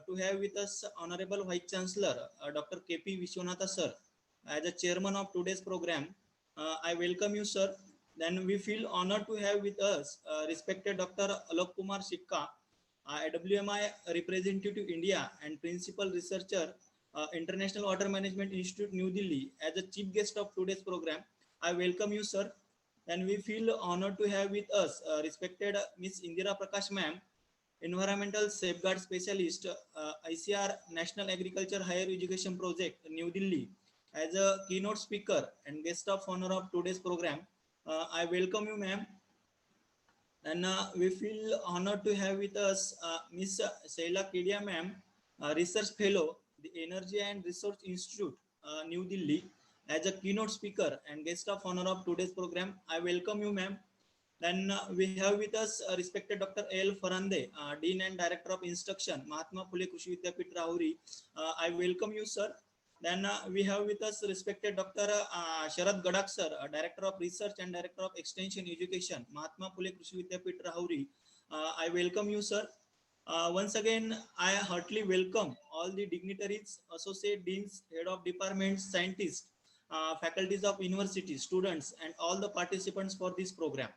to have with us Honorable Vice Chancellor Dr. K.P. Vishwanatha sir as a chairman of today's program. I welcome you, sir. Then we feel honored to have with us respected Dr. Alok Kumar Sikka, WMI representative India and principal researcher, International Water Management Institute, New Delhi, as a chief guest of today's program. I welcome you, sir. And we feel honored to have with us respected Miss Indira Prakash ma'am, environmental safeguard specialist, ICR National Agriculture Higher Education Project, New Delhi, as a keynote speaker and guest of honor of today's program. I welcome you, ma'am. And we feel honored to have with us Miss Sheila Kedia ma'am, research fellow, the Energy and Resource Institute, New Delhi, as a keynote speaker and guest of honor of today's program. I welcome you, ma'am. Then we have with us respected Dr. A.L. Farande, Dean and Director of Instruction, Mahatma Phule Krishi Vidyapith Rahuri. I welcome you, sir. Then we have with us respected Dr. Sharad Gadak sir, Director of Research and Director of Extension Education, Mahatma Phule Krishi Vidyapith Rahuri. I welcome you, sir. Once again, I heartily welcome all the dignitaries, associate deans, head of departments, scientists, faculties of universities, students, and all the participants for this program.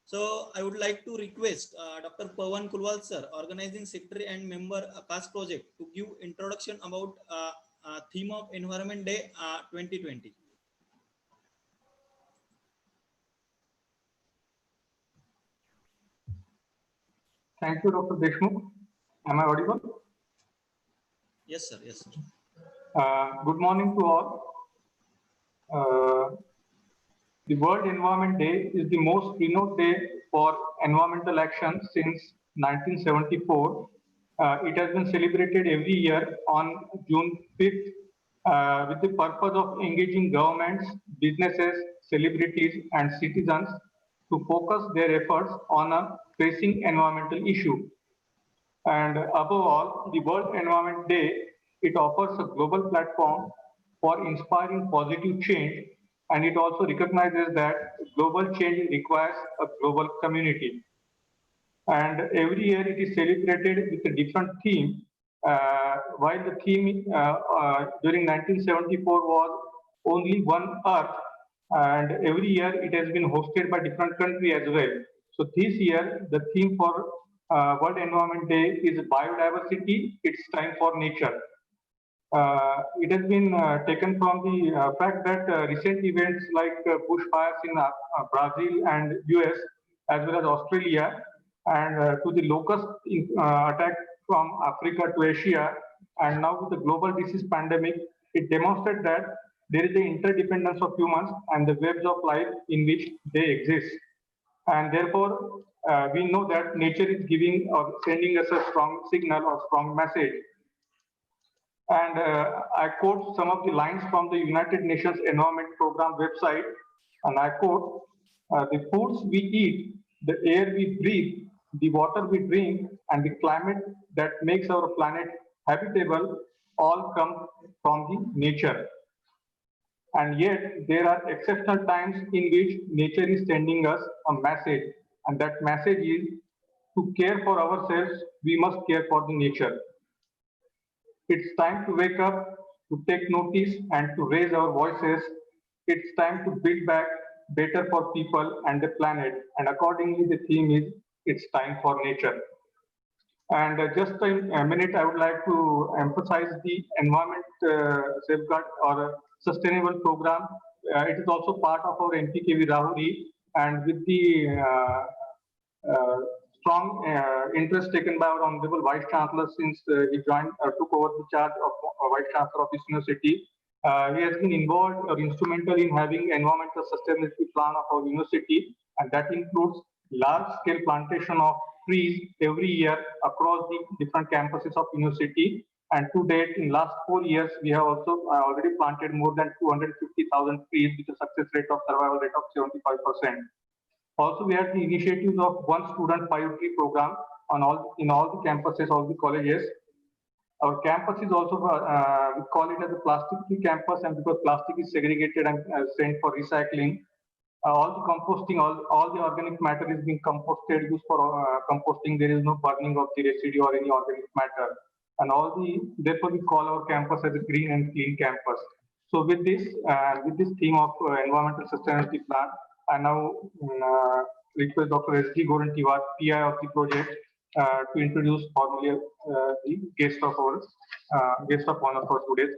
So I would like to request Dr. Pawan Kulwal sir, organizing secretary and member CAST project, to give introduction about theme of Environment Day 2020. Thank you, Dr. Deshmukh. Am I audible? Yes, sir. Yes, sir. Good morning to all. The World Environment Day is the most renowned day for environmental action since 1974. It has been celebrated every year on June 5th with the purpose of engaging governments, businesses, celebrities, and citizens to focus their efforts on a pressing environmental issue. And above all, the World Environment Day, it offers a global platform for inspiring positive change, and it also recognizes that global change requires a global community. And every year it is celebrated with a different theme. While the theme during 1974 was only one Earth, and every year it has been hosted by different countries as well. So this year the theme for World Environment Day is biodiversity. It's time for nature. It has been taken from the fact that recent events like bushfires in Brazil and US as well as Australia, and to the locust attack from Africa to Asia, and now with the global disease pandemic, it demonstrated that there is the interdependence of humans and the webs of life in which they exist. And therefore, we know that nature is giving or sending us a strong signal or strong message. And I quote some of the lines from the United Nations Environment Program website, and I quote, the foods we eat, the air we breathe, the water we drink, and the climate that makes our planet habitable all come from the nature. And yet there are exceptional times in which nature is sending us a message, and that message is to care for ourselves, we must care for the nature. It's time to wake up, to take notice, and to raise our voices. It's time to build back better for people and the planet. And accordingly, the theme is it's time for nature. And just a minute, I would like to emphasize the environment safeguard or sustainable program. It is also part of our NPKV Rahuri, and with the strong interest taken by our Honorable Vice Chancellor since he took over the charge of Vice Chancellor of this university. He has been involved or instrumental in having environmental sustainability plan of our university, and that includes large-scale plantation of trees every year across the different campuses of university. And to date, in last 4 years, we have also already planted more than 250,000 trees with a success rate of survival rate of 75%. Also, we have the initiatives of One Student 5 Tree program in all the campuses, all the colleges. Our campus is also, we call it as a plastic-free campus, and because plastic is segregated and sent for recycling. all the composting, all the organic matter is being composted, used for composting. There is no burning of the residue or any organic matter. And therefore we call our campus as a green and clean campus. So with this theme of environmental sustainability plan, I now request Dr. S.G. Gorantiwar, PI of the project, to introduce formally the guest of honor for today's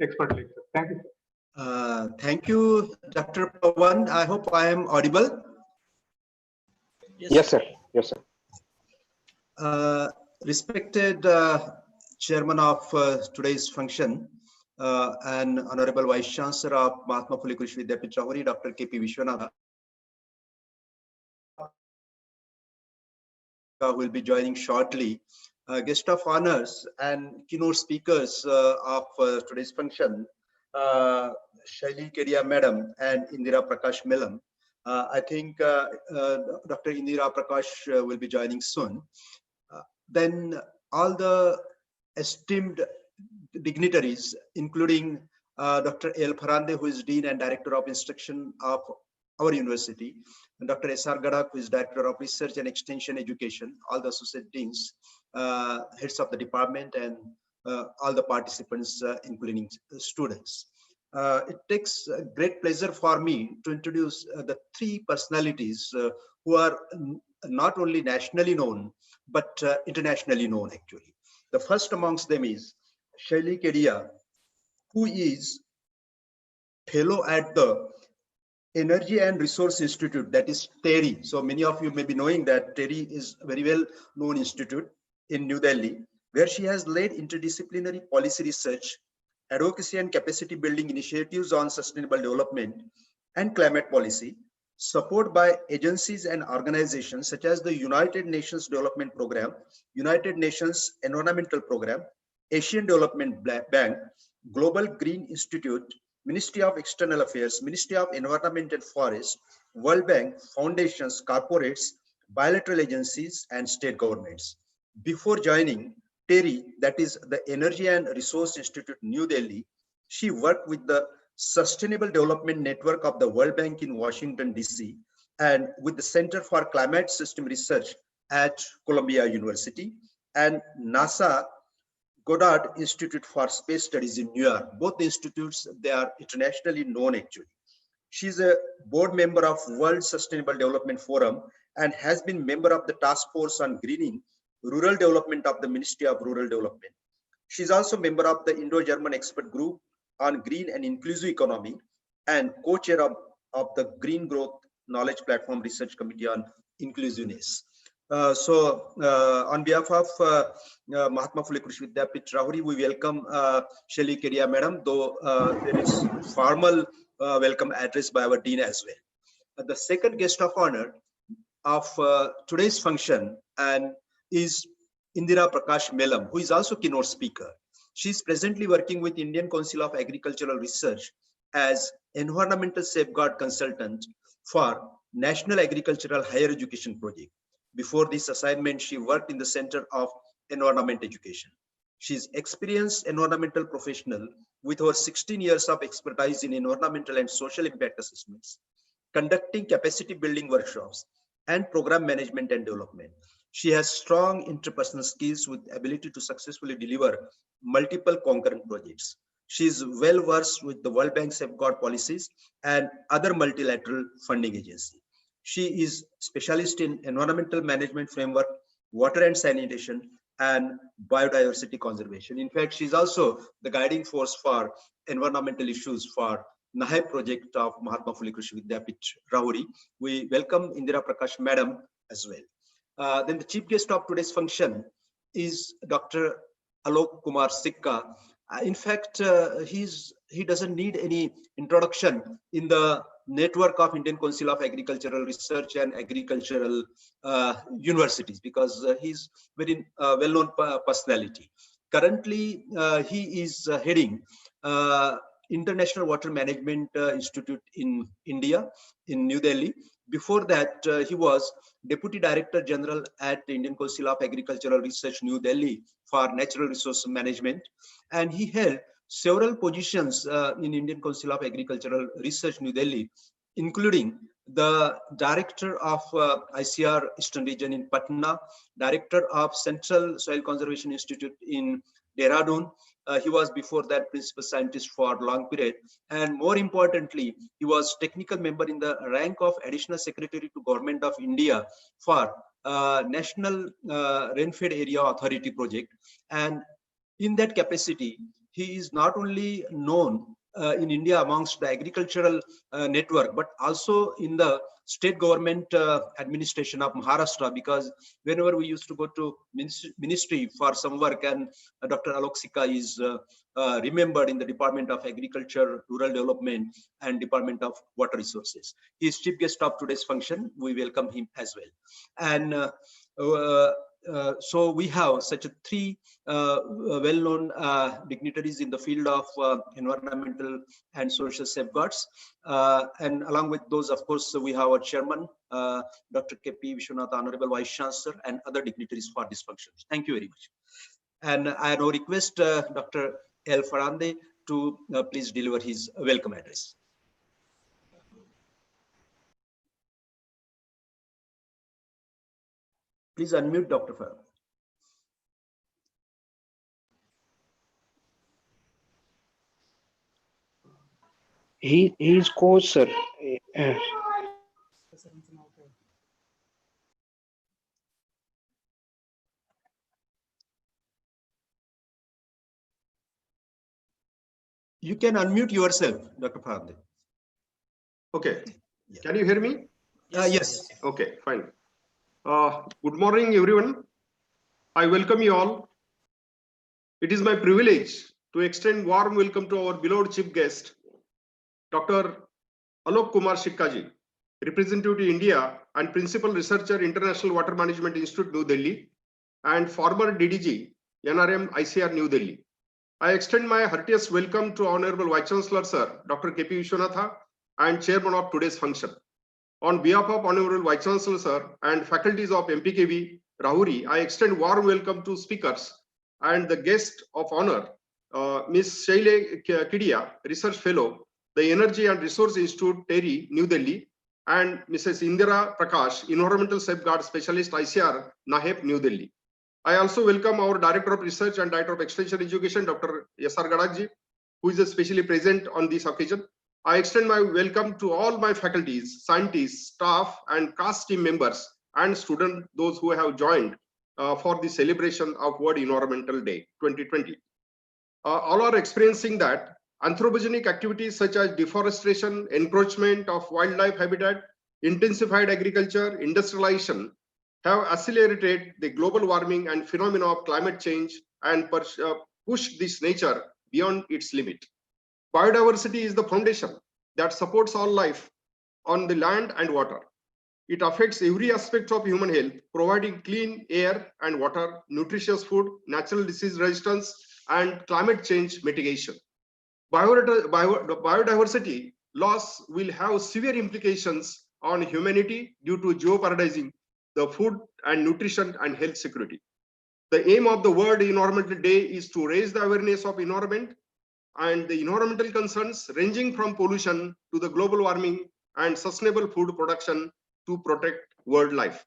expert lecture. Thank you. Thank you, Dr. Pawan. I hope I am audible. Yes, sir. Yes, sir. Respected Chairman of today's function and Honorable Vice Chancellor of Mahatma Phule Krishi Vidyapeeth Rahuri, Dr. K.P. Vishwanatha, who will be joining shortly. Guest of honors and keynote speakers of today's function, Shaili Kedia Madam and Indira Prakash Melam. I think Dr. Indira Prakash will be joining soon. Then all the esteemed dignitaries, including Dr. L. Farande, who is Dean and Director of Instruction of our university, and Dr. S.R. Gadak, who is Director of Research and Extension Education, all the associate deans, heads of the department, and all the participants, including students. It takes great pleasure for me to introduce the three personalities who are not only nationally known, but internationally known, actually. The first amongst them is Shaili Kedia, who is fellow at the Energy and Resource Institute, that is TERI. So many of you may be knowing that TERI is a very well known institute in New Delhi, where she has led interdisciplinary policy research, advocacy and capacity building initiatives on sustainable development and climate policy, support by agencies and organizations such as the United Nations Development Program, United Nations Environmental Program, Asian Development Bank, Global Green Institute, Ministry of External Affairs, Ministry of Environment and Forest, World Bank, foundations, corporates, bilateral agencies, and state governments. Before joining TERI, that is the Energy and Resource Institute, New Delhi, she worked with the Sustainable Development Network of the World Bank in Washington, D.C., and with the Center for Climate System Research at Columbia University, and NASA Goddard Institute for Space Studies in New York. Both the institutes, they are internationally known, actually. She's a board member of World Sustainable Development Forum and has been member of the Task Force on Greening Rural Development of the Ministry of Rural Development. She's also member of the Indo-German Expert Group on Green and Inclusive Economy and co-chair of the Green Growth Knowledge Platform Research Committee on Inclusiveness. On behalf of Mahatma Phule Krishi Vidyapeeth Rahuri, we welcome Shaili Kedia Madam, though there is formal welcome address by our Dean as well. The second guest of honor of today's function and is Indira Prakash Melam, who is also keynote speaker. She is presently working with Indian Council of Agricultural Research as environmental safeguard consultant for National Agricultural Higher Education Project. Before this assignment, she worked in the Center of Environment Education. She is experienced environmental professional with over 16 years of expertise in environmental and social impact assessments, conducting capacity building workshops, and program management and development. She has strong interpersonal skills with ability to successfully deliver multiple concurrent projects. She is well versed with the World Bank safeguard policies and other multilateral funding agencies. She is specialist in environmental management framework, water and sanitation, and biodiversity conservation. In fact, she's also the guiding force for environmental issues for NAHEP project of Mahatma Phule Krishi Vidyapeeth Rahuri. We welcome Indira Prakash Madam as well. Then the chief guest of today's function is Dr. Alok Kumar Sikka. In fact, he doesn't need any introduction in the network of Indian Council of Agricultural Research and Agricultural Universities, because he's very well-known personality. Currently, he is heading International Water Management Institute in India, in New Delhi. Before that, he was Deputy Director General at the Indian Council of Agricultural Research, New Delhi, for Natural Resource Management. And he held several positions in Indian Council of Agricultural Research, New Delhi, including the Director of ICR Eastern Region in Patna, Director of Central Soil Conservation Institute in Dehradun. He was before that principal scientist for a long period. And more importantly, he was technical member in the rank of Additional Secretary to Government of India for National Rainfed Area Authority project. And in that capacity, he is not only known in India amongst the agricultural network, but also in the state government administration of Maharashtra, because whenever we used to go to ministry for some work, and Dr. Alok Sikka is remembered in the Department of Agriculture, Rural Development, and Department of Water Resources. He is chief guest of today's function. We welcome him as well. And so we have such a three well-known dignitaries in the field of environmental and social safeguards. And along with those, of course, we have our chairman, Dr. K.P. Vishwanath, Honorable Vice Chancellor, and other dignitaries for this function. Thank you very much. And I now request Dr. L. Farande to please deliver his welcome address. Please unmute Dr. Farande. He's coach, sir. You can unmute yourself, Dr. Farande. Okay. Yeah. Can you hear me? Yes. Okay, fine. Good morning, everyone. I welcome you all. It is my privilege to extend warm welcome to our beloved chief guest, Dr. Alok Kumar Sikkaji, representative to India and principal researcher, International Water Management Institute, New Delhi, and former DDG, NRM ICR, New Delhi. I extend my heartiest welcome to Honorable Vice Chancellor, Sir, Dr. K.P. Vishwanatha, and Chairman of today's function. On behalf of Honorable Vice Chancellor, Sir, and faculties of MPKV, Rahuri, I extend warm welcome to speakers and the guest of honor, Ms. Shaile Kedia, Research Fellow, the Energy and Resource Institute, TERI, New Delhi, and Mrs. Indira Prakash, Environmental Safeguard Specialist, ICR, NAHEP, New Delhi. I also welcome our Director of Research and Director of Extension Education, Dr. S.R. Gadagji, who is especially present on this occasion. I extend my welcome to all my faculties, scientists, staff, and CAST team members and students, those who have joined for the celebration of World Environmental Day 2020. All are experiencing that anthropogenic activities such as deforestation, encroachment of wildlife habitat, intensified agriculture, industrialization have accelerated the global warming and phenomena of climate change and pushed this nature beyond its limit. Biodiversity is the foundation that supports all life on the land and water. It affects every aspect of human health, providing clean air and water, nutritious food, natural disease resistance, and climate change mitigation. Biodiversity loss will have severe implications on humanity due to jeopardizing the food and nutrition and health security. The aim of the World Environmental Day is to raise the awareness of environment and the environmental concerns ranging from pollution to the global warming and sustainable food production to protect world life.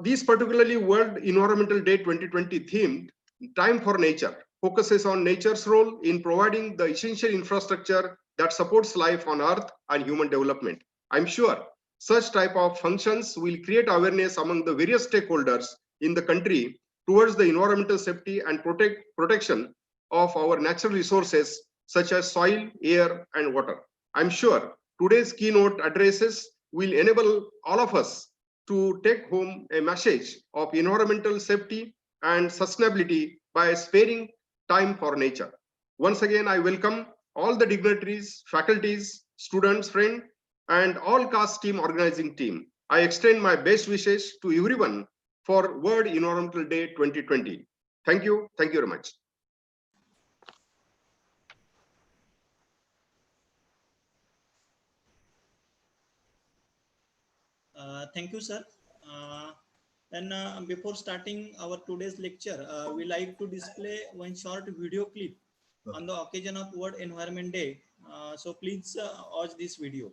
This particularly World Environmental Day 2020 themed Time for Nature focuses on nature's role in providing the essential infrastructure that supports life on Earth and human development. I'm sure such type of functions will create awareness among the various stakeholders in the country towards the environmental safety and protection of our natural resources such as soil, air, and water. I'm sure today's keynote addresses will enable all of us to take home a message of environmental safety and sustainability by sparing time for nature. Once again, I welcome all the dignitaries, faculties, students, friends, and all CAST team organizing team. I extend my best wishes to everyone for World Environmental Day 2020. Thank you. Thank you very much. Thank you, sir. Before starting our today's lecture, we like to display one short video clip on the occasion of World Environment Day So please watch this video.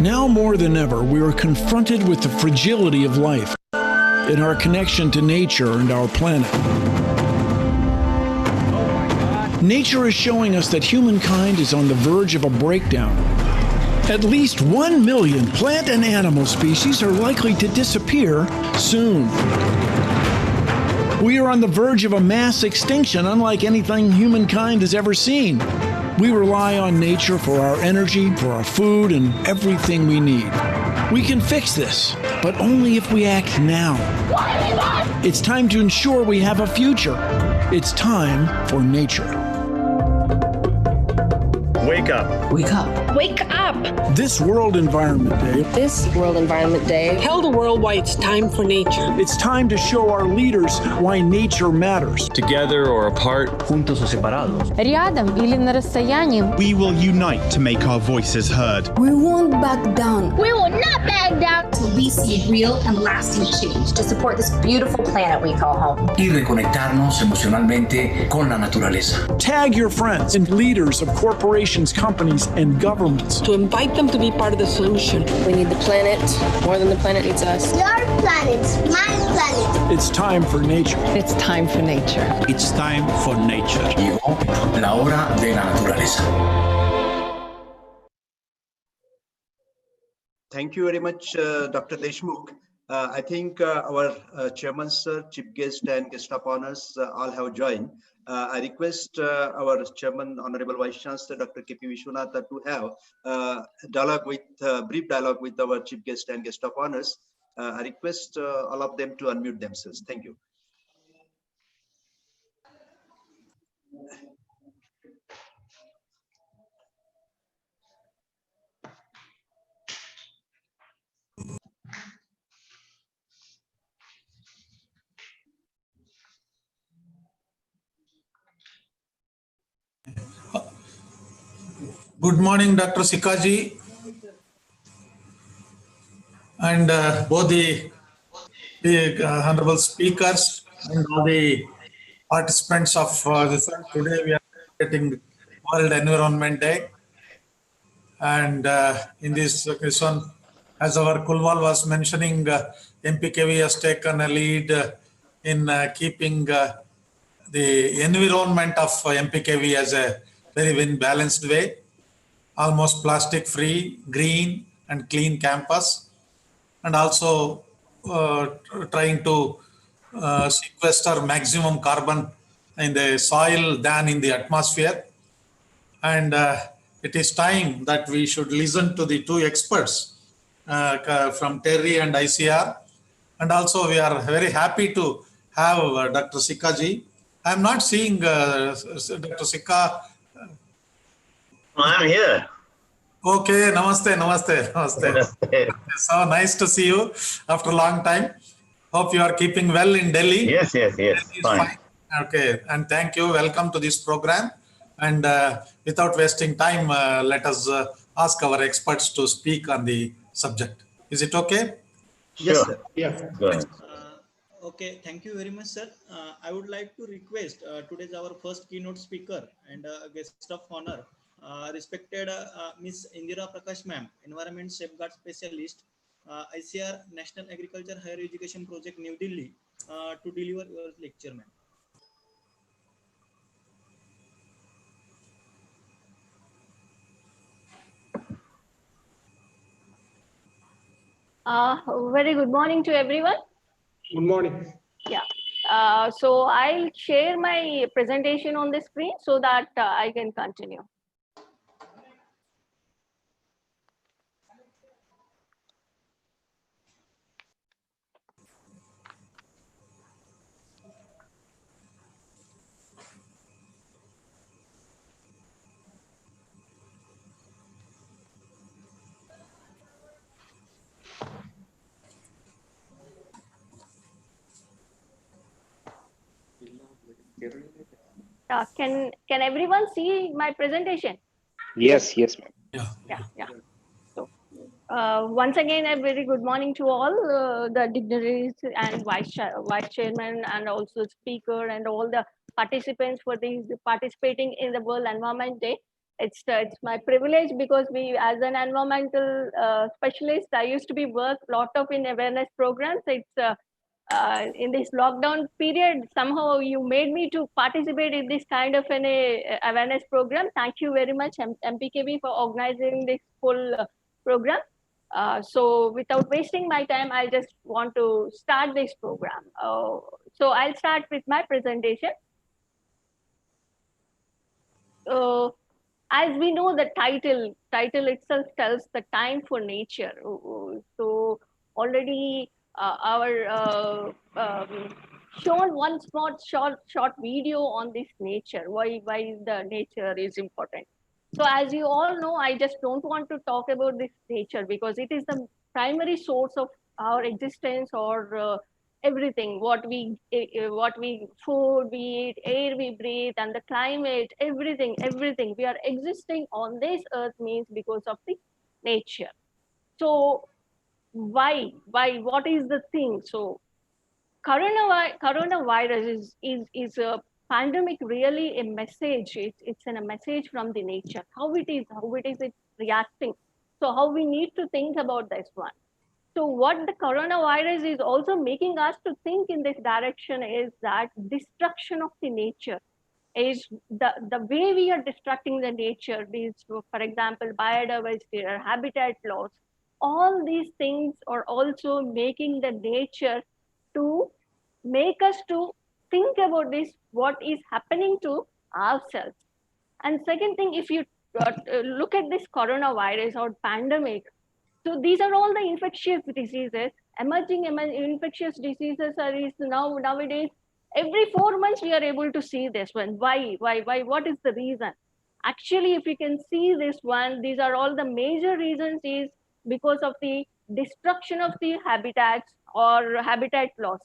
Now more than ever, we are confronted with the fragility of life and our connection to nature and our planet. Nature is showing us that humankind is on the verge of a breakdown. At least 1 million plant and animal species are likely to disappear soon. We are on the verge of a mass extinction unlike anything humankind has ever seen. We rely on nature for our energy, for our food, and everything we need. We can fix this, but only if we act now. It's time to ensure we have a future. It's time for nature. Wake up. Wake up. Wake up. This World Environment Day. This World Environment Day. Tell the world why it's time for nature. It's time to show our leaders why nature matters. Together or apart. Juntos o separados. Рядом или на расстоянии. We will unite to make our voices heard. We won't back down. We will not back down till we see real and lasting change to support this beautiful planet we call home. Y reconectarnos emocionalmente con la naturaleza. Tag your friends and leaders of corporations, companies, and governments. To invite them to be part of the solution. We need the planet more than the planet needs us. Your planet, my planet. It's time for nature. It's time for nature. It's time for nature. Llegó la hora de la naturaleza. Thank you very much, Dr. Deshmukh. I think our chairman, sir, chief guest, and guest of honors all have joined. I request our chairman, Honorable Vice Chancellor, Dr. K.P. Vishwanatha, to have brief dialogue with our chief guest and guest of honors. I request all of them to unmute themselves. Thank you. Good morning, Dr. Sikkaji, and both the honorable speakers and all the participants of this. Today we are celebrating World Environment Day, and in this occasion, as our Kulwal was mentioning, MPKV has taken a lead in keeping the environment of MPKV as a very balanced way. Almost plastic-free, green and clean campus, and also trying to sequester maximum carbon in the soil than in the atmosphere. And it is time that we should listen to the two experts from TERI and ICR. And also we are very happy to have Dr. Sikkaji. I am not seeing Dr. Sikka. I'm here. Okay, namaste. So nice to see you after a long time. Hope you are keeping well in Delhi. Yes. Fine. Okay, and thank you. Welcome to this program. And without wasting time, let us ask our experts to speak on the subject. Is it okay? Sure. Yes, sir. Yeah. Go ahead. Okay, thank you very much, sir. I would like to request today's our first keynote speaker and guest of honor, respected Miss Indira Prakash ma'am, Environment Safeguard Specialist, ICR National Agriculture Higher Education Project, New Delhi, to deliver your lecture, ma'am. Very good morning to everyone. Good morning. Yeah. So I'll share my presentation on the screen so that I can continue. Can everyone see my presentation? Yes, ma'am. Yeah. Yeah. So, once again, a very good morning to all the dignitaries and vice chairman and also speaker and all the participants for these participating in the World Environment Day. It's my privilege because we, as an environmental specialist, I used to be work lot of in awareness programs. It's in this lockdown period, somehow you made me to participate in this kind of an awareness program. Thank you very much, MPKB, for organizing this full program. So without wasting my time, I just want to start this program. So I'll start with my presentation. As we know, the title itself tells the time for nature. So already our shown one short video on this nature, why the nature is important. So as you all know, I just don't want to talk about this nature because it is the primary source of our existence or everything, what we food we eat, air we breathe, and the climate, everything we are existing on this earth means because of the nature. So why what is the thing? So coronavirus is a pandemic, really a message. It's a message from the nature, how it is it reacting. So how we need to think about this one. So what the coronavirus is also making us to think in this direction is that destruction of the nature is the way we are destructing the nature. These, for example, biodiversity or habitat loss, all these things are also making the nature to make us to think about this, what is happening to ourselves. And second thing, if you look at this coronavirus or pandemic, so these are all the infectious diseases. Emerging infectious diseases is nowadays, every 4 months we are able to see this one. Why? What is the reason? Actually, if you can see this one, these are all the major reasons is because of the destruction of the habitats or habitat loss.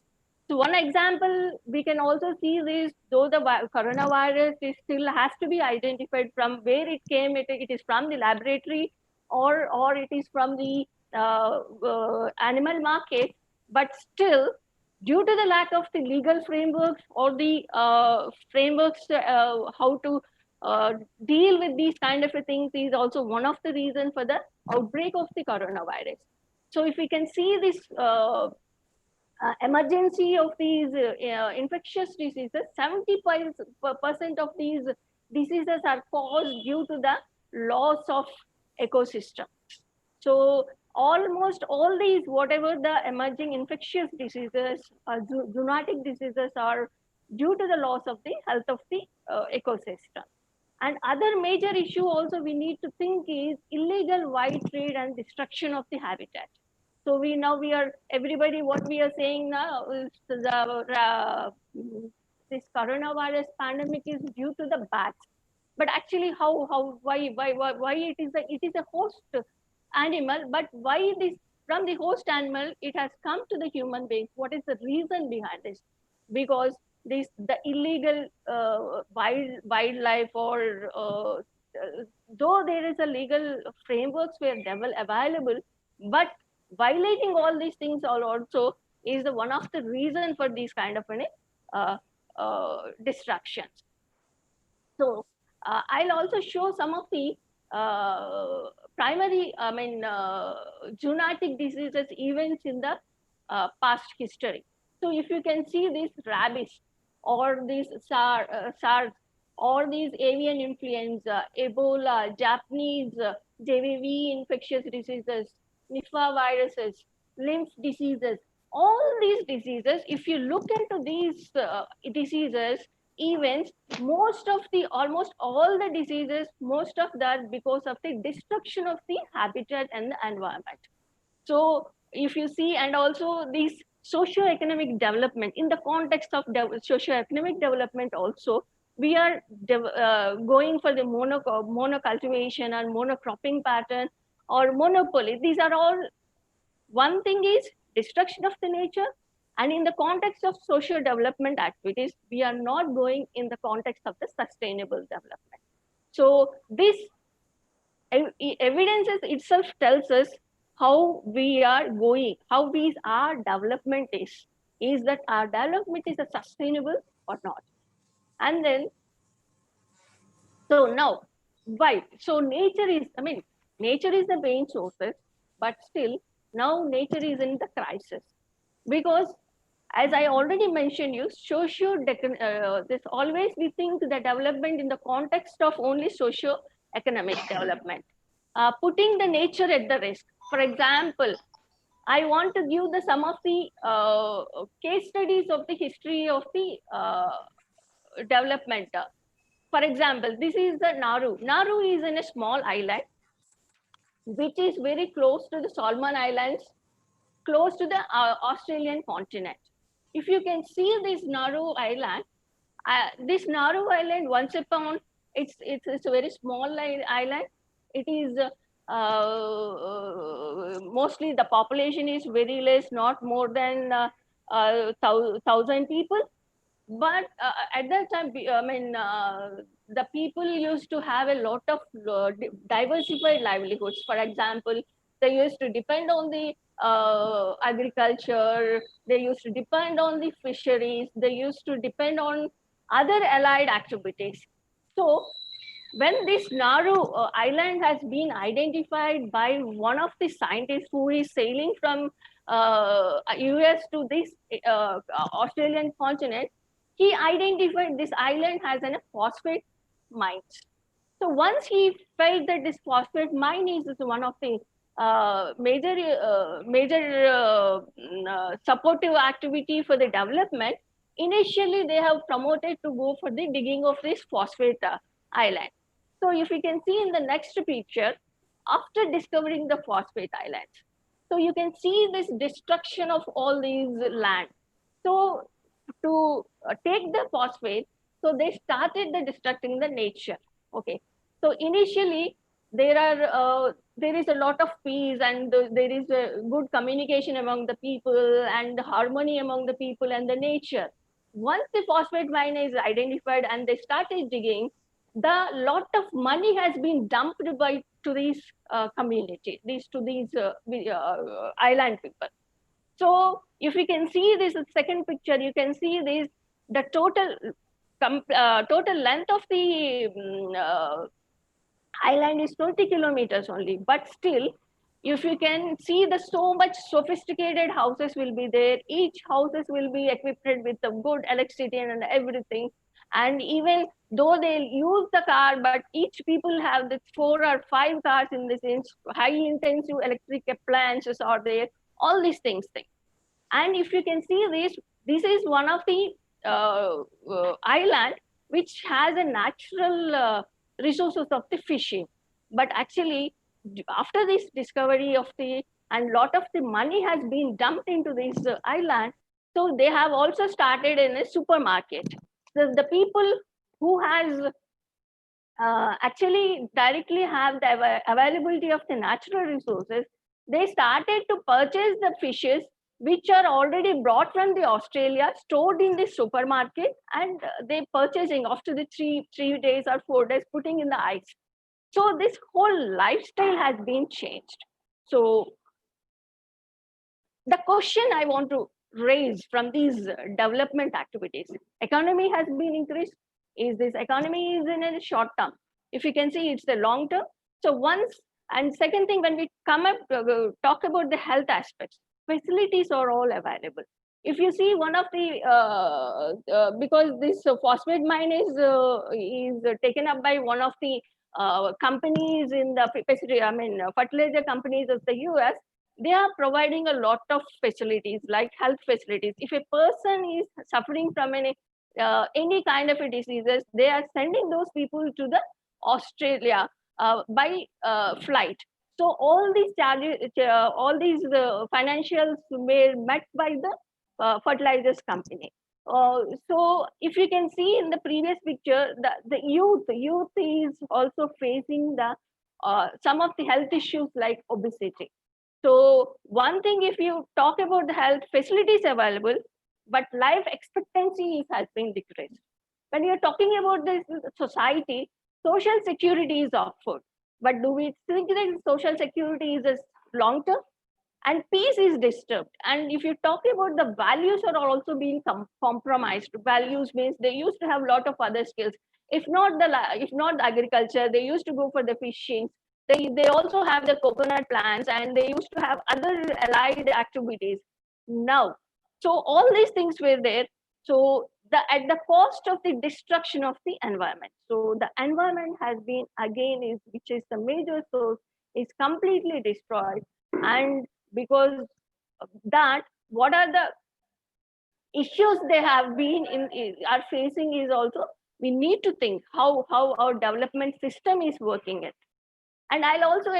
So one example, we can also see this, though the coronavirus is still has to be identified from where it came, it is from the laboratory or it is from the animal market, but still, due to the lack of the legal frameworks or the frameworks how to deal with these kind of things is also one of the reasons for the outbreak of the coronavirus. So if we can see this emergency of these infectious diseases, 70% of these diseases are caused due to the loss of ecosystem. So almost all these, whatever the emerging infectious diseases, zoonotic diseases are due to the loss of the health of the ecosystem. And other major issue also we need to think is illegal wide trade and destruction of the habitat. So everybody, what we are saying now is this coronavirus pandemic is due to the bats. But actually, why it is a host animal, but why this from the host animal it has come to the human beings? What is the reason behind this? Because the illegal wildlife or though there is a legal frameworks were available, but violating all these things also is the one of the reason for these kind of destructions. So I'll also show some of the primary, zoonotic diseases events in the past history. So if you can see this rabies or this SARS or these avian influenza, Ebola, Japanese JVV infectious diseases, Nipah viruses, lymph diseases, all these diseases, if you look into these diseases, events, almost all the diseases, most of that because of the destruction of the habitat and the environment. So if you see, and also this socio-economic development, in the context of socio-economic development also, we are going for the monocultivation and monocropping pattern or monopoly. These are all, one thing is destruction of the nature, and in the context of social development activities, we are not going in the context of the sustainable development. So this evidences itself tells us how we are going, how our development is. Is that our development is a sustainable or not? And then, so now, why? So nature is, nature is the main sources, but still now nature is in the crisis, because as I already mentioned you, this always we think the development in the context of only socio-economic development, putting the nature at the risk. For example, I want to give some of the case studies of the history of the development. For example, this is the Nauru. Nauru is in a small island, which is very close to the Solomon Islands, close to the Australian continent. If you can see this Nauru Island, once upon, it's a very small island. It is mostly the population is very less, not more than 1,000 people. But at that time, the people used to have a lot of diversified livelihoods. For example, they used to depend on the agriculture, they used to depend on the fisheries, they used to depend on other allied activities. So when this Nauru island has been identified by one of the scientists who is sailing from US to this Australian continent, he identified this island as a phosphate mine. So once he felt that this phosphate mine is one of the major supportive activity for the development, initially they have promoted to go for the digging of this phosphate island. So if you can see in the next picture, after discovering the phosphate islands, so you can see this destruction of all these land. So to take the phosphate, so they started the destructing the nature. Okay, so initially there is a lot of peace and there is a good communication among the people and harmony among the people and the nature. Once the phosphate mine is identified and they started digging, the lot of money has been dumped to these community, these island people. So if you can see this second picture, you can see this, the total length of the island is 20 kilometers only, but still, if you can see the so much sophisticated houses will be there, each houses will be equipped with the good electricity and everything. And even though they use the car, but each people have the 4 or 5 cars in the sense, high intensive electric appliances are there, all these things. And if you can see this is one of the island which has a natural resources of the fishing. But actually, after this discovery of and lot of the money has been dumped into this island, so they have also started in a supermarket. So the people who has actually directly have the availability of the natural resources, they started to purchase the fishes which are already brought from the Australia, stored in the supermarket, and they purchasing after the 3 days or 4 days, putting in the ice. So this whole lifestyle has been changed. So the question I want to raise from these development activities, economy has been increased. Is this economy is in a short term? If you can see, it's the long term. So once, and second thing, when we come up talk about the health aspects, facilities are all available. If you see one of the because this phosphate mine is taken up by one of the companies in the fertilizer companies of the US, they are providing a lot of facilities like health facilities. If a person is suffering from any kind of a diseases, they are sending those people to the Australia by flight. So all these charges, all these financials were met by the fertilizers company. So if you can see in the previous picture, the youth is also facing the some of the health issues like obesity. So one thing, if you talk about the health facilities available, but life expectancy has been decreased. When you're talking about this society, social security is offered, But do we think that social security is a long term? And peace is disturbed. And if you talk about the values are also being compromised. Values means they used to have a lot of other skills. If not the agriculture, they used to go for the fishing. They also have the coconut plants, and they used to have other allied activities. Now, so all these things were there. So at the cost of the destruction of the environment. So the environment has been again which is the major source, is completely destroyed. And because of that, what are the issues they have been are facing is also, we need to think how our development system is working it. And I'll also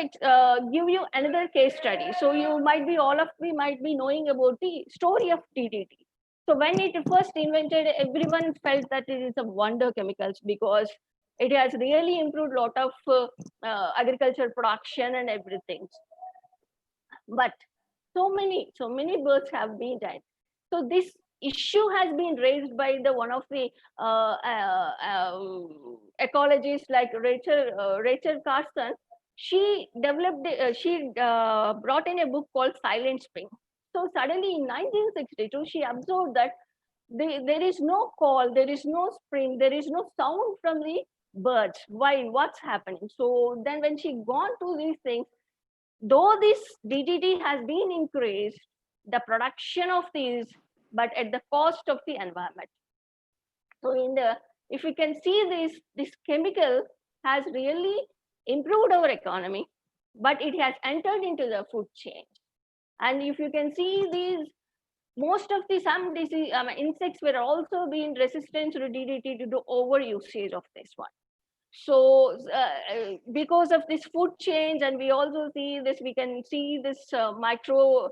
give you another case study. So all of you might be knowing about the story of DDT. So when it first invented, everyone felt that it is a wonder chemicals because it has really improved a lot of agricultural production and everything. But so many birds have been died. So this issue has been raised by one of the ecologists like Rachel Carson. She developed, brought in a book called Silent Spring. So suddenly in 1962, she observed that there is no call, there is no spring, there is no sound from the birds. Why? What's happening? So then when she gone to these things, though this DDT has been increased, the production of these, but at the cost of the environment. So if we can see this chemical has really improved our economy, but it has entered into the food chain. And if you can see these, most of some disease, insects were also being resistant to DDT due to over usage of this one. So because of this food change, and we also see this, we can see this micro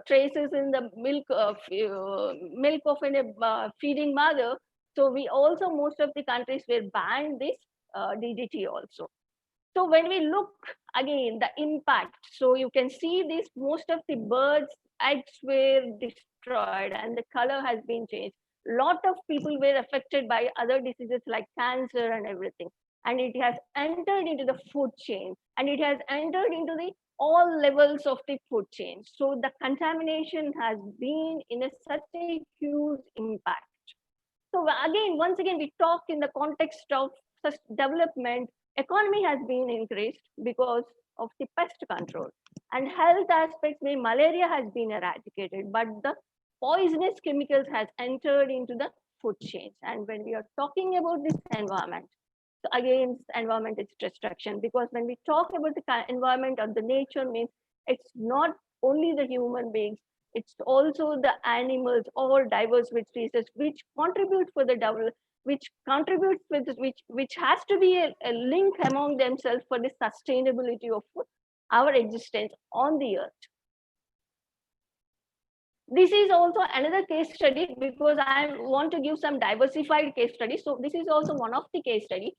traces in the milk of a feeding mother. So we also, most of the countries were banned this DDT also. So when we look again, the impact, so you can see this, most of the birds' eggs were destroyed and the color has been changed. A lot of people were affected by other diseases like cancer and everything. And it has entered into the food chain, and it has entered into all levels of the food chain. So the contamination has been in such a huge impact. So again, once again, we talk in the context of such development. Economy has been increased because of the pest control, and health aspects where malaria has been eradicated, but the poisonous chemicals has entered into the food chain. And when we are talking about this environment, so again, environment is destruction, because when we talk about the environment or the nature, means it's not only the human beings, it's also the animals, all diverse species which contribute for the development, which contributes with which has to be a link among themselves for the sustainability of our existence on the earth. This is also another case study, because I want to give some diversified case studies. So this is also one of the case study.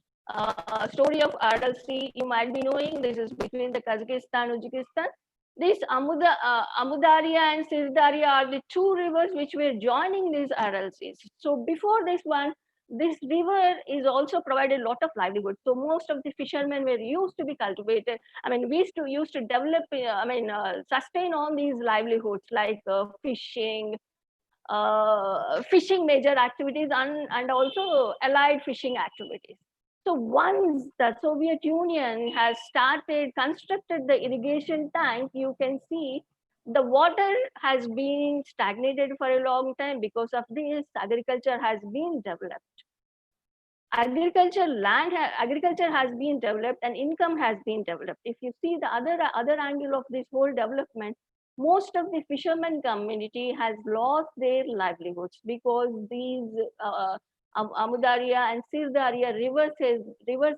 Story of Aral Sea, you might be knowing, this is between the Kazakhstan, Uzbekistan. This Amudarya and Sirdarya are the two rivers which were joining these Aral Seas. So before this one, this river is also provided a lot of livelihood. So most of the fishermen were used to be cultivated. We used to develop, sustain all these livelihoods like fishing, major activities, and also allied fishing activities. So once the Soviet Union has constructed the irrigation tank, you can see the water has been stagnated for a long time. Because of this, agriculture has been developed. Agriculture has been developed, and income has been developed. If you see the other angle of this whole development, most of the fishermen community has lost their livelihoods because these Amudarya and Sirdarya rivers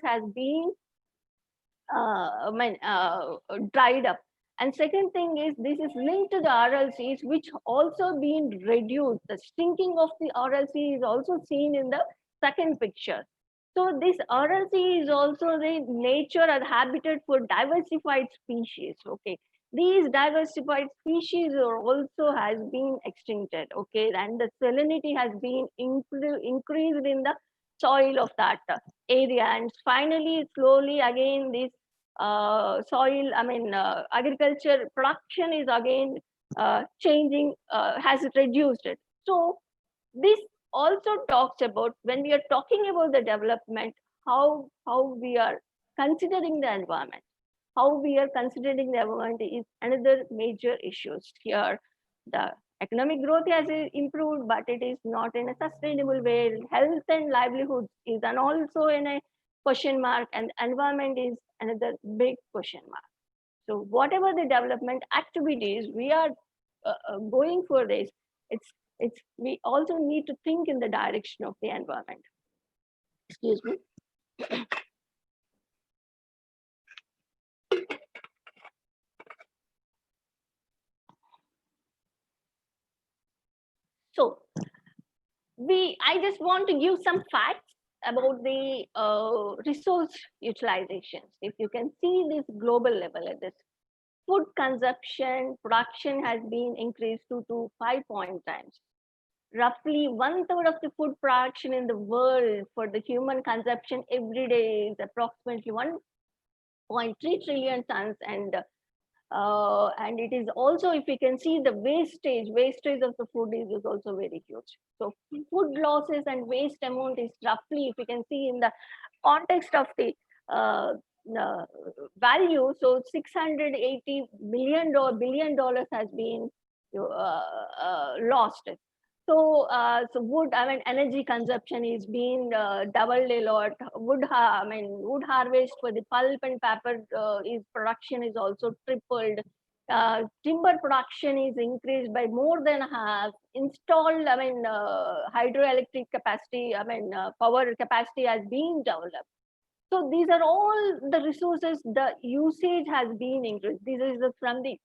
has been dried up. And second thing is, this is linked to the Aral Seas, which also been reduced. The sinking of the Aral Sea is also seen in the second picture. So this Aral Sea is also the nature and habitat for diversified species. Okay, these diversified species are also has been extincted. Okay, and the salinity has been increased in the soil of that area, and finally, slowly again, this soil, agriculture production is again changing, has reduced it. So this also talks about, when we are talking about the development, how we are considering the environment. How we are considering the environment is another major issues here. The economic growth has improved, but it is not in a sustainable way. Health and livelihood is also in a question mark, and environment is another big question mark. So whatever the development activities we are going for this, we also need to think in the direction of the environment. Excuse me. So I just want to give some facts about the resource utilizations. If you can see this global level at this, food consumption, production has been increased to 5 times. Roughly 1/3 of the food production in the world for the human consumption every day is approximately 1.3 trillion tons, and it is also, if you can see the wastage of the food is also very huge. So food losses and waste amount is roughly, if you can see in the context of the value, so $680 billion has been lost. So wood, energy consumption is being doubled a lot. Wood harvest for the pulp and paper production is also tripled. Timber production is increased by more than half. Installed, hydroelectric capacity, power capacity has been developed. So these are all the resources. The usage has been increased. This is from the.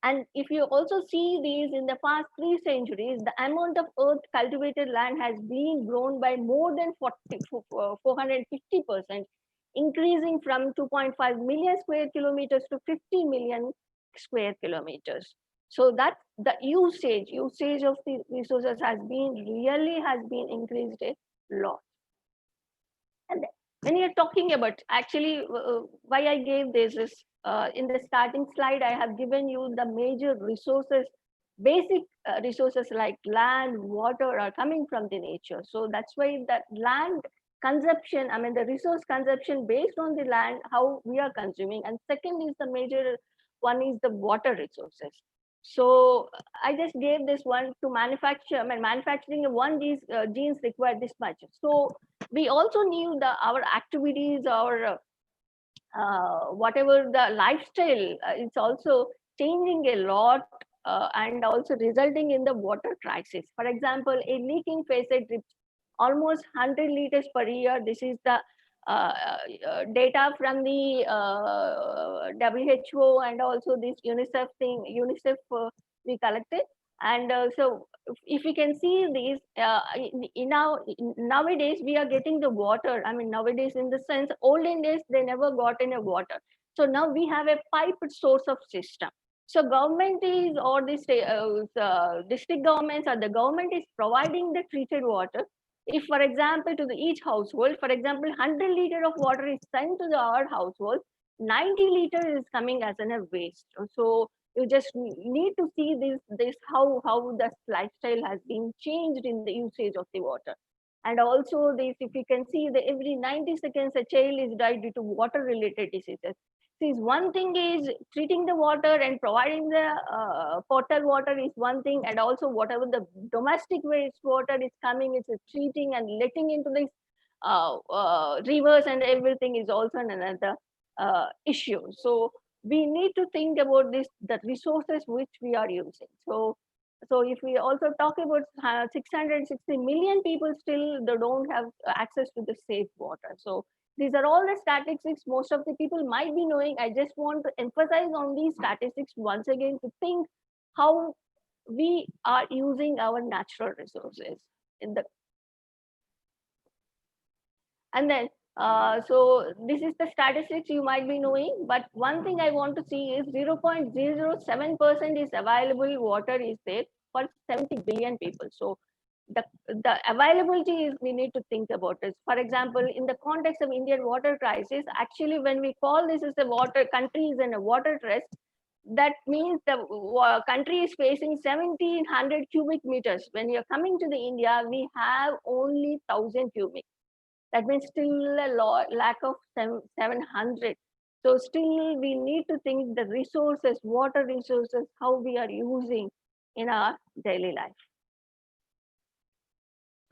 And if you also see these in the past 3 centuries, the amount of earth cultivated land has been grown by more than 450%, increasing from 2.5 million square kilometers to 50 million square kilometers. So that the usage of the resources has been increased a lot. And when you're talking about, actually, why I gave this is, in the starting slide, I have given you the major resources, basic resources like land, water are coming from the nature. So that's why that land consumption, the resource consumption based on the land, how we are consuming. And second is the major one is the water resources. So I just gave this one to manufacture. Manufacturing one genes require this much. So we also knew our activities, our whatever the lifestyle, it's also changing a lot and also resulting in the water crisis. For example, a leaking facade drips almost 100 liters per year. This is the data from the WHO and also this UNICEF we collected. And so if you can see these, nowadays we are getting the water. Nowadays in the sense, olden days, they never got any water. So now we have a piped source of system. So government is, or the district governments or the government is providing the treated water. If, for example, to each household, for example, 100 liters of water is sent to our household, 90 liters is coming as a waste. So you just need to see this how the lifestyle has been changed in the usage of the water. And also this, if you can see, that every 90 seconds a child is died due to water related diseases. See, one thing is treating the water and providing the potable water is one thing, and also whatever the domestic wastewater is coming, it's treating and letting into these rivers and everything is also another issue. So we need to think about this, the resources which we are using. So if we also talk about 660 million people still, they don't have access to the safe water. So these are all the statistics most of the people might be knowing. I just want to emphasize on these statistics once again to think how we are using our natural resources in the. And then, so this is the statistics you might be knowing, but one thing I want to see is 0.007% is available water is there for 70 billion people. So the availability is we need to think about it. For example, in the context of Indian water crisis, actually, when we call this as a water country is in a water stress, that means the country is facing 1700 cubic meters. When you're coming to the India, we have only 1000 cubic. That means still a lack of 700. So still we need to think the resources, water resources, how we are using in our daily life.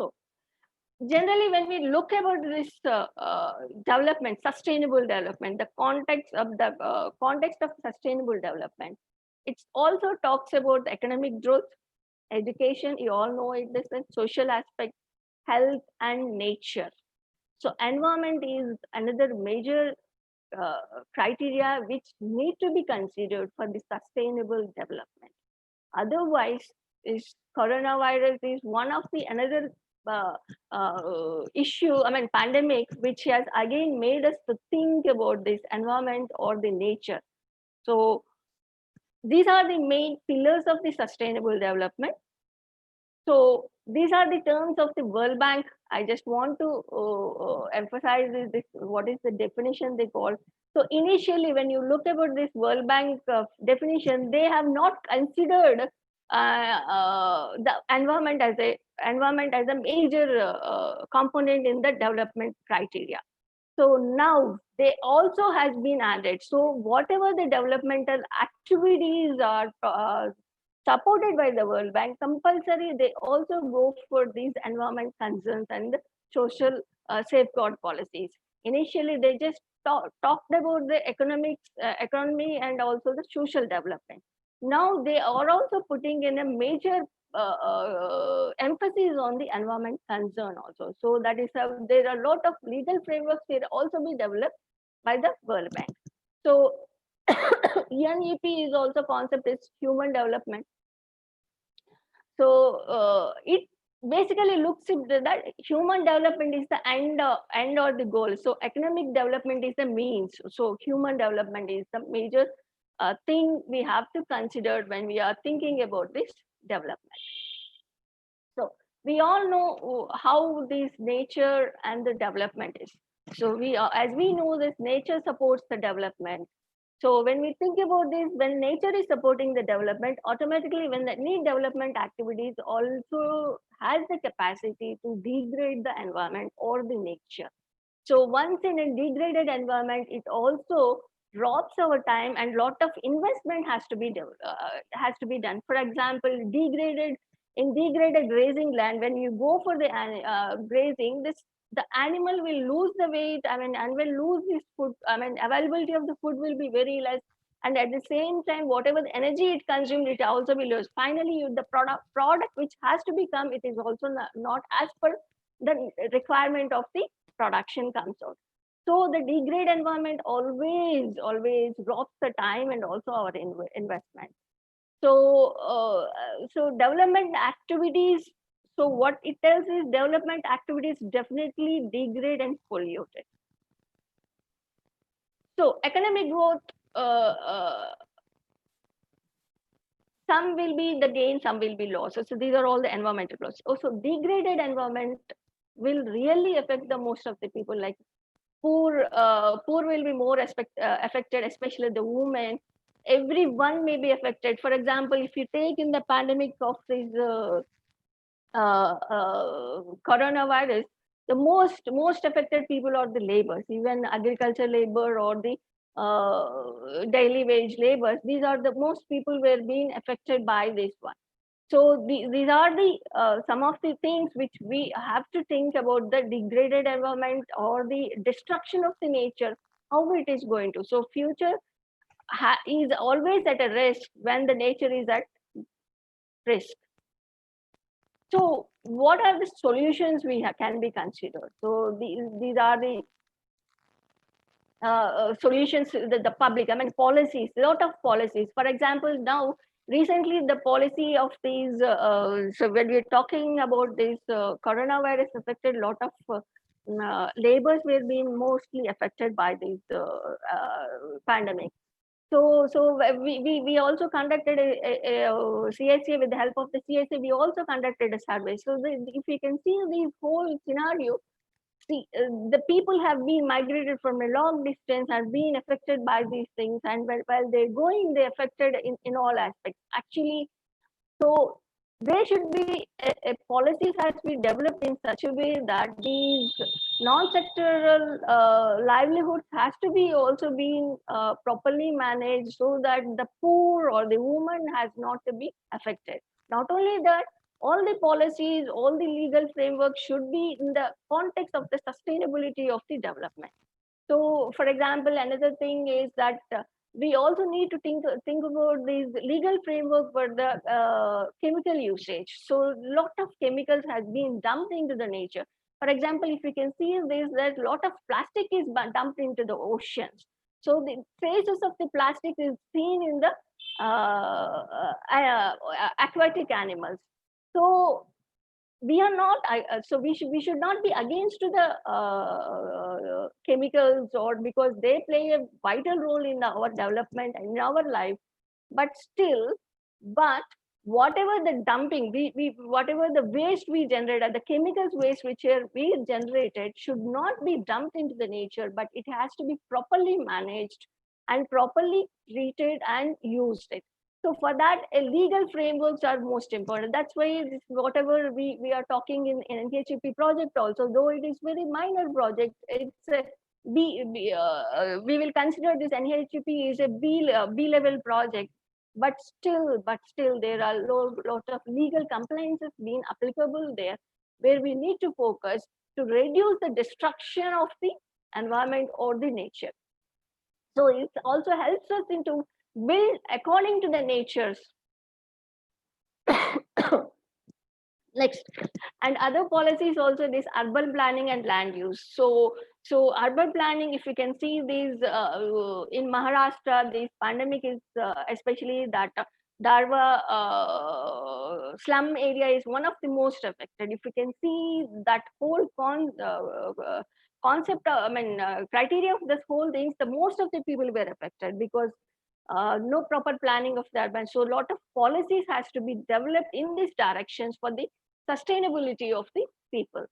So generally, when we look about this development, sustainable development, the context of sustainable development, it also talks about the economic growth, education. You all know it. This is social aspect, health, and nature. So environment is another major criteria which need to be considered for the sustainable development. Otherwise, this coronavirus is one of the another issue, pandemic, which has again made us to think about this environment or the nature. So these are the main pillars of the sustainable development. So these are the terms of the World Bank. I just want to emphasize this, what is the definition they call. So initially, when you look about this World Bank definition, they have not considered the environment as a major component in the development criteria. So now they also has been added. So whatever the developmental activities are supported by the World Bank, compulsory they also go for these environment concerns and social safeguard policies. Initially, they just talked about the economy and also the social development. Now they are also putting in a major emphasis on the environment concern also. So that is there are a lot of legal frameworks will also be developed by the World Bank. So UNEP is also concept is human development. So it basically looks at that human development is the end or the goal. So economic development is the means. So human development is the major thing we have to consider when we are thinking about this development. So we all know how this nature and the development is. So as we know this, nature supports the development. So when we think about this, when nature is supporting the development, automatically when any development activities also has the capacity to degrade the environment or the nature. So once in a degraded environment, it also robs our time and lot of investment has to be done. For example, degraded grazing land, when you go for the grazing, the animal will lose the weight, and will lose this food. Availability of the food will be very less, and at the same time, whatever the energy it consumes, it also will lose. Finally, the product which has to become, it is also not as per the requirement of the production comes out. So the degraded environment always robs the time and also our investment. So so development activities. So what it tells is development activities definitely degrade and polluted. So economic growth, some will be the gain, some will be loss. So these are all the environmental loss. Also, degraded environment will really affect the most of the people. Like poor will be more affected, especially the women. Everyone may be affected. For example, if you take in the pandemic of this coronavirus, the most affected people are the laborers, even agriculture labor or the daily wage laborers. These are the most people were being affected by this one. So these are the some of the things which we have to think about, the degraded environment or the destruction of the nature, how it is going to. So future is always at a risk when the nature is at risk. So what are the solutions we can be considered? So these are the solutions that the public, policies, a lot of policies. For example, now recently the policy of these, so when we're talking about this coronavirus affected, a lot of laborers were being mostly affected by this pandemic. So we also conducted a CSA with the help of the CSA. We also conducted a survey. So if you can see this whole scenario, see, the people have been migrated from a long distance, have been affected by these things, and while they're going, they're affected in all aspects. Actually, so there should be a policies has to be developed in such a way that these non-sectoral livelihoods has to be also being properly managed, so that the poor or the woman has not to be affected. Not only that, all the policies, all the legal framework should be in the context of the sustainability of the development. So, for example, another thing is that we also need to think about these legal framework for the chemical usage. So, lot of chemicals has been dumped into the nature. For example, if you can see this, that a lot of plastic is dumped into the oceans. So, the traces of the plastic is seen in the aquatic animals. So we are not. So we should not be against to the chemicals, or because they play a vital role in our development and in our life. But whatever the dumping, whatever the waste we generate, the chemicals waste which are we generated should not be dumped into the nature, but it has to be properly managed and properly treated and used it. So for that, legal frameworks are most important. That's why whatever we are talking in NHEP project also, though it is very minor project, it's a we will consider this NHEP is a B level project, but still there are lot of legal compliances being applicable there, where we need to focus to reduce the destruction of the environment or the nature. So it also helps us into build according to the natures. Next, and other policies also, this urban planning and land use. So urban planning, if you can see these in Maharashtra, this pandemic is especially that Darwa slum area is one of the most affected. If you can see that whole concept, criteria of this whole thing, the most of the people were affected because no proper planning of the urban. So a lot of policies has to be developed in these directions for the sustainability of the people.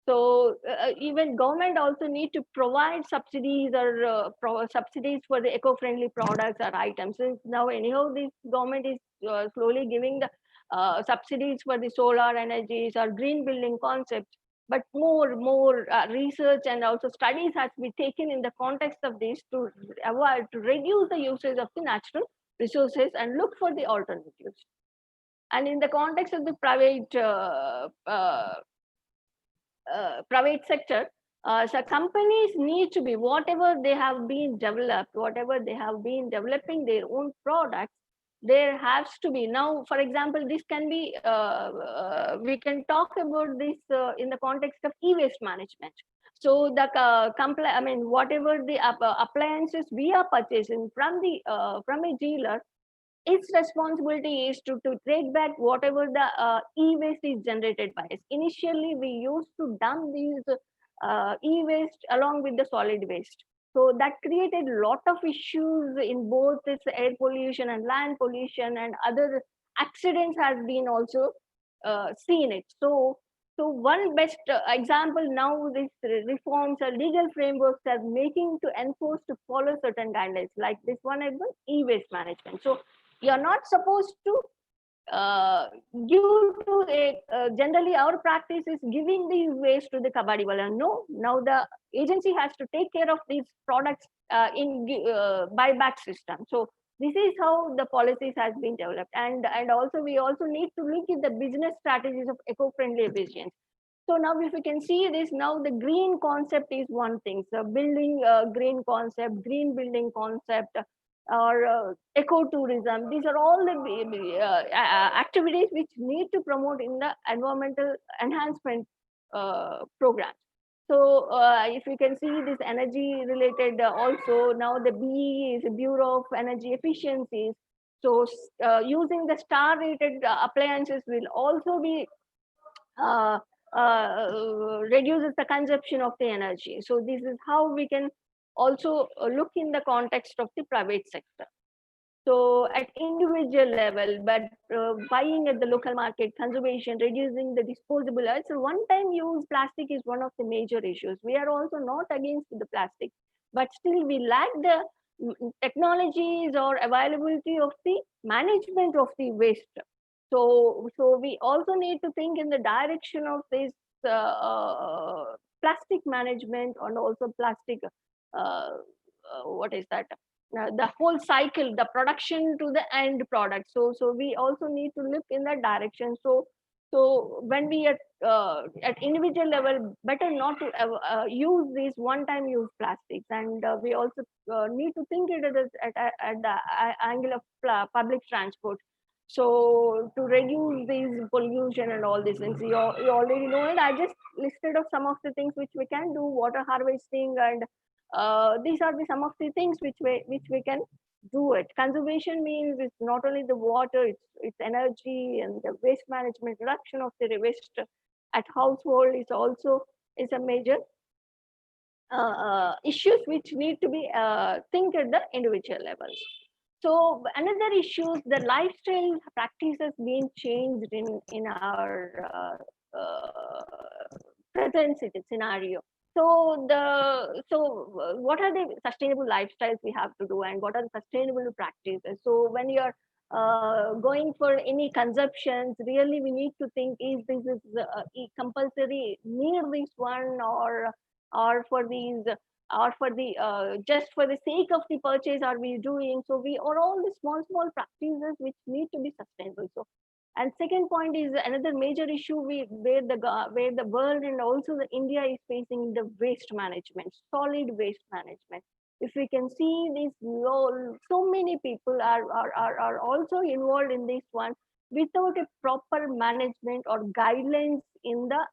So even government also need to provide subsidies or subsidies for the eco-friendly products or items. So now anyhow, this government is slowly giving the subsidies for the solar energies or green building concepts. But more research and also studies has to be taken in the context of this to avoid, to reduce the usage of the natural resources and look for the alternatives. And in the context of the private sector, so companies need to be, whatever they have been developed, whatever they have been developing their own products, there has to be, now for example, this can be we can talk about this in the context of e-waste management. So the whatever the appliances we are purchasing from a dealer, its responsibility is to take back whatever the e-waste is generated by us. Initially we used to dump these e-waste along with the solid waste. So that created a lot of issues in both this air pollution and land pollution, and other accidents has been also seen it. So one best example now, these reforms or legal frameworks are making to enforce to follow certain guidelines, like this one is the e-waste management. So you're not supposed to give to a generally our practice is giving these waste to the kabadi wala. No, now the agency has to take care of these products in buyback system. So this is how the policies has been developed, and also we also need to look at the business strategies of eco-friendly efficiency. So now if you can see this, now the green concept is one thing. So building green concept, green building concept, or ecotourism, these are all the activities which need to promote in the environmental enhancement program. So if you can see this energy related also, now the BE is a Bureau of Energy Efficiencies. So using the star rated appliances will also be reduces the consumption of the energy. So this is how we can also look in the context of the private sector. So at individual level, but buying at the local market, conservation, reducing the disposable. So one-time use plastic is one of the major issues. We are also not against the plastic, but still we lack the technologies or availability of the management of the waste. So we also need to think in the direction of this plastic management and also plastic, what is that? The whole cycle, the production to the end product. So we also need to look in that direction. So when we at individual level, better not to use these one-time use plastics, and we also need to think it at the angle of public transport. So to reduce these pollution and all these things, you already know it. I just listed of some of the things which we can do: water harvesting, and these are some of the things which we can do it. Conservation means it's not only the water, it's energy, and the waste management, reduction of the waste at household is a major issues which need to be think at the individual level. So another issue is the lifestyle practices being changed in our present scenario. So what are the sustainable lifestyles we have to do, and what are the sustainable practices? So when you're going for any consumptions, really we need to think: is this compulsory near this one, or for these, or for the just for the sake of the purchase are we doing? So we are all the small practices which need to be sustainable. So, and second point is another major issue where the world and also the India is facing the waste management, solid waste management. If we can see this, so many people are also involved in this one without a proper management or guidelines in the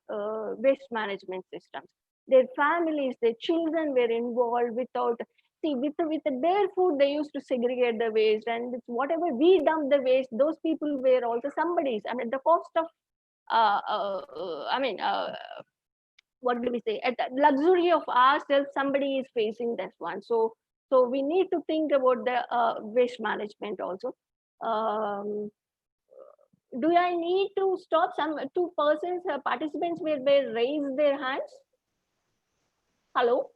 waste management systems. Their families, their children were involved without. See, with the bare food, they used to segregate the waste, and whatever we dump the waste, those people were also somebody's. I mean, the cost of, what do we say? At the luxury of ourselves, somebody is facing this one. So we need to think about the waste management also. Do I need to stop? Some two persons, participants will raise their hands. Hello.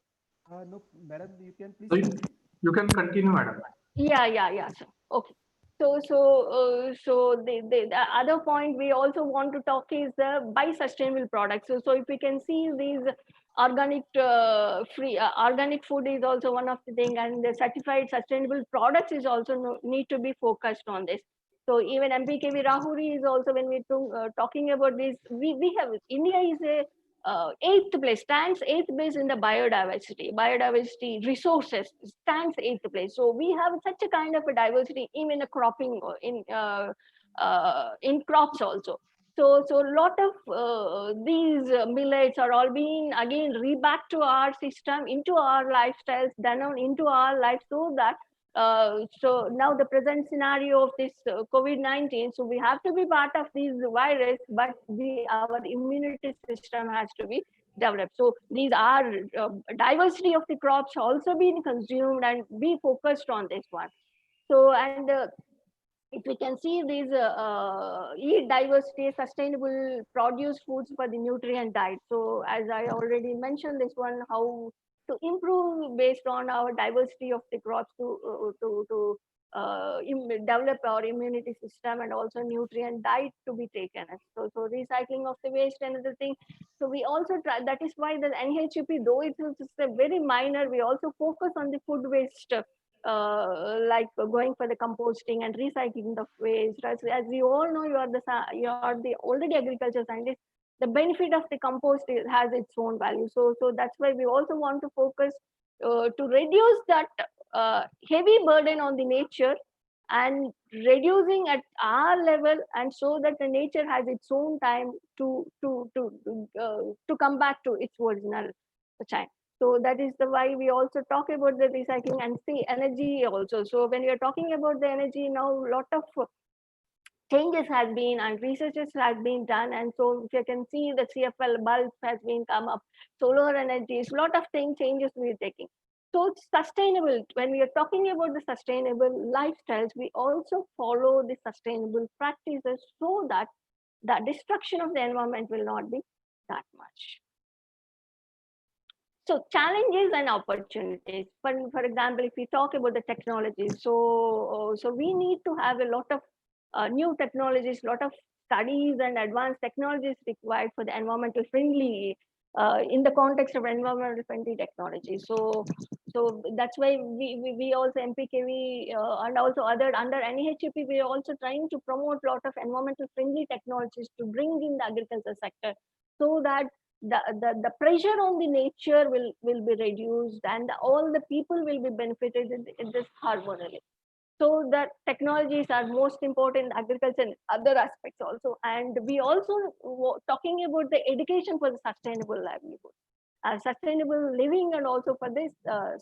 No, madam, you can please. You can continue, madam. Yeah. Sir. Okay. So the other point we also want to talk is buy sustainable products. So if we can see these organic organic food is also one of the thing, and the certified sustainable products is also need to be focused on this. So even MPKV Rahuri is also, when we talking about this, we have India is a stands eighth place in the biodiversity resources, stands eighth place. So we have such a kind of a diversity even in cropping, in crops also. So a lot of these millets are all being again reback to our system, into our lifestyles, done on into our life, so that so now the present scenario of this COVID-19, so we have to be part of this virus, but our immunity system has to be developed. So these are diversity of the crops also being consumed, and be focused on this one. So, and if we can see these eat diversity, sustainable produce foods for the nutrient diet. So as I already mentioned this one, how to improve based on our diversity of the crops to develop our immunity system, and also nutrient diet to be taken. So recycling of the waste, another thing. So we also try, that is why the NHEP, though it's a very minor, we also focus on the food waste, like going for the composting and recycling the waste. As we all know, you are the already agriculture scientist. The benefit of the compost has its own value. So that's why we also want to focus to reduce that heavy burden on the nature, and reducing at our level, and so that the nature has its own time to come back to its original time. So that is the why we also talk about the recycling and the energy also. So when we are talking about the energy now, a lot of changes has been and researches has been done, and so if you can see the CFL bulbs has been come up, solar energy, a lot of changes we're taking. So it's sustainable. When we are talking about the sustainable lifestyles, we also follow the sustainable practices so that the destruction of the environment will not be that much. So challenges and opportunities. For example, if we talk about the technology, so we need to have a lot of new technologies, lot of studies and advanced technologies required for the environmental friendly, in the context of environmental friendly technology. So that's why we also MPKV and also other under NEHAP, we are also trying to promote a lot of environmental friendly technologies to bring in the agriculture sector, so that the pressure on the nature will be reduced and all the people will be benefited in this harmoniously. So the technologies are most important in agriculture and other aspects also. And we also talking about the education for the sustainable livelihood, sustainable living, and also for this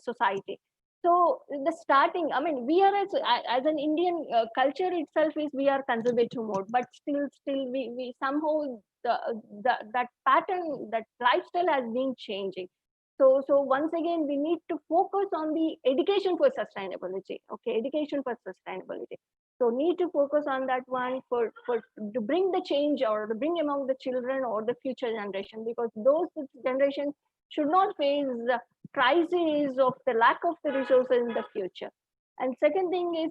society. So the starting, I mean, we are as an Indian culture itself is we are conservative mode, but still we somehow that pattern, that lifestyle has been changing. So once again, we need to focus on the education for sustainability. Okay, education for sustainability. So need to focus on that one for to bring the change or to bring among the children or the future generation, because those generations should not face the crisis of the lack of the resources in the future. And second thing is,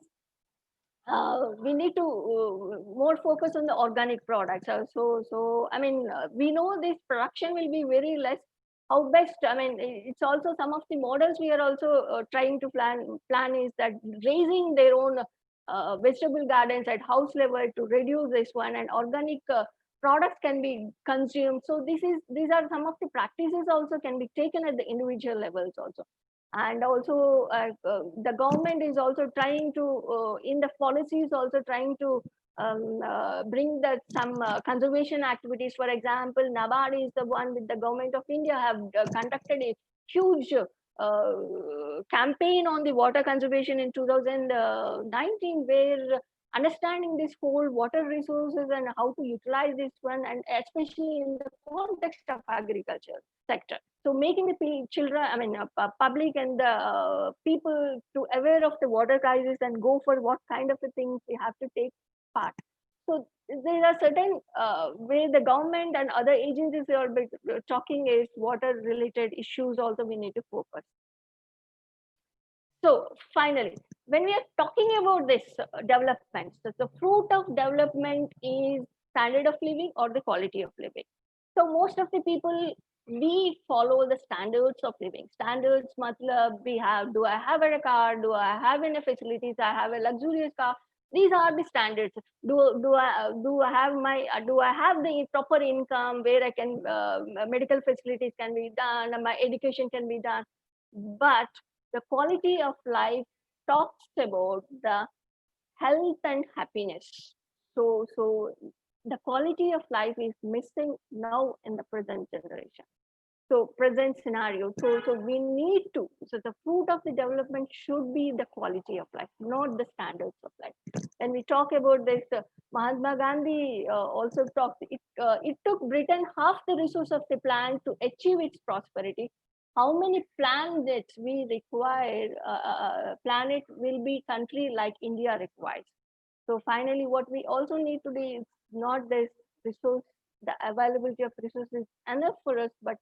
we need to more focus on the organic products. So I mean, we know this production will be very less. How best, I mean, it's also some of the models we are also trying to plan is that raising their own vegetable gardens at house level to reduce this one, and organic products can be consumed. So these are some of the practices also can be taken at the individual levels also. And also the government is also trying to in the policies also trying to bring that some conservation activities. For example, NABARD is the one with the government of India have conducted a huge campaign on the water conservation in 2019, where understanding this whole water resources and how to utilize this one, and especially in the context of agriculture sector. So making the children, I mean, public and the people to aware of the water crisis and go for what kind of things we have to take part. So there are certain where the government and other agencies are talking is water related issues also we need to focus. So finally, when we are talking about this development, so the fruit of development is standard of living or the quality of living. So most of the people, we follow the standards of living. Standards, matlab, we have, do I have a car? Do I have any facilities? I have a luxurious car. These are the standards. Do I have the proper income where I can medical facilities can be done, and my education can be done. But the quality of life talks about the health and happiness. So the quality of life is missing now in the present generation. So present scenario. So we need to, so the fruit of the development should be the quality of life, not the standards of life. When we talk about this, Mahatma Gandhi also talked, it took Britain half the resource of the planet to achieve its prosperity. How many planets we require, planet will be country like India requires. So finally, what we also need to do is not this resource, the availability of resources enough for us, but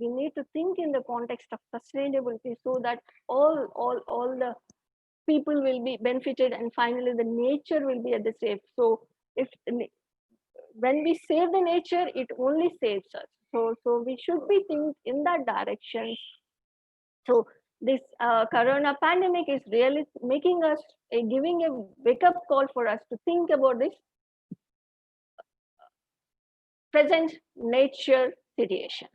we need to think in the context of sustainability so that all the people will be benefited, and finally the nature will be at the safe. So when we save the nature, it only saves us. So we should be thinking in that direction. So this corona pandemic is really making us, giving a wake-up call for us to think about this present nature situation.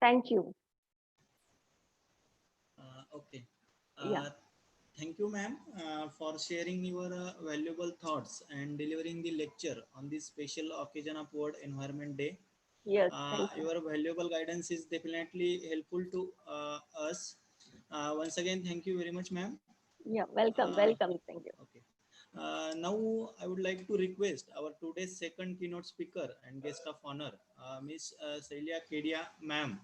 Thank you. Okay. Yeah. Thank you, ma'am, for sharing your valuable thoughts and delivering the lecture on this special occasion of World Environment Day. Yes, your valuable guidance is definitely helpful to us. Once again, thank you very much, ma'am. Yeah, welcome. Thank you. Okay. Now, I would like to request our today's second keynote speaker and guest of honor, Ms. Shailia Kedia, ma'am,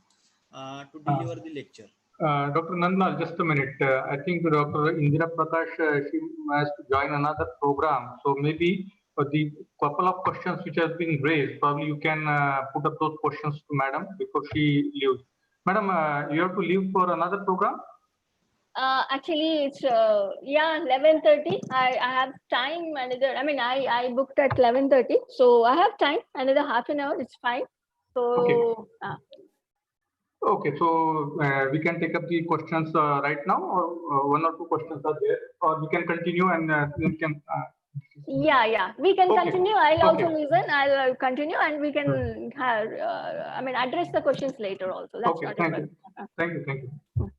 to deliver the lecture. Dr. Nandlal, just a minute. I think Dr. Indira Prakash, she has to join another program. So maybe the couple of questions which have been raised, probably you can put up those questions to Madam before she leaves. Madam, you have to leave for another program? Actually, it's yeah, 11:30. I have time another. I mean, I booked at 11:30, so I have time another half an hour. It's fine. So. Okay. Okay, so we can take up the questions right now, or one or two questions are there, or we can continue and we can. Yeah, we can continue. I'll also listen. I'll continue, and we can have. I mean, address the questions later also. That's not a problem. Thank you.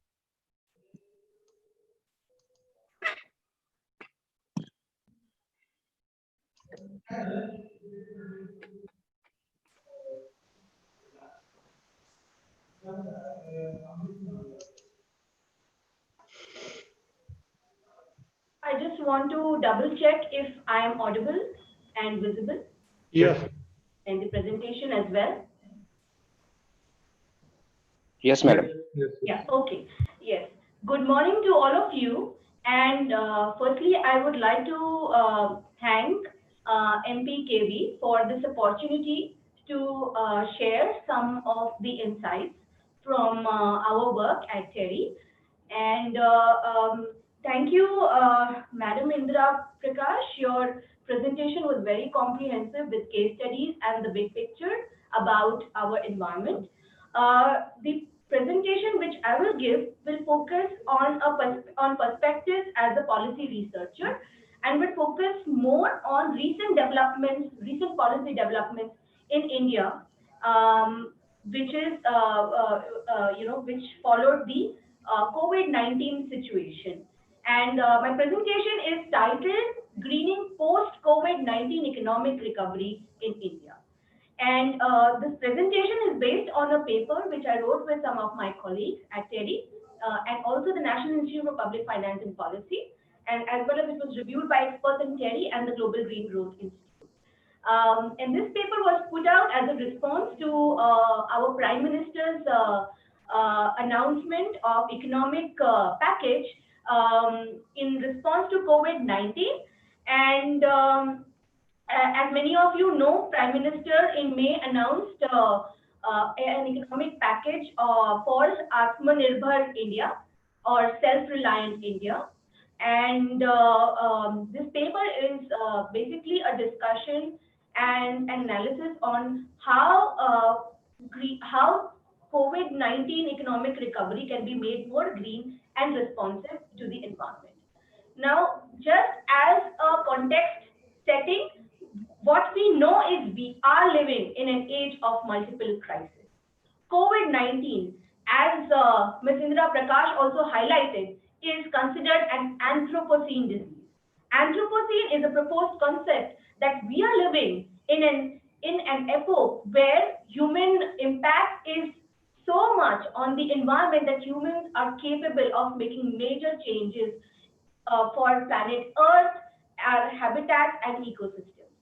I just want to double check if I am audible and visible. Yes. And the presentation as well. Yes, madam. Yeah, okay. Yes. Good morning to all of you. And firstly, I would like to thank MPKV for this opportunity to share some of the insights from our work at TERI. And thank you, Madam Indira Prakash. Your presentation was very comprehensive with case studies and the big picture about our environment. The presentation which I will give will focus on perspectives as a policy researcher, and will focus more on recent policy developments in India, which is which followed the COVID-19 situation. And my presentation is titled Greening Post-COVID-19 Economic Recovery in India. And this presentation is based on a paper which I wrote with some of my colleagues at TERI and also the National Institute of Public Finance and Policy, and as well as it was reviewed by experts in TERI and the Global Green Growth Institute. And this paper was put out as a response to our Prime Minister's announcement of economic package in response to COVID-19. And as many of you know, Prime Minister in May announced an economic package for Atmanirbhar India, or self-reliant India. And this paper is basically a discussion and analysis on how COVID-19 economic recovery can be made more green and responsive to the environment. Now, just as a context setting, what we know is we are living in an age of multiple crises. COVID-19, as Ms. Indira Prakash also highlighted, is considered an Anthropocene disease. Anthropocene is a proposed concept that we are living in an epoch where human impact is so much on the environment that humans are capable of making major changes for planet Earth, our habitats and ecosystems.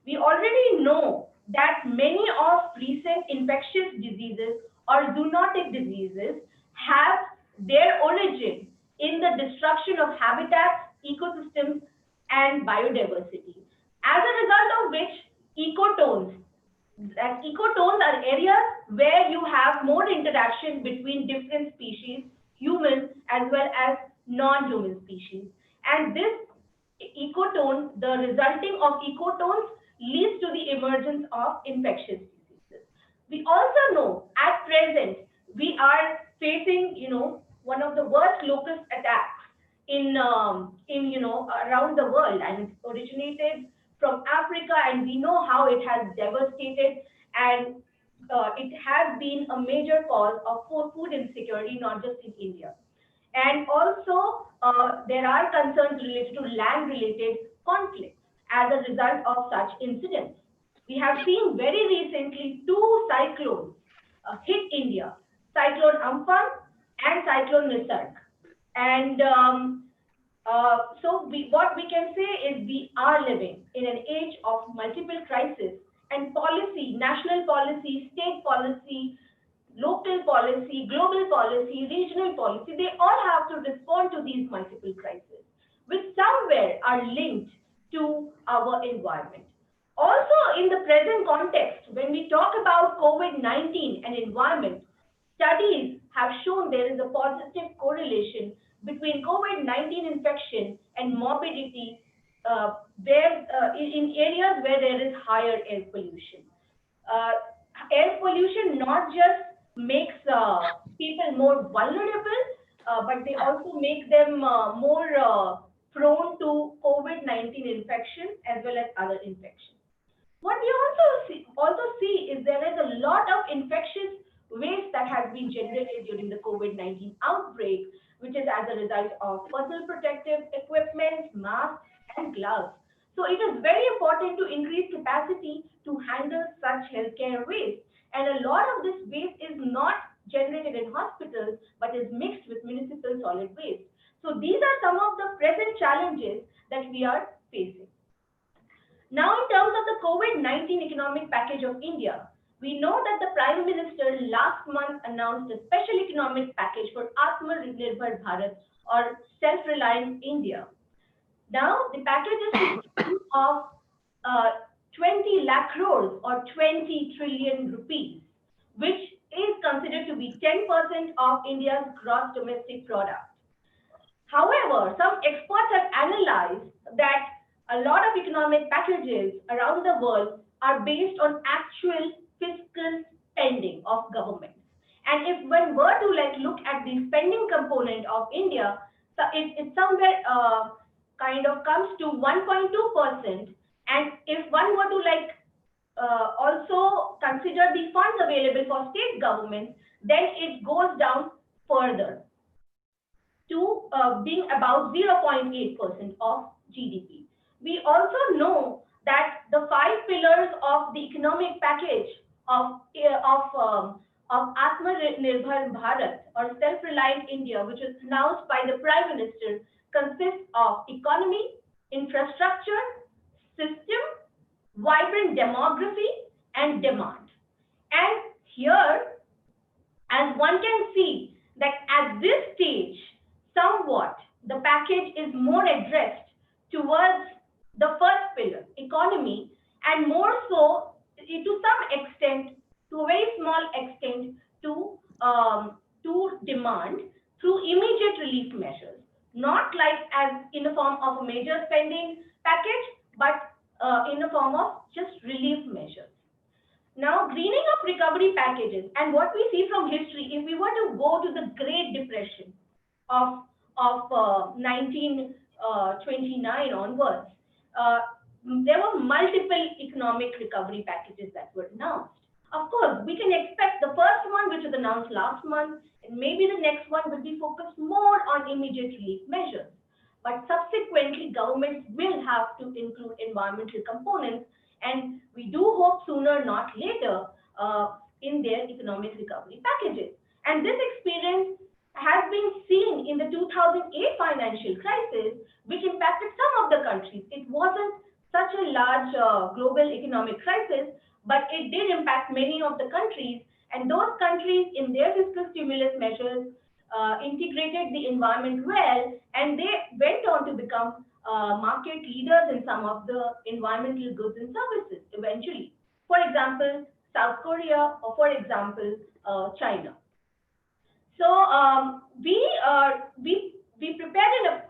We already know that many of recent infectious diseases or zoonotic diseases have their origin in the destruction of habitats, ecosystems, and biodiversity. As a result of which, ecotones are areas where you have more interaction between different species, humans as well as non-human species. And this ecotone, the resulting of ecotones, leads to the emergence of infectious diseases. We also know at present we are facing, one of the worst locust attacks in around the world, and it originated from Africa, and we know how it has devastated, and it has been a major cause of food insecurity, not just in India. And also, there are concerns related to land-related conflicts as a result of such incidents. We have seen very recently two cyclones hit India, Cyclone Amphan and Cyclone Nisarg. And what we can say is we are living in an age of multiple crises, and policy, national policy, state policy, local policy, global policy, regional policy, they all have to respond to these multiple crises, which somewhere are linked to our environment. Also, in the present context, when we talk about COVID-19 and environment, studies have shown there is a positive correlation between COVID-19 infection and morbidity in areas where there is higher air pollution. Air pollution not just makes people more vulnerable, but they also make them more prone to COVID-19 infection as well as other infections. What we also see is there is a lot of infectious waste that has been generated during the COVID-19 outbreak, which is as a result of personal protective equipment, masks, and gloves. So it is very important to increase capacity to handle such healthcare waste. And a lot of this waste is not generated in hospitals, but is mixed with municipal solid waste. So these are some of the present challenges that we are facing. Now, in terms of the COVID-19 economic package of India, we know that the Prime Minister last month announced a special economic package for Atmanirbhar Bharat, or self-reliant India. Now, the package is of 20 lakh crores or 20 trillion rupees, which is considered to be 10% of India's gross domestic product. However, some experts have analyzed that a lot of economic packages around the world are based on actual fiscal spending of governments. And if one were to look at the spending component of India, so it somewhere kind of comes to 1.2%. And if one were to also consider the funds available for state governments, then it goes down further to being about 0.8% of GDP. We also know that the 5 pillars of the economic package of Atmanirbhar Bharat, or self-reliant India, which was announced by the Prime Minister, consists of economy, infrastructure, system, vibrant demography, and demand. And here, as one can see, that at this stage, somewhat the package is more addressed towards the first pillar, economy, and more so to some extent, to a very small extent, to demand through immediate relief measures, not like as in the form of a major spending package, but in the form of just relief measures. Now, greening of recovery packages, and what we see from history, if we were to go to the Great Depression of 1929 onwards, there were multiple economic recovery packages that were announced. Of course, we can expect the first one, which was announced last month, and maybe the next one will be focused more on immediate relief measures. But subsequently, governments will have to include environmental components, and we do hope sooner, not later, in their economic recovery packages. And this experience has been seen in the 2008 financial crisis, which impacted some of the countries. It wasn't such a large global economic crisis, but it did impact many of the countries, and those countries in their fiscal stimulus measures integrated the environment well, and they went on to become market leaders in some of the environmental goods and services eventually. For example, South Korea, or for example, China. So we prepared a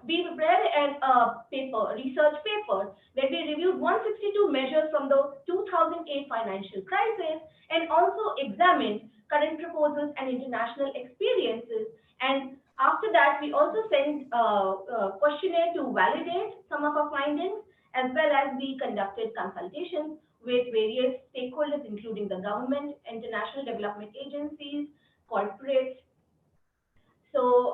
research paper where we reviewed 162 measures from the 2008 financial crisis, and also examined current proposals and international experiences. And after that, we also sent a questionnaire to validate some of our findings, as well as we conducted consultations with various stakeholders, including the government, international development agencies, corporates. So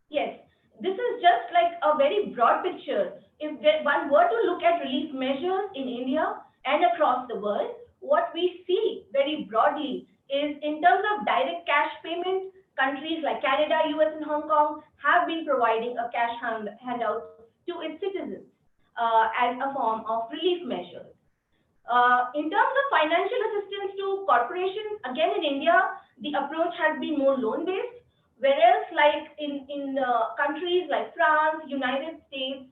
yes, this is just like a very broad picture. If one were to look at relief measures in India and across the world, what we see very broadly is, in terms of direct cash payment, countries like Canada, US, and Hong Kong have been providing a cash handout to its citizens as a form of relief measures. In terms of financial assistance to corporations, again in India, the approach has been more loan-based, whereas like in countries like France, United States,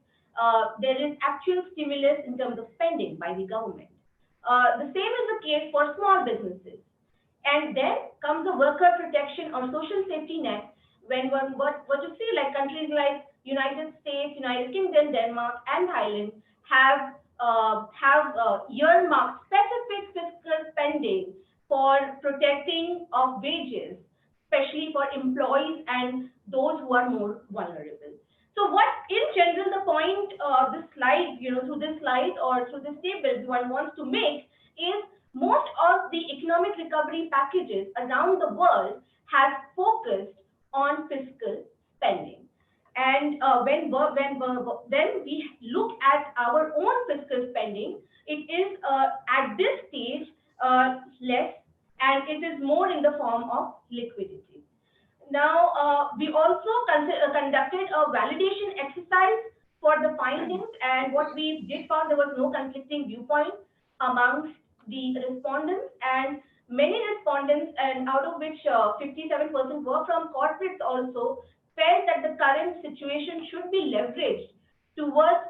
there is actual stimulus in terms of spending by the government. The same is the case for small businesses. And then comes the worker protection or social safety net, when what you see like countries like United States, United Kingdom, Denmark, and Thailand have earmarked specific fiscal spending for protecting of wages, especially for employees and those who are more vulnerable. So what in general the point this slide, through this slide or through this table one wants to make is most of the economic recovery packages around the world have focused on fiscal spending. And when we look at our own fiscal spending, it is at this stage less, and it is more in the form of liquidity. Now, we also conducted a validation exercise for the findings, and what we did found there was no conflicting viewpoints amongst the respondents, and many respondents, and out of which 57% were from corporates also, felt that the current situation should be leveraged towards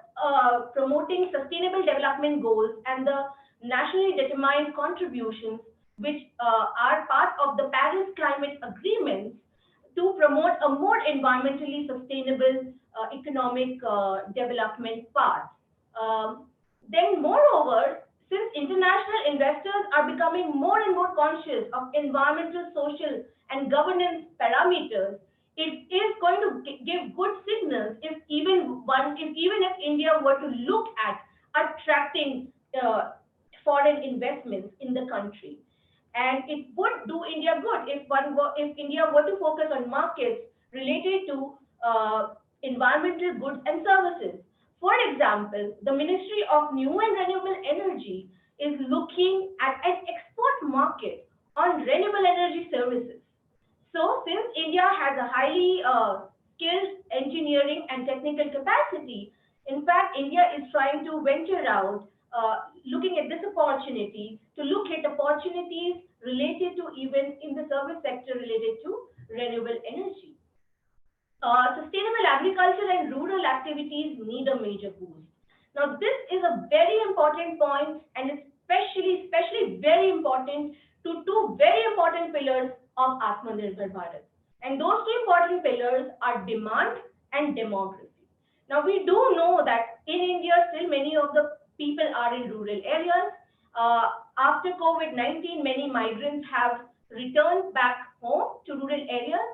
promoting sustainable development goals and the nationally determined contributions which are part of the Paris Climate Agreements to promote a more environmentally sustainable economic development path. Then moreover, since international investors are becoming more and more conscious of environmental, social, and governance parameters, it is going to give good signals if even if India were to look at attracting foreign investments in the country. And it would do India good if India were to focus on markets related to environmental goods and services. For example, the Ministry of New and Renewable Energy is looking at an export market on renewable energy services. So since India has a highly skilled engineering and technical capacity, in fact, India is trying to venture out, looking at this opportunity, to look at opportunities related to even in the service sector related to renewable energy. Sustainable agriculture and rural activities need a major boost. Now, this is a very important point, and especially very important to two very important pillars of Atmanirbhar Bharat. And those two important pillars are demand and demography. Now, we do know that in India, still many of the people are in rural areas. After COVID-19, many migrants have returned back home to rural areas.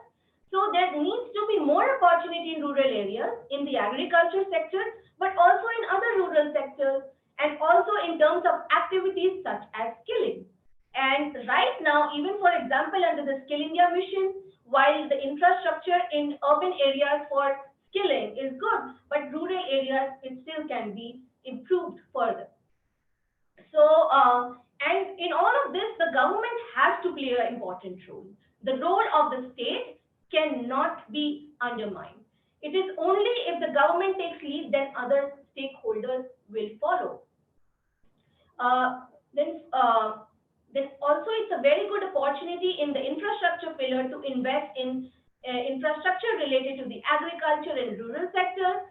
So there needs to be more opportunity in rural areas, in the agriculture sector, but also in other rural sectors, and also in terms of activities such as skilling. And right now, even for example, under the Skill India mission, while the infrastructure in urban areas for skilling is good, but rural areas, it still can be improved further. So, and in all of this, the government has to play an important role. The role of the state cannot be undermined. It is only if the government takes lead, then other stakeholders will follow. Then also it's a very good opportunity in the infrastructure pillar to invest in infrastructure related to the agriculture and rural sector.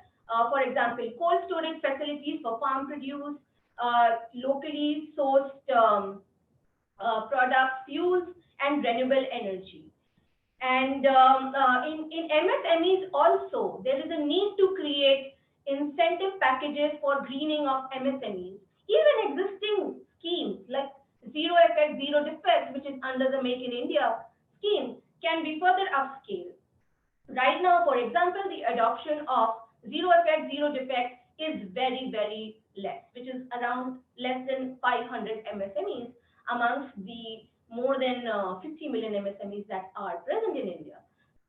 For example, cold storage facilities for farm produce, locally sourced products, fuels, and renewable energy. And in MSMEs also, there is a need to create incentive packages for greening of MSMEs. Even existing schemes like Zero Effect, Zero Defect, which is under the Make in India scheme, can be further upscaled. Right now, for example, the adoption of Zero Effect, Zero Defect is very, very less, which is around less than 500 MSMEs amongst the more than 50 million MSMEs that are present in India.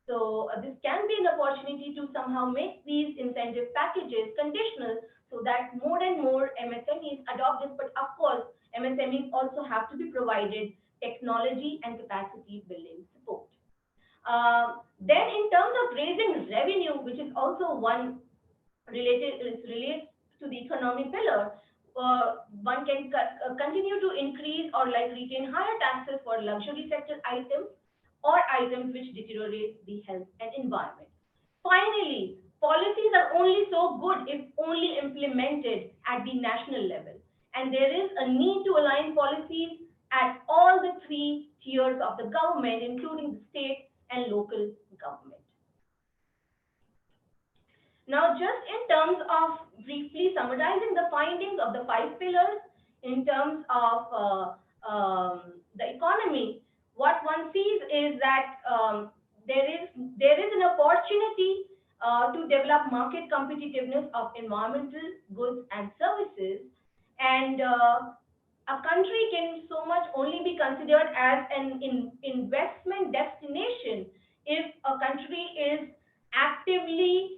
So this can be an opportunity to somehow make these incentive packages conditional so that more and more MSMEs adopt this. But of course, MSMEs also have to be provided technology and capacity building support. Then in terms of raising revenue, which is also one relates to the economic pillar, one can continue to increase or like retain higher taxes for luxury sector items or items which deteriorate the health and environment. Finally, policies are only so good if only implemented at the national level. And there is a need to align policies at all the three tiers of the government, including the state and local government. Now, just in terms of briefly summarizing the findings of the 5 pillars in terms of the economy, what one sees is that there is an opportunity to develop market competitiveness of environmental goods and services, and a country can so much only be considered as an investment destination if a country is actively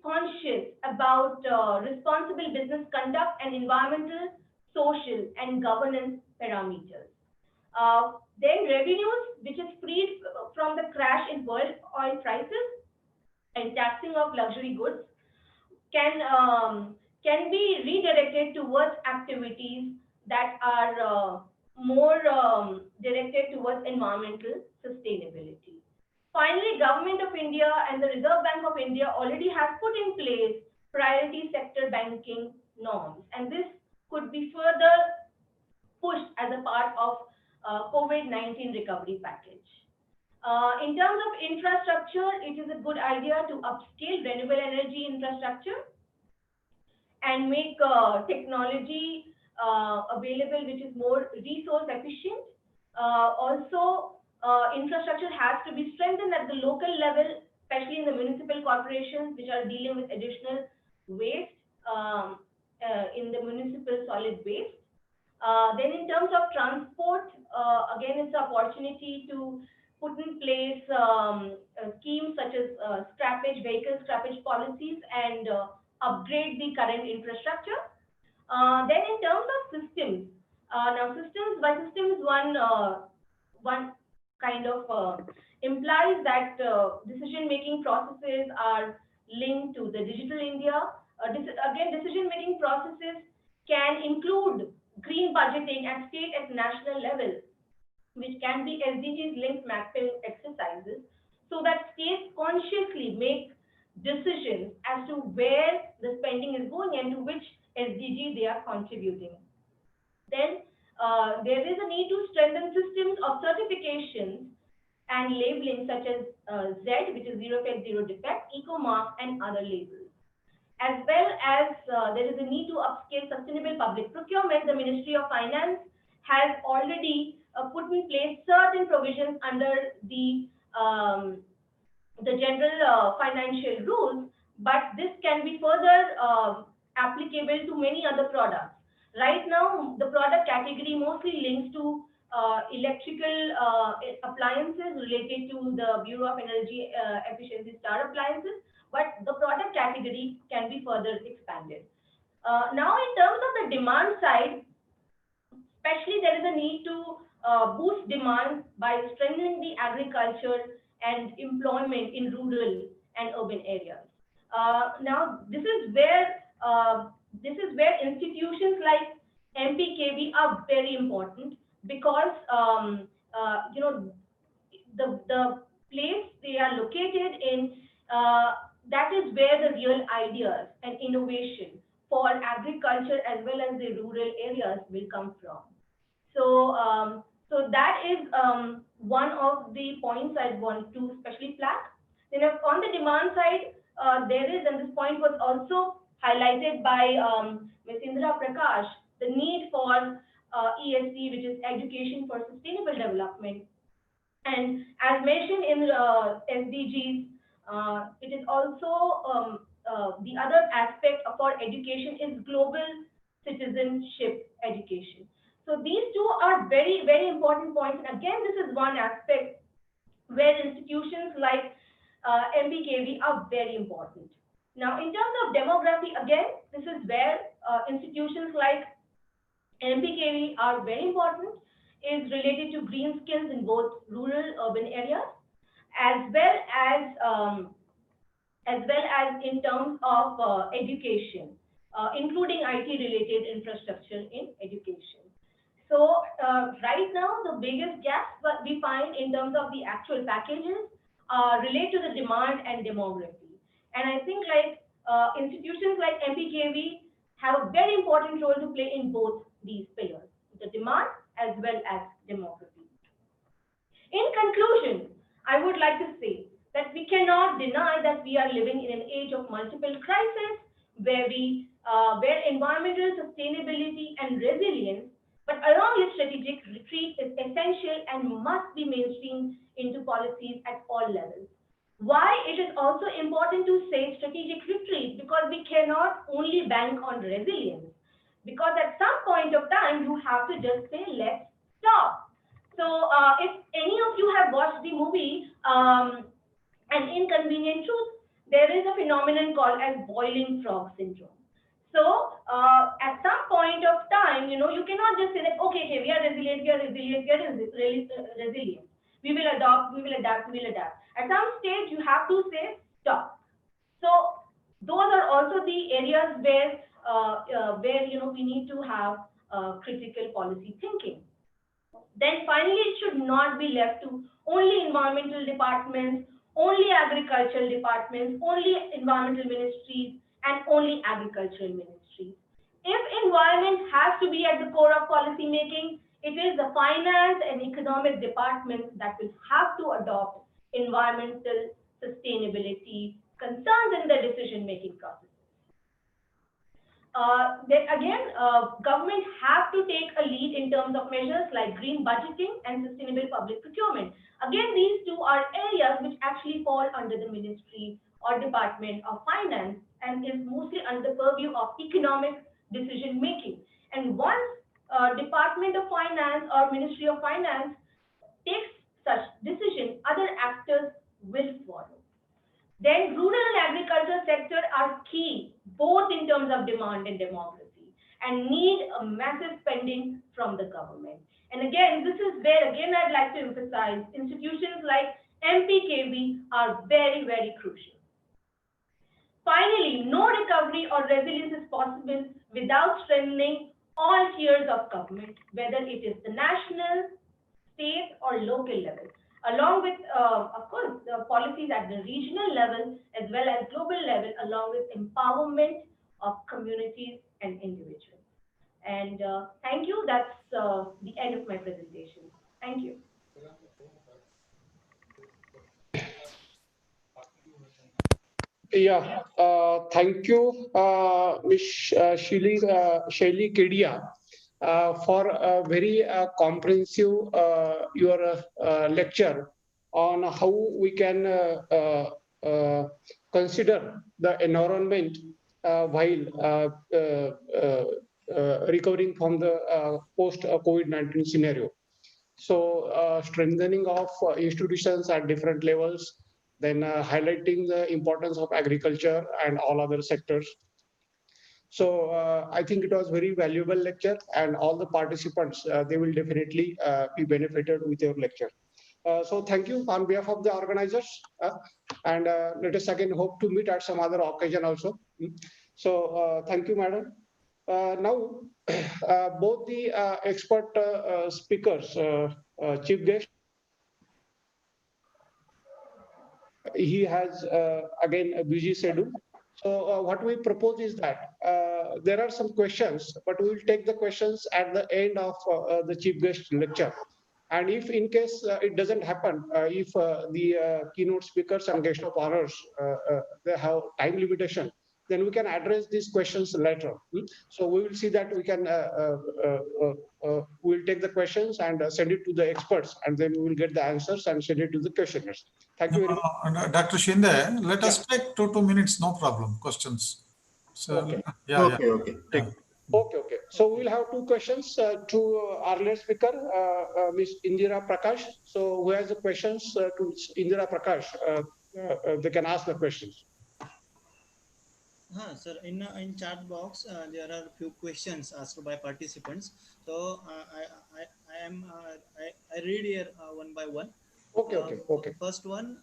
conscious about responsible business conduct and environmental, social, and governance parameters. Then revenues, which is freed from the crash in world oil prices and taxing of luxury goods, can be redirected towards activities that are more directed towards environmental sustainability. Finally, Government of India and the Reserve Bank of India already have put in place priority sector banking norms, and this could be further pushed as a part of COVID-19 recovery package. In terms of infrastructure, it is a good idea to upscale renewable energy infrastructure and make technology available which is more resource efficient. Also, infrastructure has to be strengthened at the local level, especially in the municipal corporations which are dealing with additional waste in the municipal solid waste. Then in terms of transport, again, it's an opportunity to put in place schemes such as vehicle scrappage policies and upgrade the current infrastructure. Then in terms of systems, now by systems one kind of implies that decision-making processes are linked to the digital India. Again, decision-making processes can include green budgeting at state and national level, which can be SDGs linked mapping exercises, so that states consciously make decisions as to where the spending is going and to which SDG they are contributing. Then there is a need to strengthen systems of certifications and labeling such as Z, which is zero effect, zero defect, EcoMark, and other labels. As well as there is a need to upscale sustainable public procurement. The Ministry of Finance has already put in place certain provisions under the general financial rules, but this can be further applicable to many other products. Right now, the product category mostly links to electrical appliances related to the Bureau of Energy Efficiency Star appliances, but the product category can be further expanded. Now, in terms of the demand side, especially there is a need to boost demand by strengthening the agriculture and employment in rural and urban areas. Now, this is where institutions like MPKV are very important, because the place they are located in, that is where the real ideas and innovation for agriculture as well as the rural areas will come from. So, so that is one of the points I'd want to especially flag. Then on the demand side, there is, and this point was also highlighted by Ms. Indira Prakash, the need for ESD, which is Education for Sustainable Development. And as mentioned in SDGs, it is also the other aspect for education is global citizenship education. So these two are very, very important points. And again, this is one aspect where institutions like MPKV are very important. Now, in terms of demography, again, this is where institutions like MPKV are very important, is related to green skills in both rural, urban areas, as well as in terms of education. including IT-related infrastructure in education. So right now, the biggest gaps that we find in terms of the actual packages relate to the demand and demography. And I think institutions like MPKV have a very important role to play in both these pillars, the demand as well as demography. In conclusion, I would like to say that we cannot deny that we are living in an age of multiple crises where environmental sustainability and resilience, but along with strategic retreat, is essential and must be mainstreamed into policies at all levels. Why it is also important to say strategic retreat? Because we cannot only bank on resilience. Because at some point of time, you have to just say, let's stop. So if any of you have watched the movie An Inconvenient Truth, there is a phenomenon called as boiling frog syndrome. So at some point of time, you cannot just say that, okay, we are resilient, resilient. We will adopt, we will adapt, we will adapt. At some stage, you have to say stop. So those are also the areas where we need to have critical policy thinking. Then finally, it should not be left to only environmental departments, only agricultural departments, only environmental ministries, and only agricultural ministries. If environment has to be at the core of policy making, it is the finance and economic departments that will have to adopt environmental sustainability concerns in their decision-making process. Government have to take a lead in terms of measures like green budgeting and sustainable public procurement. Again, these two are areas which actually fall under the Ministry or Department of Finance and is mostly under the purview of economic decision making. And once Department of Finance or Ministry of Finance takes such decision, other actors will follow. Then rural and agricultural sector are key, both in terms of demand and demography, and need a massive spending from the government. And again, this is where, again, I'd like to emphasize institutions like MPKV are very, very crucial. Finally, no recovery or resilience is possible without strengthening all tiers of government, whether it is the national, state, or local level, along with, of course, the policies at the regional level as well as global level, along with empowerment of communities and individuals. And thank you. That's the end of my presentation. Thank you. Yeah, thank you, Ms. Shaili Kedia, for a very comprehensive your lecture on how we can consider the environment while recovering from the post-COVID-19 scenario. So strengthening of institutions at different levels, then highlighting the importance of agriculture and all other sectors. So I think it was very valuable lecture, and all the participants, they will definitely be benefited with your lecture. So thank you on behalf of the organizers, and let us again hope to meet at some other occasion also. So thank you, madam. Now, both the expert speakers, chief guest, he has again a busy schedule. So what we propose is that there are some questions, but we will take the questions at the end of the chief guest lecture. And if in case it doesn't happen, if the keynote speakers and guest of honors, they have time limitation, then we can address these questions later. So we will see that we can, we'll take the questions and send it to the experts, and then we will get the answers and send it to the questioners. Thank you very much. Dr. Shinde, let us take 2 minutes, no problem, questions. So, okay. Okay. So we'll have 2 questions to our last speaker, Ms. Indira Prakash. So who has the questions to Indira Prakash? They can ask the questions. Sir, in chat box there are a few questions asked by participants. So I read here one by one. Okay. First one,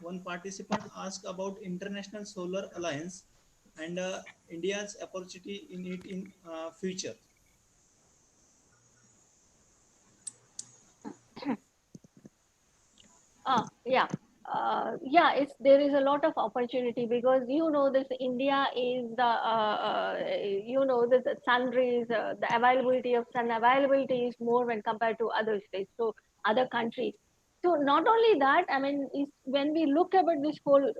one participant asked about International Solar Alliance. and India's opportunity in it in future? Yeah. Yeah, there is a lot of opportunity because this India is the sun rays, the availability of sun availability is more when compared to other states, so other countries. So not only that, I mean, when we look about this whole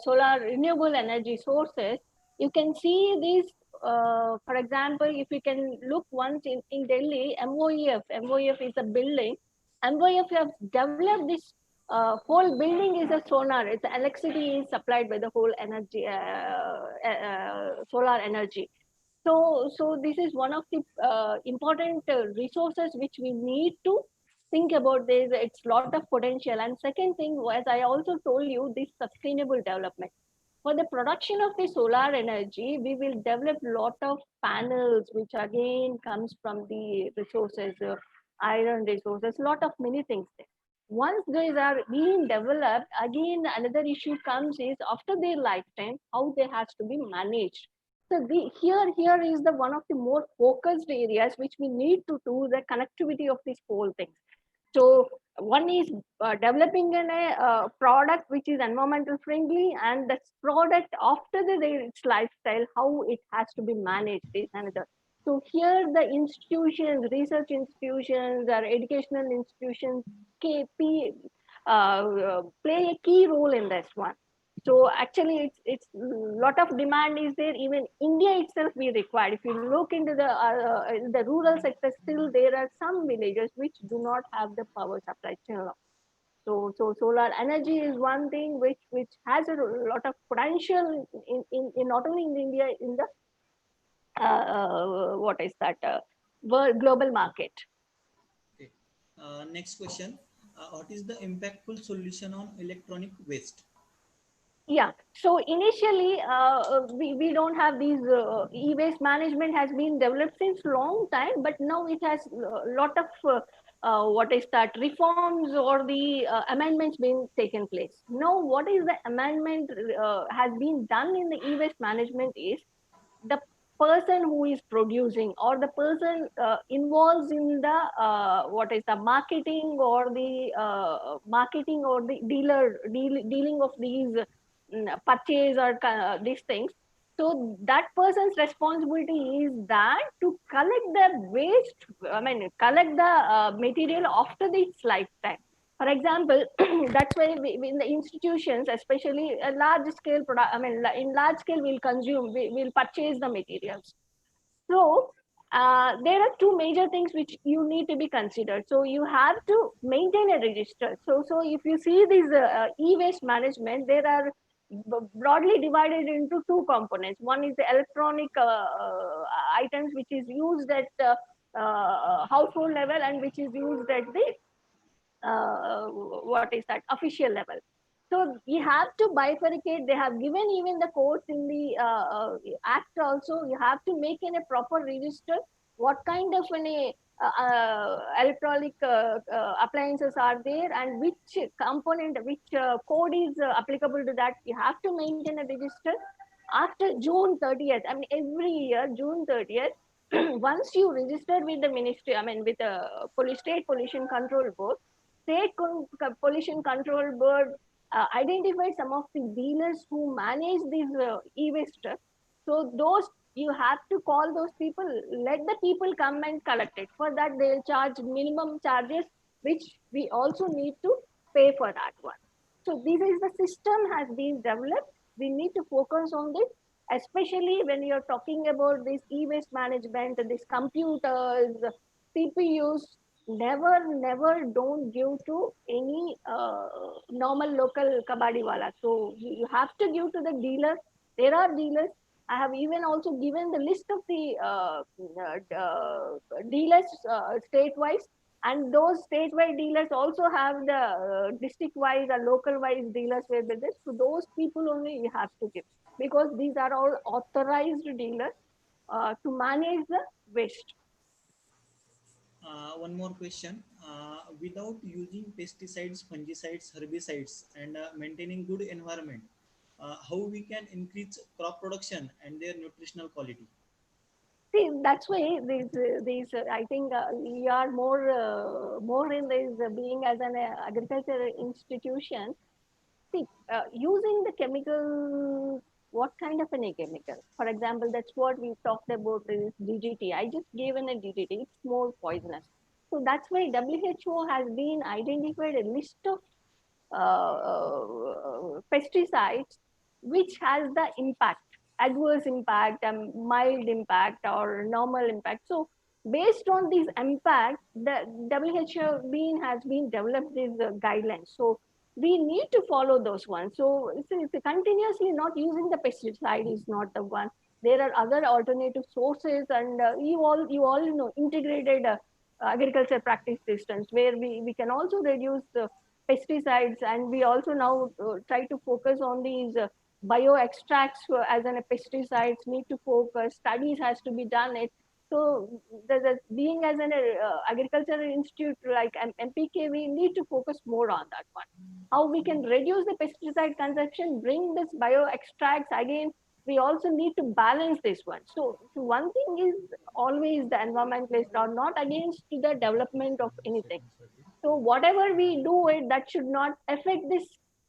solar renewable energy sources, you can see this. For example, if you can look once in Delhi, MOEF is a building. MOEF have developed this whole building is a solar. It's electricity is supplied by the whole energy, solar energy. So this is one of the important resources which we need to think about. This it's lot of potential. And second thing, as I also told you, this sustainable development. For the production of the solar energy, we will develop lot of panels, which again comes from the resources, iron resources, lot of many things there. Once these are being developed, again another issue comes is after their lifetime, how they has to be managed. So here is the one of the more focused areas which we need to do the connectivity of these whole things. So one is developing a product which is environmental friendly, and that product after its lifestyle, how it has to be managed is another. So here the institutions, research institutions or educational institutions play a key role in this one. So actually, it's lot of demand is there. Even India itself we required. If you look into the rural sector, still there are some villages which do not have the power supply till now. So solar energy is one thing which has a lot of potential in not only in India, in the what is that world global market. Okay. Next question. What is the impactful solution on electronic waste? Yeah, so initially we don't have these e-waste management has been developed since long time, but now it has a lot of what is that reforms or the amendments being taken place. Now what is the amendment has been done in the e-waste management is the person who is producing or the person involved in the what is the marketing or the dealing of these purchase or these things. So that person's responsibility is that to collect the waste, I mean, collect the material after its lifetime. For example, that's why in the institutions, especially a large scale product, I mean, in large scale, we'll consume, we'll purchase the materials. So there are two major things which you need to be considered. So you have to maintain a register. So if you see this e-waste management, there are broadly divided into two components. One is the electronic items which is used at household level and which is used at the what is that official level. So we have to bifurcate. They have given even the codes in the act also. You have to make in a proper register what kind of electronic appliances are there and which component, which code is applicable to that. You have to maintain a register after June 30th. I mean, every year, June 30th, once you register with the ministry, I mean, with the State Pollution Control Board, State Pollution Control Board identify some of the dealers who manage these e-waste. So those, you have to call those people, let the people come and collect it. For that, they'll charge minimum charges, which we also need to pay for that one. So this is the system has been developed. We need to focus on this, especially when you're talking about this e-waste management, these computers, CPUs. Never don't give to any normal local kabadi wala. So you have to give to the dealer. There are dealers. I have even also given the list of the dealers state-wise, and those state-wise dealers also have the district-wise or local-wise dealers where there is. So those people only you have to give, because these are all authorized dealers to manage the waste. One more question. Without using pesticides, fungicides, herbicides, and maintaining good environment, how we can increase crop production and their nutritional quality? See, that's why these I think we are more in this being as an agricultural institution. See, using the chemical, what kind of a chemical? For example, that's what we talked about is DDT. I just gave in a DDT. It's more poisonous. So that's why WHO has been identified a list of pesticides which has the impact, adverse impact, mild impact, or normal impact. So based on these impact, the WHO has been developed these guidelines. So we need to follow those ones. So it's continuously not using the pesticide is not the one. There are other alternative sources, and you all know integrated agriculture practice systems where we can also reduce the pesticides, and we also now try to focus on these bio extracts as an pesticides need to focus. Studies has to be done it. So being as an agricultural institute like MPK, we need to focus more on that one. How we can reduce the pesticide consumption, bring this bio extracts again. We also need to balance this one. So one thing is always the environmentalists are not against the development of anything. So whatever we do it, that should not affect this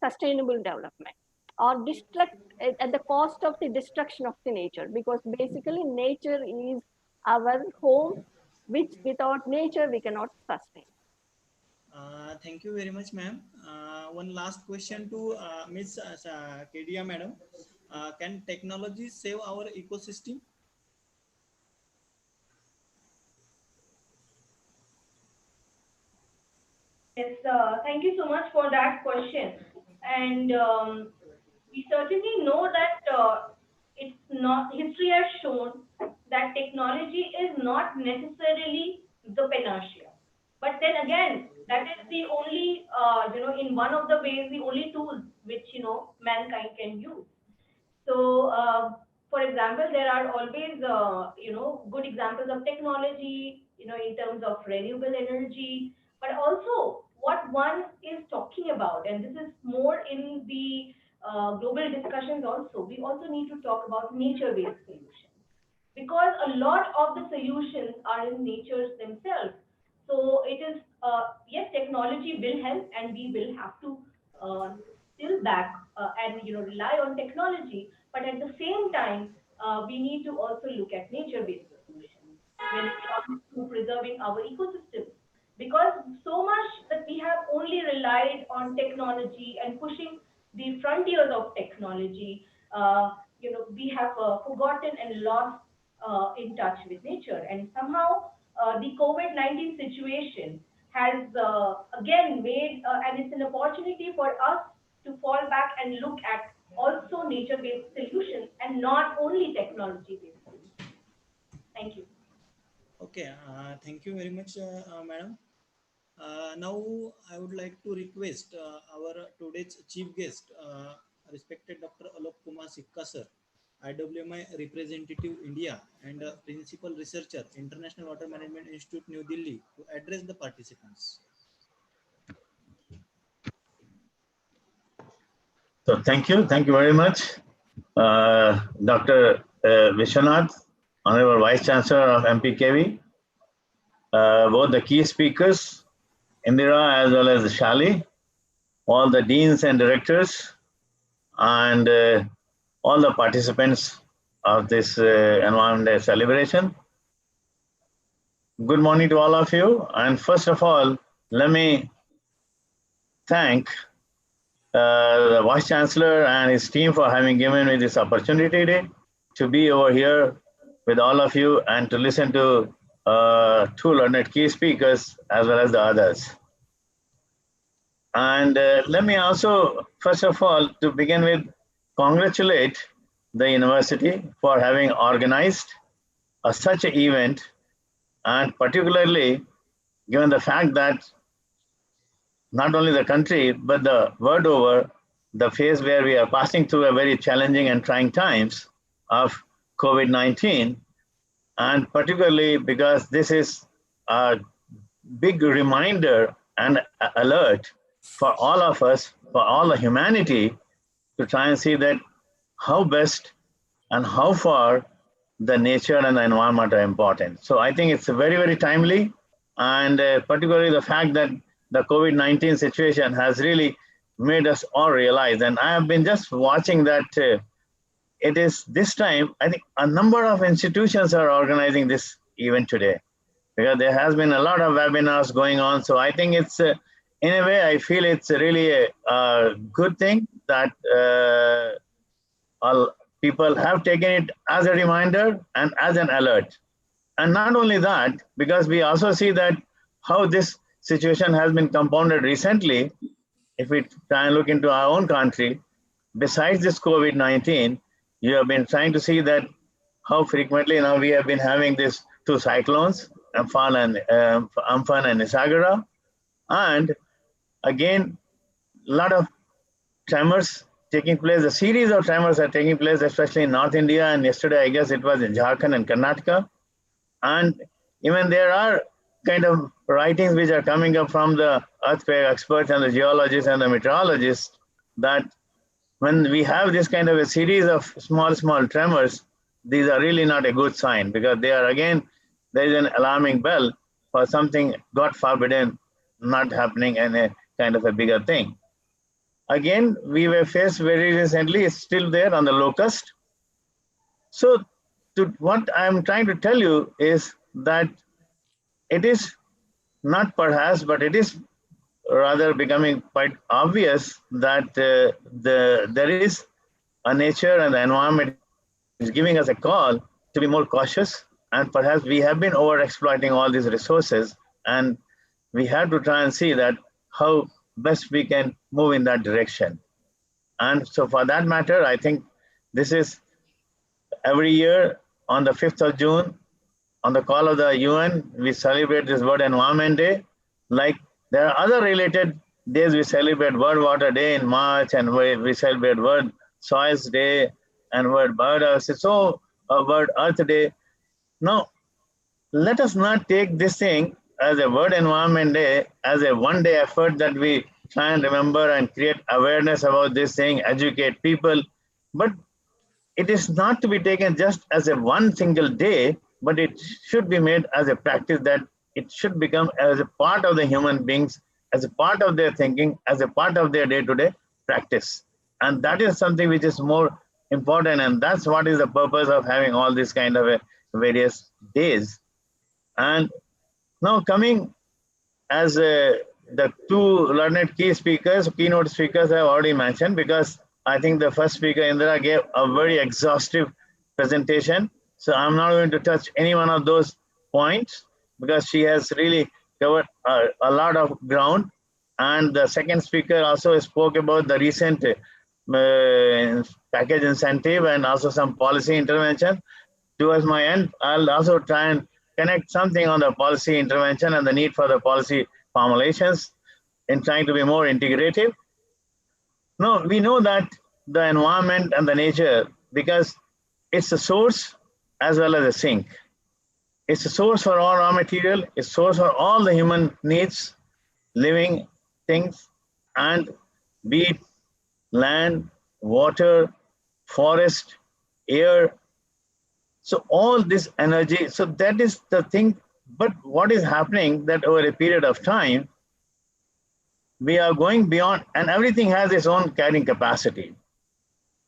sustainable development or destruct at the cost of the destruction of the nature, because basically nature is our home, which without nature we cannot sustain. Thank you very much, ma'am. One last question to Ms. Kedia, madam. Can technology save our ecosystem? Yes, thank you so much for that question. And we certainly know that it's not, history has shown that technology is not necessarily the panacea. But then again, that is the only, in one of the ways, the only tools which, mankind can use. So, for example, there are always, good examples of technology, in terms of renewable energy, but also what one is talking about, and this is more in the global discussions also, we also need to talk about nature-based solutions, because a lot of the solutions are in natures themselves. So it is, yes, technology will help, and we will have to still back and rely on technology, but at the same time, we need to also look at nature-based solutions when it comes to preserving our ecosystems. Because so much that we have only relied on technology and pushing the frontiers of technology, we have forgotten and lost in touch with nature. And somehow the COVID-19 situation has again made, and it's an opportunity for us to fall back and look at also nature-based solutions and not only technology-based solutions. Thank you. Okay, thank you very much, madam. Now I would like to request our today's chief guest, respected Dr. Alok Kumar Sikka sir, IWMI representative India and principal researcher, International Water Management Institute, New Delhi, to address the participants. So thank you very much, Dr. Vishwanath, Honorable Vice Chancellor of MPKV, both the key speakers, Indira as well as Shali, all the deans and directors, and all the participants of this Environment Day celebration. Good morning to all of you. And first of all, let me thank the Vice Chancellor and his team for having given me this opportunity today to be over here with all of you and to listen to two learned key speakers as well as the others. And let me also, first of all, to begin with, congratulate the university for having organized such an event, and particularly given the fact that not only the country, but the world over, the phase where we are passing through a very challenging and trying times of COVID-19, and particularly because this is a big reminder and alert for all of us, for all the humanity, to try and see that how best and how far the nature and the environment are important. So I think it's very, very timely, and particularly the fact that the COVID-19 situation has really made us all realize, and I have been just watching that it is this time, I think a number of institutions are organizing this event today, because there has been a lot of webinars going on. So I think it's, in a way, I feel it's really a good thing that all people have taken it as a reminder and as an alert. And not only that, because we also see that how this situation has been compounded recently. If we try and look into our own country, besides this COVID-19, you have been trying to see that how frequently now we have been having these two cyclones, Amphan and Nisarga, and again, a lot of tremors taking place. A series of tremors are taking place, especially in North India, and yesterday, I guess it was in Jharkhand and Karnataka. And even there are kind of writings which are coming up from the earthquake experts and the geologists and the meteorologists that when we have this kind of a series of small tremors, these are really not a good sign, because they are, again, there is an alarming bell for something, God forbidden, not happening in a kind of a bigger thing. Again, we were faced very recently, it's still there on the locust. So what I'm trying to tell you is that it is not perhaps, but it is rather becoming quite obvious that there is a nature and the environment is giving us a call to be more cautious, and perhaps we have been over exploiting all these resources, and we have to try and see that how best we can move in that direction. And so for that matter, I think this is every year on the 5th of June, on the call of the UN, we celebrate this World Environment Day. Like there are other related days, we celebrate World Water Day in March, and we celebrate World Soils Day and World Biodiversity, so World Earth Day. Now, let us not take this thing as a World Environment Day as a one-day effort that we try and remember and create awareness about this thing, educate people. But it is not to be taken just as a one single day, but it should be made as a practice, that it should become as a part of the human beings, as a part of their thinking, as a part of their day-to-day practice. And that is something which is more important, and that's what is the purpose of having all these kind of various days. And now coming as the two learned keynote speakers I have already mentioned, because I think the first speaker, Indira, gave a very exhaustive presentation. So I'm not going to touch any one of those points because she has really covered a lot of ground. And the second speaker also spoke about the recent package incentive and also some policy intervention. Towards my end, I'll also try and connect something on the policy intervention and the need for the policy formulations in trying to be more integrative. No, we know that the environment and the nature, because it's a source as well as a sink. It's a source for all raw material, it's a source for all the human needs, living things, and be it land, water, forest, air. So all this energy, so that is the thing. But what is happening that over a period of time, we are going beyond, and everything has its own carrying capacity.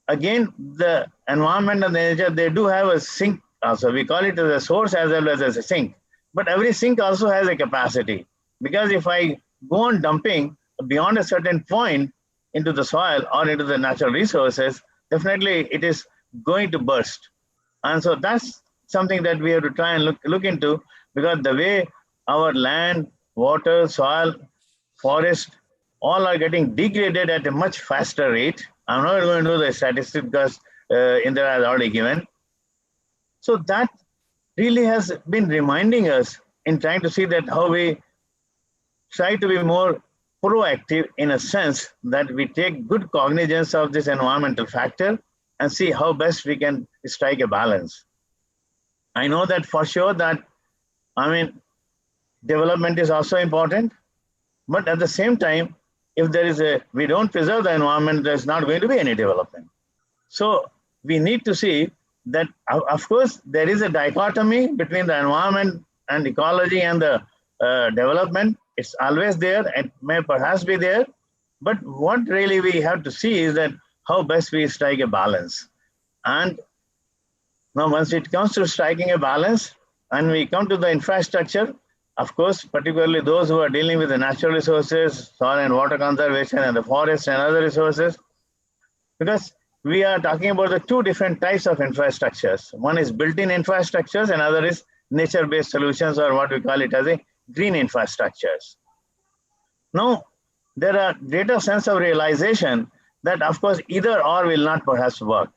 Again, the environment and the nature, they do have a sink also. We call it as a source as well as a sink. But every sink also has a capacity. Because if I go on dumping beyond a certain point into the soil or into the natural resources, definitely it is going to burst. And so that's something that we have to try and look into, because the way our land, water, soil, forest, all are getting degraded at a much faster rate. I'm not going to do the statistics because Indira has already given. So that really has been reminding us in trying to see that how we try to be more proactive, in a sense that we take good cognizance of this environmental factor and see how best we can strike a balance. I know that for sure that, development is also important, but at the same time, if we don't preserve the environment, there's not going to be any development. So we need to see that, of course, there is a dichotomy between the environment and ecology and the development. It's always there. It may perhaps be there. But what really we have to see is that how best we strike a balance. And now once it comes to striking a balance and we come to the infrastructure, of course, particularly those who are dealing with the natural resources, soil and water conservation and the forest and other resources, because we are talking about the two different types of infrastructures. One is built-in infrastructures and other is nature-based solutions, or what we call it as a green infrastructures. Now, there are greater sense of realization that, of course, either or will not perhaps work.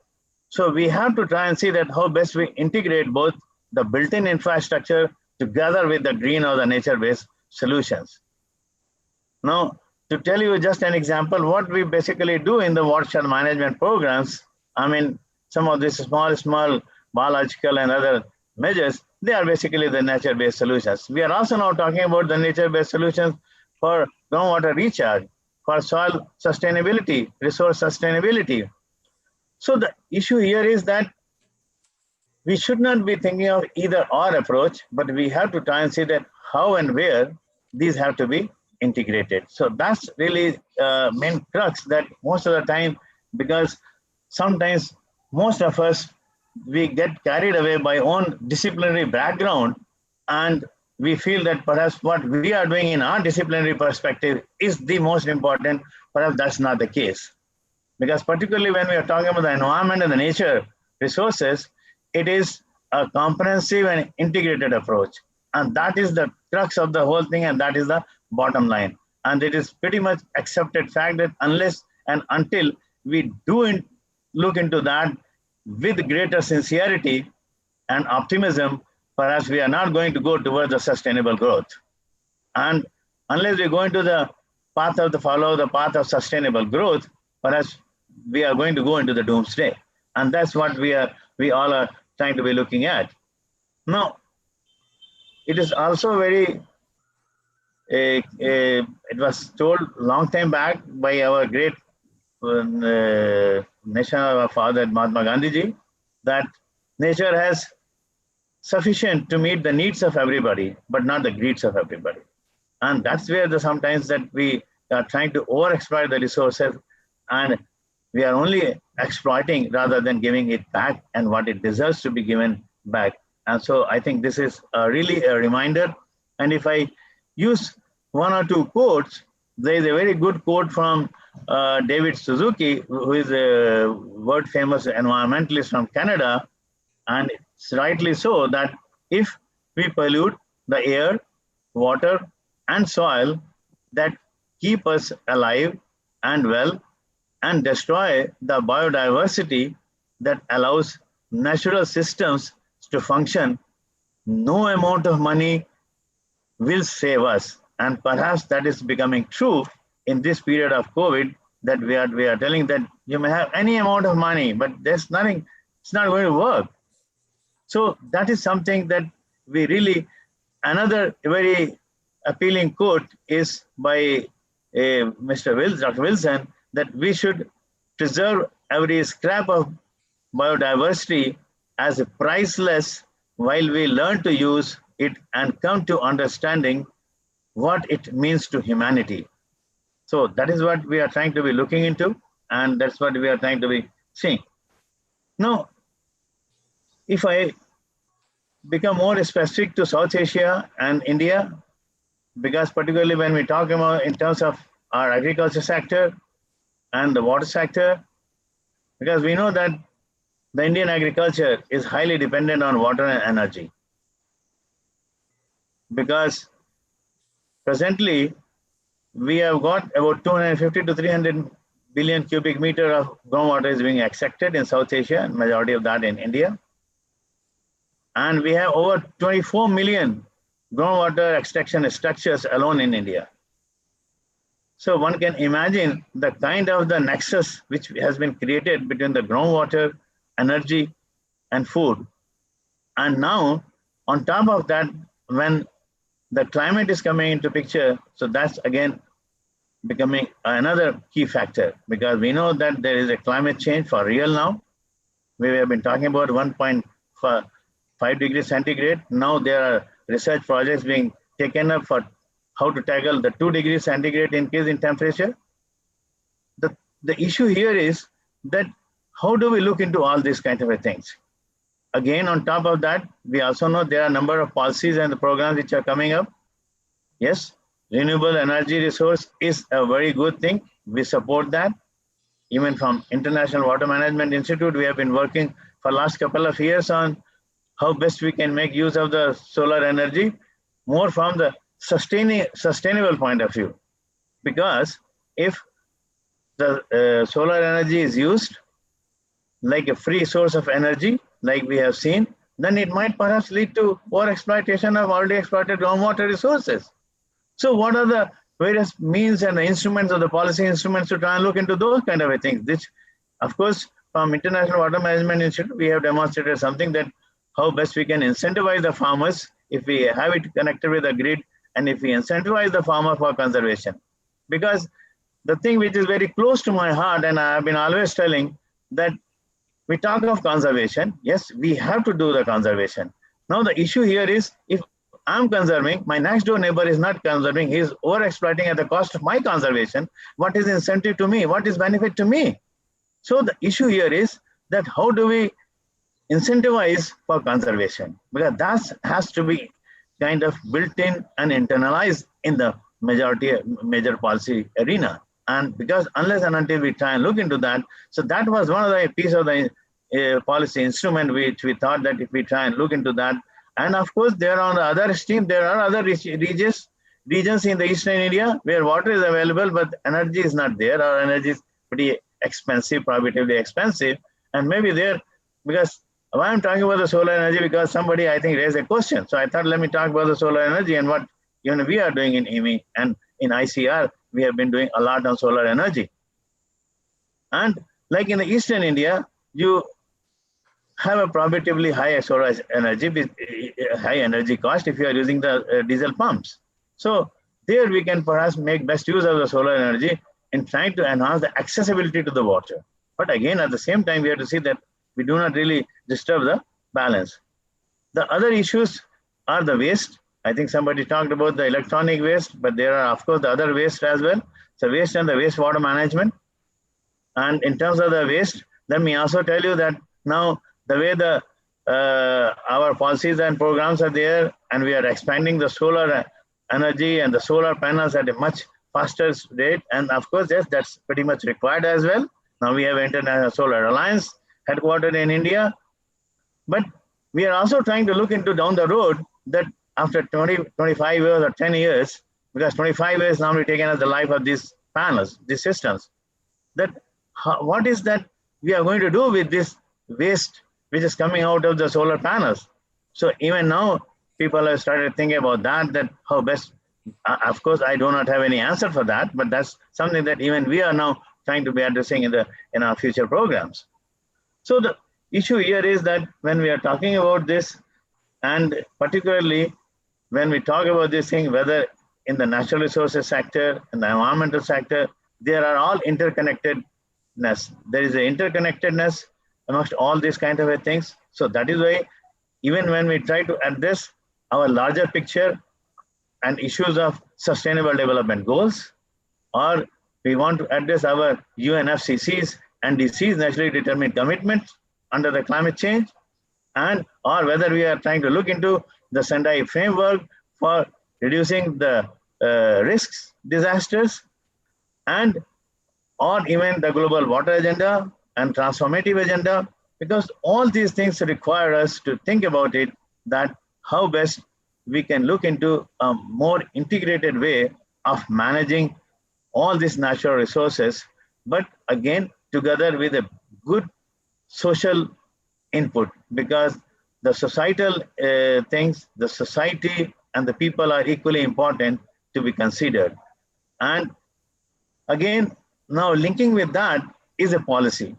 So we have to try and see that how best we integrate both the built-in infrastructure together with the green or the nature-based solutions. Now, to tell you just an example, what we basically do in the watershed management programs, I mean, some of these small biological and other measures, they are basically the nature-based solutions. We are also now talking about the nature-based solutions for groundwater recharge, for soil sustainability, resource sustainability. So the issue here is that we should not be thinking of either or approach, but we have to try and see that how and where these have to be integrated. So that's really main crux, that most of the time, because sometimes most of us, we get carried away by own disciplinary background, and we feel that perhaps what we are doing in our disciplinary perspective is the most important. Perhaps that's not the case. Because particularly when we are talking about the environment and the nature resources, it is a comprehensive and integrated approach. And that is the crux of the whole thing, and that is the bottom line. And it is pretty much accepted fact that unless and until we do look into that with greater sincerity and optimism, perhaps we are not going to go towards the sustainable growth. And unless we go into the path of follow the path of sustainable growth, perhaps we are going to go into the doomsday. And that's what we all are trying to be looking at. Now, it is also very, it was told long time back by our great national father, Mahatma Gandhi ji, that nature has sufficient to meet the needs of everybody, but not the greeds of everybody. And that's where sometimes that we are trying to overexploit the resources, and we are only exploiting rather than giving it back and what it deserves to be given back. And so I think this is really a reminder. And if I use one or two quotes, there is a very good quote from David Suzuki, who is a world famous environmentalist from Canada. And it's rightly so that if we pollute the air, water, and soil that keep us alive and well, and destroy the biodiversity that allows natural systems to function, no amount of money will save us. And perhaps that is becoming true in this period of COVID, that we are telling that you may have any amount of money, but there's nothing, it's not going to work. So that is something that we really, another very appealing quote is by Dr. Wilson, that we should preserve every scrap of biodiversity as priceless while we learn to use it and come to understanding what it means to humanity. So that is what we are trying to be looking into, and that's what we are trying to be seeing. Now, if I become more specific to South Asia and India, because particularly when we talk about in terms of our agriculture sector and the water sector, because we know that the Indian agriculture is highly dependent on water and energy. Because presently, we have got about 250 to 300 billion cubic meter of groundwater is being extracted in South Asia, and majority of that in India. And we have over 24 million groundwater extraction structures alone in India. So one can imagine the kind of the nexus which has been created between the groundwater, energy, and food. And now, on top of that, when the climate is coming into picture, so that's again becoming another key factor, because we know that there is a climate change for real now. We have been talking about 1.5 degrees centigrade. Now there are research projects being taken up for how to tackle the 2 degrees centigrade increase in temperature. The issue here is that how do we look into all these kind of things? Again, on top of that, we also know there are a number of policies and the programs which are coming up. Yes, renewable energy resource is a very good thing. We support that. Even from International Water Management Institute, we have been working for last couple of years on how best we can make use of the solar energy more from the sustainable point of view. Because if the solar energy is used like a free source of energy, like we have seen, then it might perhaps lead to overexploitation of already exploited groundwater resources. So what are the various means and the instruments of the policy instruments to try and look into those kind of things? Which, of course, from International Water Management Institute, we have demonstrated something that how best we can incentivize the farmers if we have it connected with the grid and if we incentivize the farmer for conservation. Because the thing which is very close to my heart, and I have been always telling that we talk of conservation. Yes, we have to do the conservation. Now the issue here is if I'm conserving, my next door neighbor is not conserving, he is over-exploiting at the cost of my conservation. What is incentive to me? What is benefit to me? So the issue here is that how do we incentivize for conservation? Because that has to be kind of built in and internalized in the major policy arena. And because unless and until we try and look into that, so that was one of the piece of the policy instrument which we thought that if we try and look into that. And of course, there on the other extreme, there are other regions in the Eastern India where water is available, but energy is not there, or energy is pretty expensive, prohibitively expensive. And maybe there, because why I'm talking about the solar energy, because somebody I think raised a question. So I thought, let me talk about the solar energy and what we are doing in EMI and in ICR. We have been doing a lot on solar energy. And like in the Eastern India, you have a prohibitively high solar energy with high energy cost if you are using the diesel pumps. So there we can perhaps make best use of the solar energy in trying to enhance the accessibility to the water. But again, at the same time, we have to see that we do not really disturb the balance. The other issues are the waste. I think somebody talked about the electronic waste, but there are, of course, the other waste as well. So waste and the wastewater management. And in terms of the waste, let me also tell you that now the way our policies and programs are there, and we are expanding the solar energy and the solar panels at a much faster rate. And of course, yes, that's pretty much required as well. Now we have International Solar Alliance headquartered in India. But we are also trying to look into down the road that after 20, 25 years or 10 years, because 25 years now we've taken as the life of these panels, these systems, that what is that we are going to do with this waste which is coming out of the solar panels? So even now, people have started thinking about that how best, of course, I do not have any answer for that, but that's something that even we are now trying to be addressing in our future programs. So the issue here is that when we are talking about this, and particularly when we talk about this thing, whether in the natural resources sector and the environmental sector, there are all interconnectedness. There is an interconnectedness amongst all these kind of things. So that is why even when we try to address our larger picture and issues of sustainable development goals, or we want to address our UNFCCC's and NDC's naturally determined commitments under the climate change, and or whether we are trying to look into the Sendai framework for reducing the risks, disasters, and or even the global water agenda and transformative agenda, because all these things require us to think about it, that how best we can look into a more integrated way of managing all these natural resources, but again, together with a good social input, because the societal things, the society and the people are equally important to be considered. And again, now linking with that is a policy,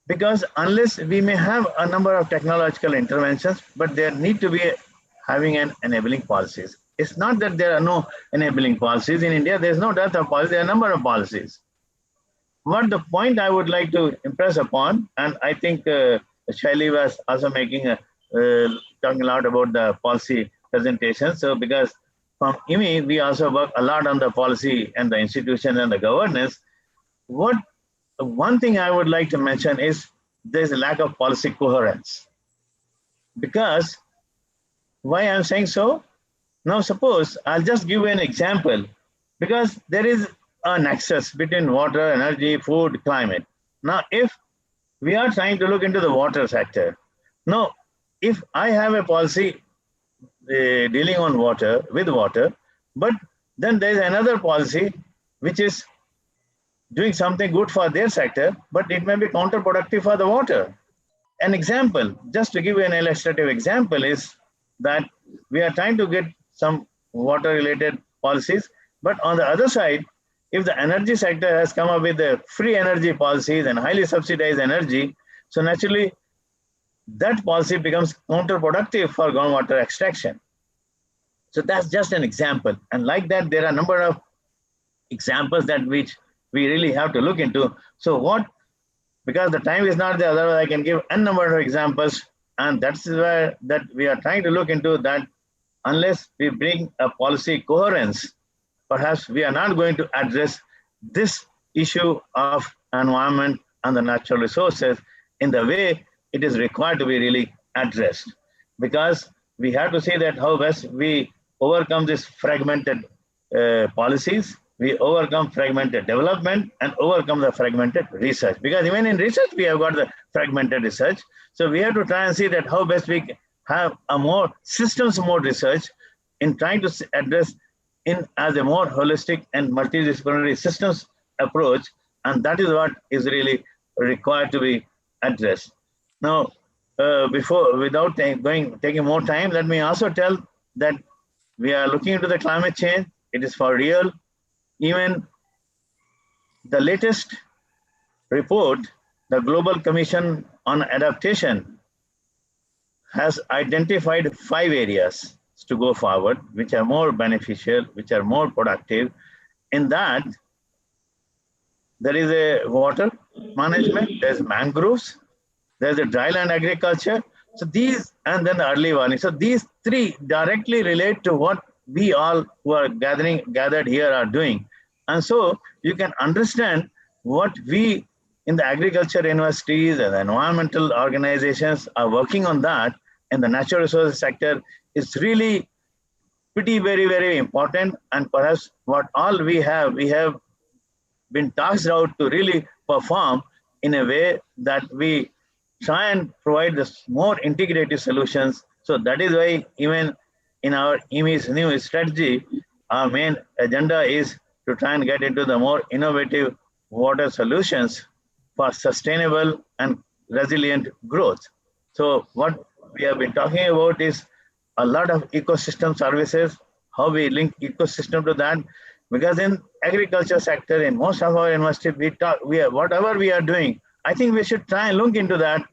because unless we may have a number of technological interventions, but there need to be having an enabling policies. It's not that there are no enabling policies. In India, there's no dearth of policy, there are a number of policies. What the point I would like to impress upon, and I think Shaili was also making talking a lot about the policy presentation. So because from IMI, we also work a lot on the policy and the institution and the governance. One thing I would like to mention is there's a lack of policy coherence. Because why I'm saying so? Now suppose I'll just give you an example, because there is a nexus between water, energy, food, climate. Now, if we are trying to look into the water sector, now if I have a policy dealing on water, with water, but then there is another policy which is doing something good for their sector, but it may be counterproductive for the water. An example, just to give you an illustrative example, is that we are trying to get some water related policies, but on the other side, if the energy sector has come up with the free energy policies and highly subsidized energy, so naturally that policy becomes counterproductive for groundwater extraction. So that's just an example. And like that, there are a number of examples that which we really have to look into. So because the time is not there, otherwise I can give a number of examples, and that's where that we are trying to look into that. Unless we bring a policy coherence, perhaps we are not going to address this issue of environment and the natural resources in the way it is required to be really addressed. Because we have to see that how best we overcome this fragmented policies, we overcome fragmented development and overcome the fragmented research. Because even in research, we have got the fragmented research. So we have to try and see that how best we have a more systems mode research in trying to address as a more holistic and multidisciplinary systems approach. And that is what is really required to be addressed. Now, without taking more time, let me also tell that we are looking into the climate change. It is for real. Even the latest report, the Global Commission on Adaptation, has identified 5 areas to go forward, which are more beneficial, which are more productive. In that, there is a water management, there's mangroves, there's a dryland agriculture. So these, and then the early warning. So these 3 directly relate to what we all who are gathered here are doing. And so you can understand what we in the agriculture universities and the environmental organizations are working on that in the natural resources sector is really pretty very, very important. And perhaps what all we have been tasked out to really perform in a way that we try and provide this more integrated solutions. So that is why even in our IMI's new strategy, our main agenda is to try and get into the more innovative water solutions for sustainable and resilient growth. So what we have been talking about is a lot of ecosystem services, how we link ecosystem to that. Because in agriculture sector, in most of our universities, whatever we are doing, I think we should try and look into that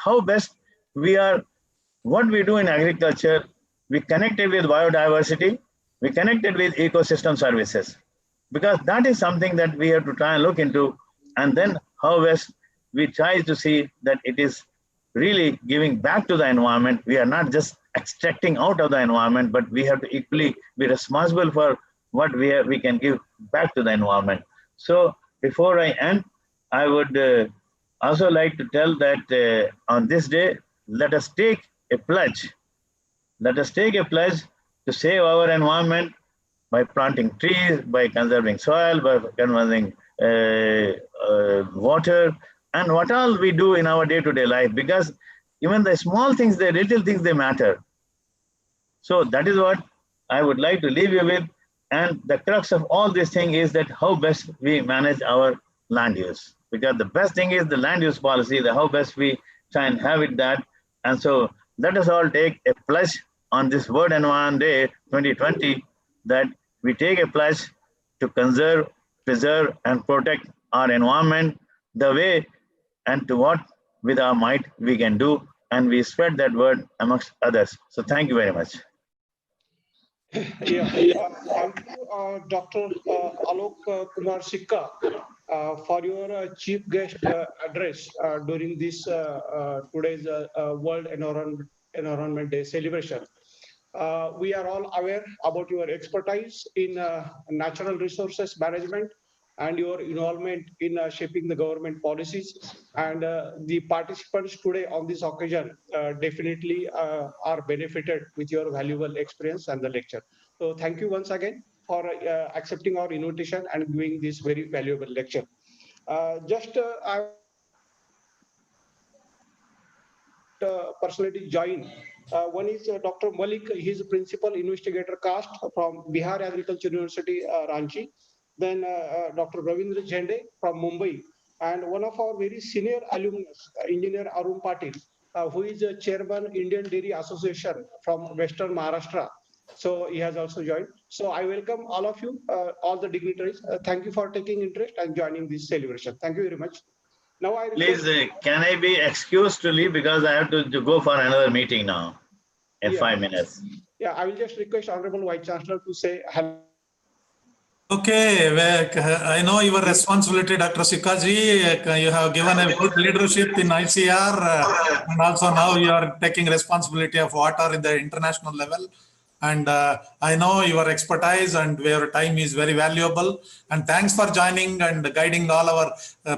how best what we do in agriculture, we connect it with biodiversity, we connect it with ecosystem services. Because that is something that we have to try and look into, and then how best we try to see that it is really giving back to the environment. We are not just extracting out of the environment, but we have to equally be responsible for what we can give back to the environment. So before I end, I would also like to tell that on this day, let us take a pledge. Let us take a pledge to save our environment by planting trees, by conserving soil, by conserving water, and what all we do in our day-to-day life. Because even the small things, the little things, they matter. So that is what I would like to leave you with. And the crux of all this thing is that how best we manage our land use. Because the best thing is the land use policy, how best we try and have it that. And so let us all take a pledge on this World Environment Day 2020, that we take a pledge to conserve, preserve, and protect our environment the way and to what with our might we can do, and we spread that word amongst others. So thank you very much. Yeah, thank you, Dr. Alok Kumar Sikka, for your chief guest address during this today's World Environment Day celebration. We are all aware about your expertise in natural resources management and your involvement in shaping the government policies. And the participants today on this occasion definitely are benefited with your valuable experience and the lecture. So thank you once again for accepting our invitation and giving this very valuable lecture. I personality join. One is Dr. Malik. He's a principal investigator caste from Bihar Agriculture University, Ranchi. Then Dr. Ravindra Jhende from Mumbai. And one of our very senior alumnus, Engineer Arun Patil, who is a chairman Indian Dairy Association from Western Maharashtra. So he has also joined. So I welcome all of you, all the dignitaries. Thank you for taking interest and joining this celebration. Thank you very much. Now I Please, can I be excused to leave because I have to go for another meeting now in 5 minutes. Yeah, I will just request Honorable Vice Chancellor to say hello. Okay, well, I know your responsibility, Dr. Sikkaji. You have given a good leadership in ICR, and also now you are taking responsibility of water in the international level. And I know your expertise and your time is very valuable. And thanks for joining and guiding all our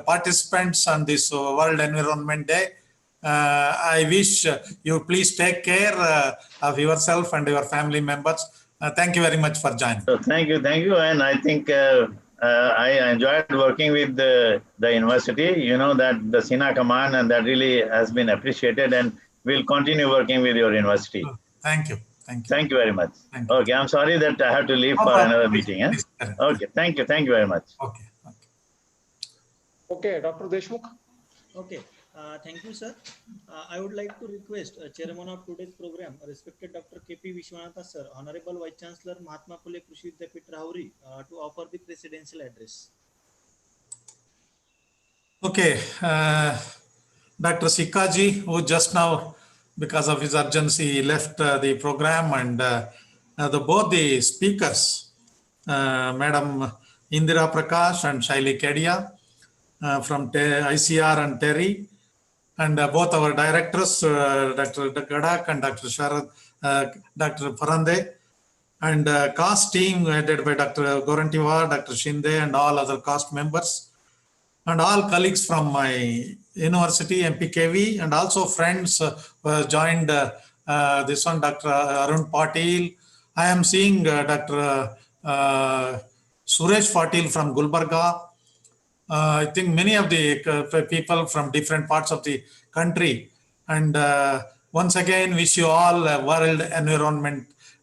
participants on this World Environment Day. I wish you please take care of yourself and your family members. Thank you very much for joining. So thank you. And I think I enjoyed working with the university. You know that the SINA command, and that really has been appreciated, and we'll continue working with your university. Thank you. Thank you very much. Okay, I'm sorry that I have to leave for another meeting. Okay, thank you very much. Okay, Dr. Deshmukh. Okay, thank you, sir. I would like to request Chairman of today's program, respected Dr. K.P. Vishwanatha, sir, Honorable Vice Chancellor Mahatma Phule Krishi Vidyapith Rahuri, to offer the presidential address. Okay, Dr. Sikkaji, who just now, because of his urgency, he left the program, and both the speakers, Madam Indira Prakash and Shaili Kedia from ICR and TERI, and both our directors, Dr. Gadak and Dr. Sharad, Dr. Parande, and CAST team headed by Dr. Gorantiwar, Dr. Shinde, and all other CAST members, and all colleagues from my university, MPKV, and also friends who joined this one, Dr. Arun Patil. I am seeing Dr. Suresh Patil from Gulbarga. I think many of the people from different parts of the country. And once again, wish you all a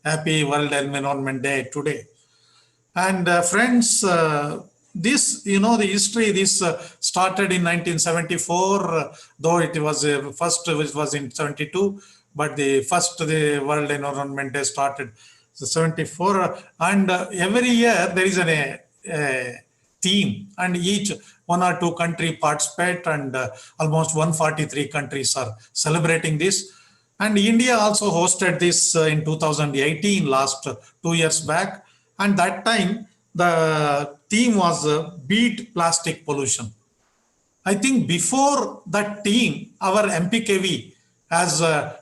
happy World Environment Day today. And friends, this, the history, this started in 1974, though it was first, which was in 72, but the World Environment Day started in 74. And every year there is a theme, and each one or two countries participate, and almost 143 countries are celebrating this. And India also hosted this in 2018, last 2 years back. And that time, the theme was beat plastic pollution. I think before that theme, our MPKV has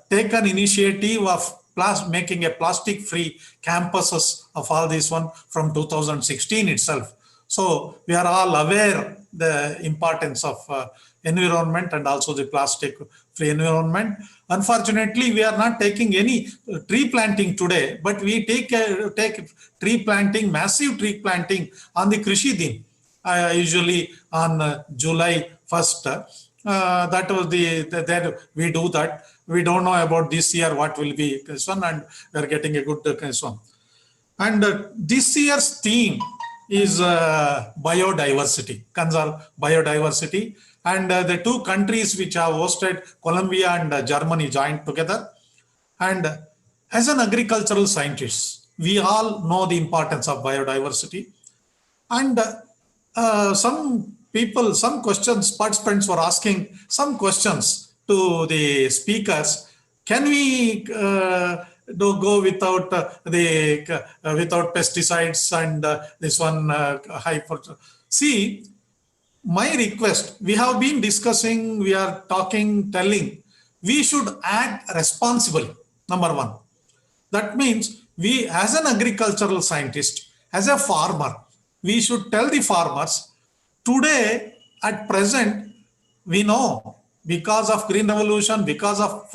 taken initiative of making a plastic-free campuses of all this one from 2016 itself. So we are all aware the importance of environment and also the plastic-free environment. Unfortunately, we are not taking any tree planting today, but we take tree planting, massive tree planting on the Krishi Din, usually on July 1st. That was that we do that. We don't know about this year what will be this one, and we are getting a good this one. And this year's theme is biodiversity, conserve biodiversity. And the two countries which have hosted, Colombia and Germany, joined together. And as an agricultural scientist, we all know the importance of biodiversity. And participants were asking some questions to the speakers. Can we do go without without pesticides and this one See, my request, we have been discussing, we are talking, telling, we should act responsibly, number one. That means we, as an agricultural scientist, as a farmer, we should tell the farmers, today, at present, we know because of green revolution, because of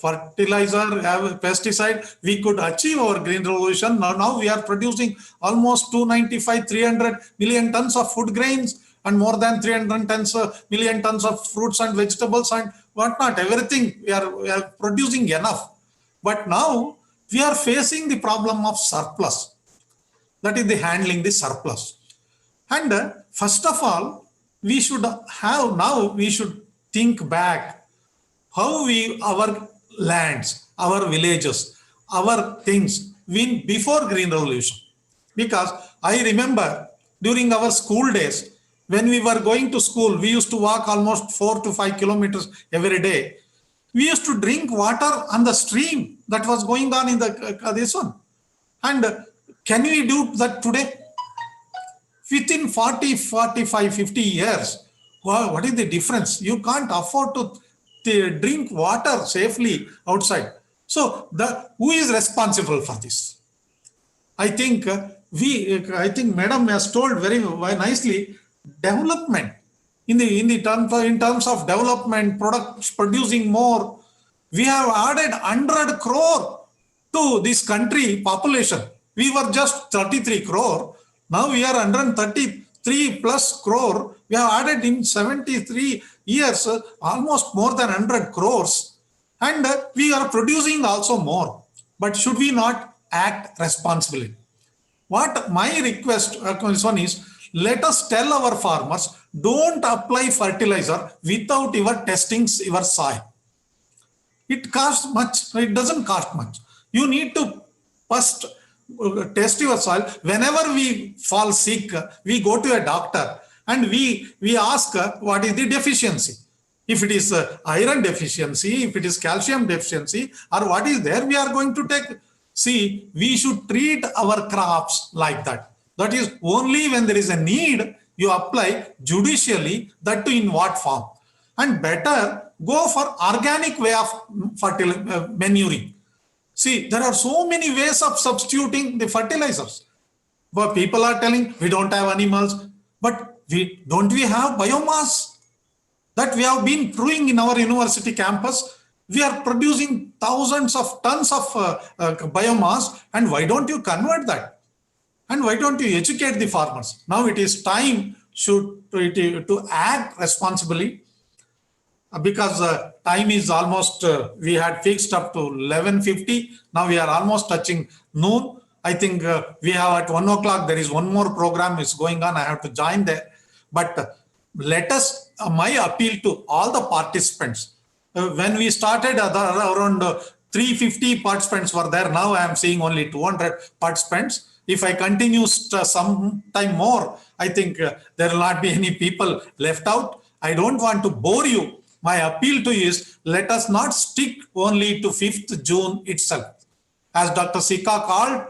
fertilizer, pesticide, we could achieve our green revolution. Now we are producing almost 295, 300 million tons of food grains and more than 300 million tons of fruits and vegetables and whatnot. Everything we are producing enough. But now we are facing the problem of surplus. That is the handling the surplus. And first of all, we should think back how our lands, our villages, our things before Green Revolution. Because I remember during our school days, when we were going to school, we used to walk almost 4 to 5 kilometers every day. We used to drink water on the stream that was going on in this one. And can we do that today? Within 40, 45, 50 years, what is the difference? You can't afford to drink water safely outside. So who is responsible for this? I think Madam has told very nicely, development in terms of development, products producing more. We have added 100 crore to this country population. We were just 33 crore. Now we are 133 plus crore. We have added in 73 years almost more than 100 crores. And we are producing also more. But should we not act responsibly? What my request is, let us tell our farmers, don't apply fertilizer without testing your soil. It costs much. It doesn't cost much. You need to first test your soil. Whenever we fall sick, we go to a doctor and we ask what is the deficiency. If it is iron deficiency, if it is calcium deficiency, or what is there, we are going to take. See, we should treat our crops like that. That is, only when there is a need, you apply judicially, that too in what form. And better go for organic way of manuring. See, there are so many ways of substituting the fertilizers. But people are telling, we don't have animals, but don't we have biomass? That we have been proving in our university campus. We are producing thousands of tons of biomass, and why don't you convert that? And why don't you educate the farmers? Now it is time to act responsibly, because time is almost, we had fixed up to 11:50. Now we are almost touching noon. I think we have at 1 o'clock, there is one more program is going on. I have to join there. But let us, my appeal to all the participants, when we started around 350 participants were there. Now I am seeing only 200 participants. If I continue some time more, I think there will not be any people left out. I don't want to bore you. My appeal to you is, let us not stick only to 5th June itself. As Dr. Sika called,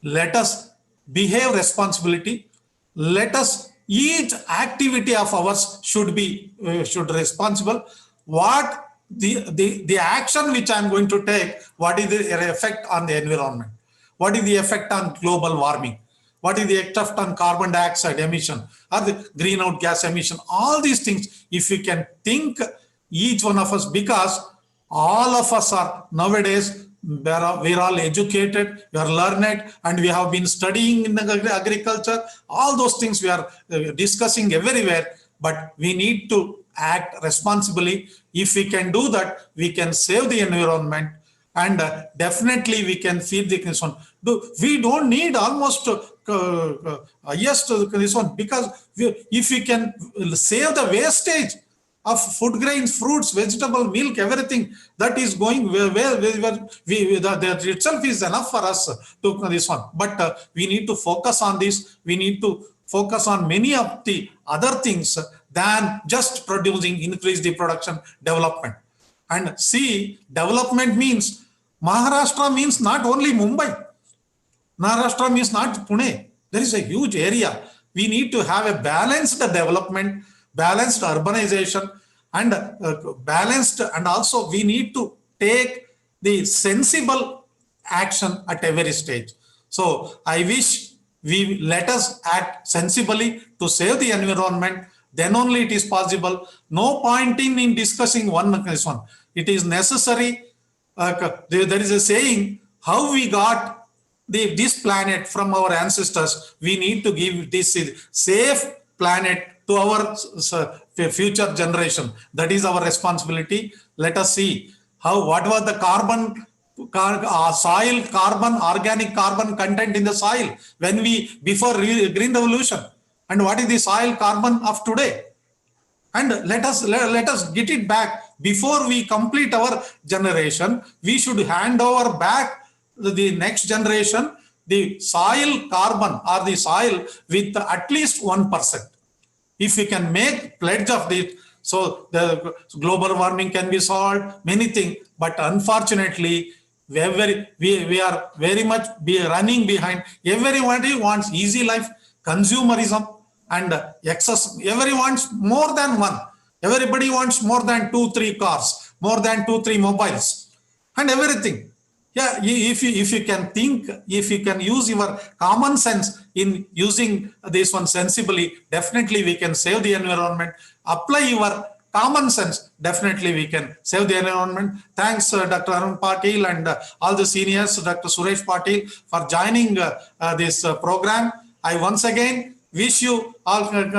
let us behave responsibility. Let us, each activity of ours should be responsible. What the action which I am going to take, what is the effect on the environment? What is the effect on global warming? What is the effect on carbon dioxide emission or the greenhouse gas emission? All these things, if we can think, each one of us, because all of us are nowadays, we're all educated, we are learned, and we have been studying in agriculture. All those things we are discussing everywhere, but we need to act responsibly. If we can do that, we can save the environment, and definitely we can feed the consumer. We don't need almost this one, because if we can save the wastage of food grains, fruits, vegetable, milk, everything that is going that itself is enough for us to this one. But we need to focus on this. We need to focus on many of the other things than just producing, increase the production, development. And see, development means Maharashtra means not only Mumbai. Maharashtra means not Pune. There is a huge area. We need to have a balanced development, balanced urbanization, and balanced, and also we need to take the sensible action at every stage. So I wish let us act sensibly to save the environment. Then only it is possible. No point in discussing this one. It is necessary. There is a saying, how we got this planet from our ancestors. We need to give this safe planet to our future generation. That is our responsibility. Let us see what was the soil carbon, organic carbon content in the soil before Green Revolution, and what is the soil carbon of today. And let us get it back before we complete our generation. We should hand over back the next generation the soil carbon or the soil with at least 1%. If we can make pledge of this, so the global warming can be solved, many things. But unfortunately, we are very much running behind. Everybody wants easy life, consumerism, and excess. Everybody wants more than one. Everybody wants more than 2-3 cars, more than 2-3 mobiles, and everything. Yeah, if you can think, if you can use your common sense in using this one sensibly, definitely we can save the environment. Apply your common sense, definitely we can save the environment. Thanks, Dr. Arun Patil and all the seniors, Dr. Suresh Patil, for joining this program. I once again wish you all, and